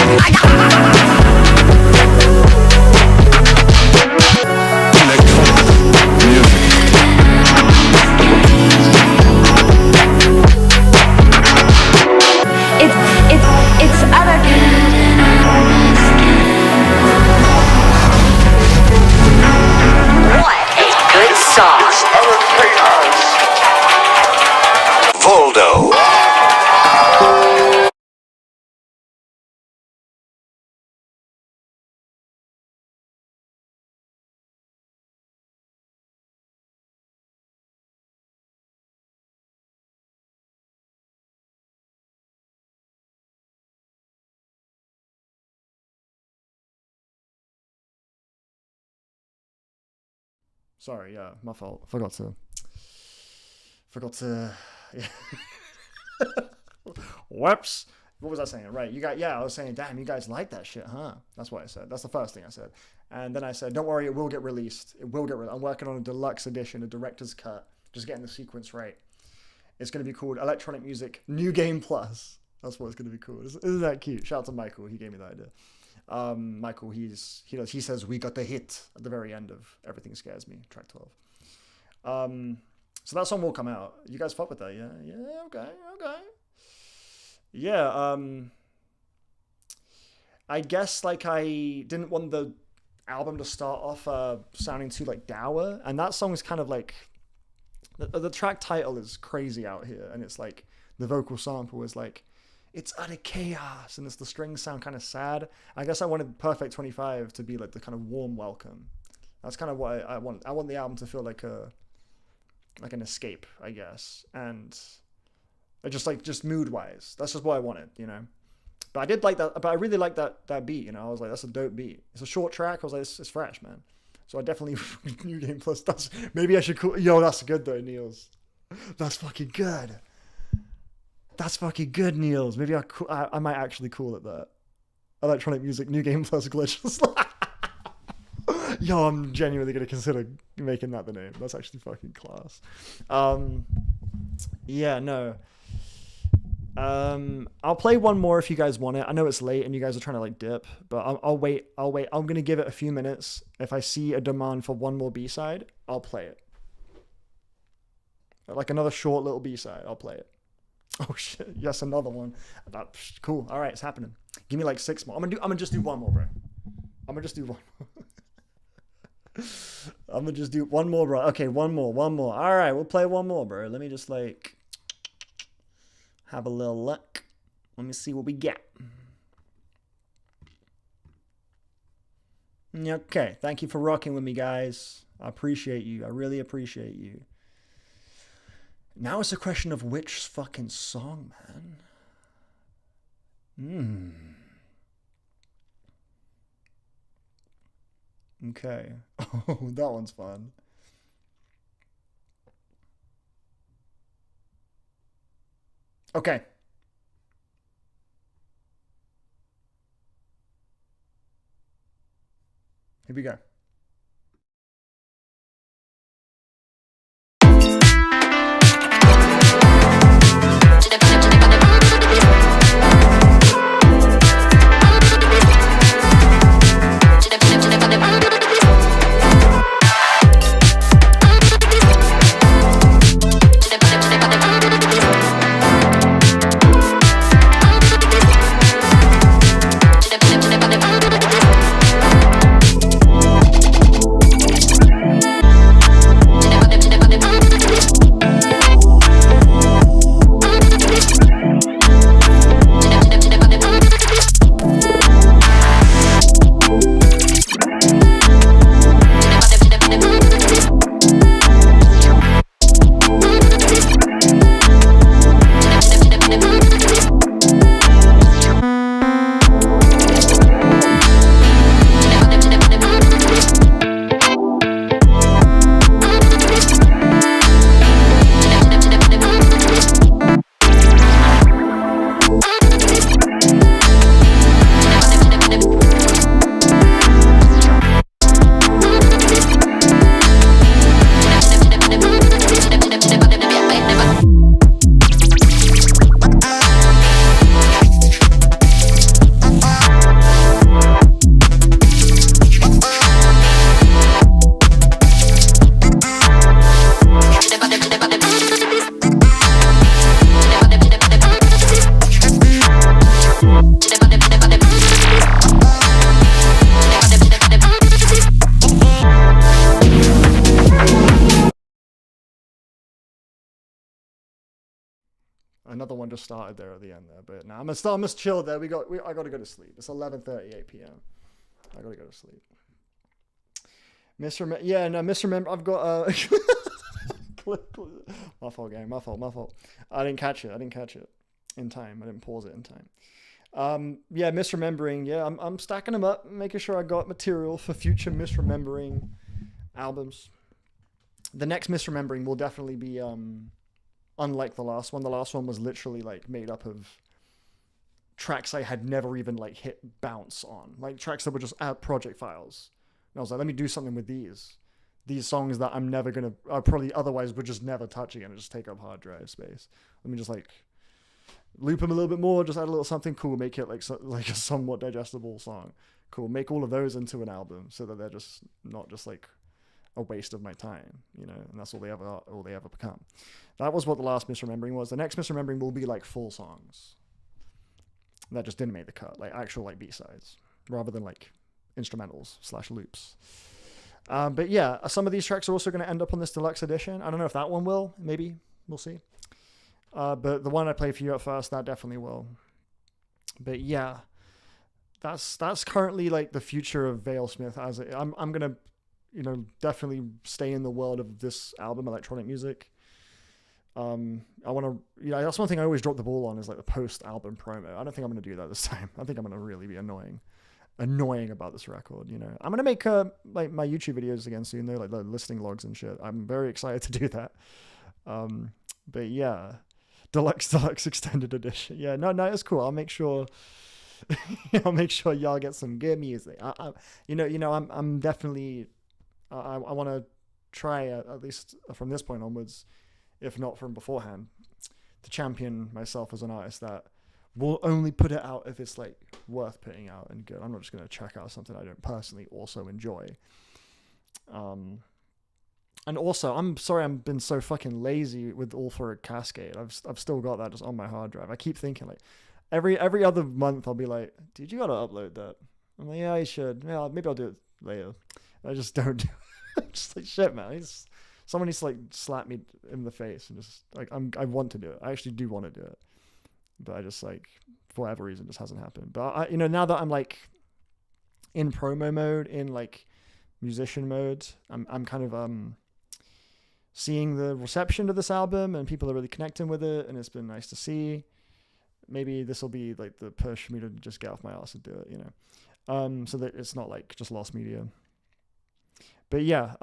S8: It's utter.
S4: What a good song.
S6: Voldo.
S1: Sorry, yeah, my fault. Forgot to, yeah. Whoops. What was I saying? Right, I was saying, damn, you guys like that shit, huh? That's what I said. That's the first thing I said. And then I said, don't worry, it will get released. It will get released. I'm working on a deluxe edition, a director's cut, just getting the sequence right. It's going to be called Electronic Music New Game Plus. That's what it's going to be called. Isn't that cute? Shout out to Michael. He gave me that idea. Michael, he says we got the hit at the very end of Everything Scares Me, track 12. So that song will come out. You guys fuck with that, yeah? Yeah, okay. Yeah, I guess like I didn't want the album to start off sounding too like dour, and that song is kind of like the track title is Crazy Out Here, and it's like the vocal sample is like it's utter chaos, and the strings sound kind of sad. I guess I wanted Perfect 25 to be like the kind of warm welcome. That's kind of what I want. I want the album to feel like an escape, I guess, and just mood wise. That's just what I wanted, you know. But I did like that. But I really like that beat, you know. I was like, that's a dope beat. It's a short track. I was like, it's fresh, man. So I definitely New Game Plus. Maybe I should call. Yo, that's good though, Niels. That's fucking good. That's fucking good, Niels. Maybe I might actually call it that. Electronic Music New Game Plus glitches. Yo, I'm genuinely gonna consider making that the name. That's actually fucking class. Yeah, no. I'll play one more if you guys want it. I know it's late and you guys are trying to like dip, but I'll wait. I'm gonna give it a few minutes. If I see a demand for one more B-side, I'll play it. Like another short little B-side, I'll play it. Oh shit! Yes, another one. Cool. All right, it's happening. Give me like 6 more. I'm gonna just do one more, bro. I'm gonna just do one more. I'm gonna just do one more, bro. Okay, one more. All right, we'll play one more, bro. Let me just like have a little look. Let me see what we get. Okay, thank you for rocking with me, guys. I appreciate you. I really appreciate you. Now it's a question of which fucking song, man. Okay. Oh, that one's fun. Okay. Here we go. Another one just started there at the end there, but now I'm gonna chill there. I gotta go to sleep. It's 11:38 p.m. I gotta go to sleep. Misremember. I've got my fault, gang. My fault. I didn't catch it in time. I didn't pause it in time. Misremembering. Yeah, I'm stacking them up, making sure I got material for future misremembering albums. The next misremembering will definitely be unlike the last one. The last one was literally like made up of tracks I had never even like hit bounce on, like tracks that were just project files. And I was like, let me do something with these songs that I probably otherwise would just never touch again and just take up hard drive space. Let me just like loop them a little bit more, just add a little something cool, make it like a somewhat digestible song. Cool. Make all of those into an album so that they're just not just like a waste of my time, and that's all they ever become. That was what the last misremembering was. The next misremembering will be like full songs that just didn't make the cut, like actual like B-sides rather than like instrumentals / loops. But yeah, some of these tracks are also going to end up on this deluxe edition. I don't know if that one will, maybe we'll see. But the one I played for you at first, that definitely will. But yeah, that's currently like the future of vale-smith. I'm gonna definitely stay in the world of this album, electronic music. I want to, that's one thing I always drop the ball on is like the post-album promo. I don't think I'm going to do that this time. I think I'm going to really be annoying about this record. I'm going to make like my YouTube videos again soon, though, like the listening logs and shit. I'm very excited to do that. But yeah, deluxe extended edition. Yeah, no, it's cool. I'll make sure y'all get some good music. I'm definitely, I want to try at least from this point onwards, if not from beforehand, to champion myself as an artist that will only put it out if it's like worth putting out and good. I'm not just gonna check out something I don't personally also enjoy. And also, I'm sorry I've been so fucking lazy with All for a Cascade. I've still got that just on my hard drive. I keep thinking like every other month I'll be like, dude, you gotta upload that. I'm like, yeah, I should. Yeah, maybe I'll do it later. I just don't do it. Just like shit, man. Someone needs to like slap me in the face and just like I want to do it. I actually do want to do it, but I just like for whatever reason just hasn't happened. But I, now that I'm like in promo mode, in like musician mode, I'm kind of seeing the reception to this album and people are really connecting with it, and it's been nice to see. Maybe this will be like the push for me to just get off my ass and do it, so that it's not like just lost media. But yeah,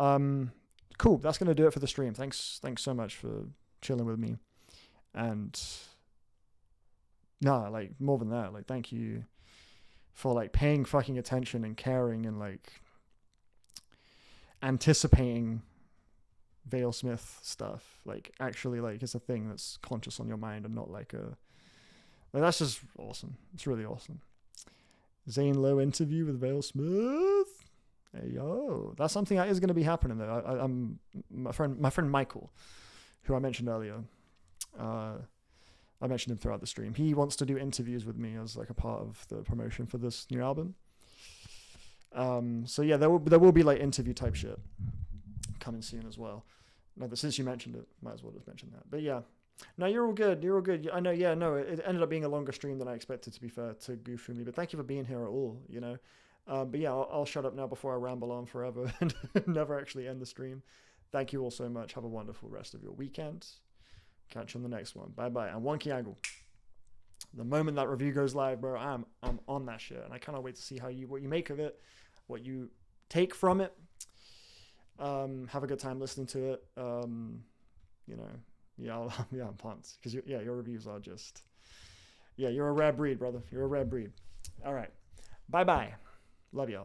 S1: cool. That's gonna do it for the stream. Thanks so much for chilling with me. And like more than that, like thank you for like paying fucking attention and caring and like anticipating vale-smith stuff. Like actually like it's a thing that's conscious on your mind and not like that's just awesome. It's really awesome. Zane Lowe interview with vale-smith. Hey yo, that's something that is going to be happening though. I'm my friend Michael, who I mentioned earlier. I mentioned him throughout the stream. He wants to do interviews with me as like a part of the promotion for this new album. So yeah, there will be like interview type shit coming soon as well. No, but since you mentioned it, might as well just mention that. But yeah, no, you're all good. You're all good. I know. Yeah, no, it ended up being a longer stream than I expected, to be fair to Goofumi. But thank you for being here at all. But yeah, I'll shut up now before I ramble on forever and never actually end the stream. Thank you all so much. Have a wonderful rest of your weekend. Catch you on the next one. Bye bye. And Wonky Angle. The moment that review goes live, bro, I'm on that shit, and I cannot wait to see what you make of it, what you take from it. Have a good time listening to it. Yeah, I'm pumped because your reviews are just, you're a rare breed, brother. You're a rare breed. All right, bye bye. Love y'all.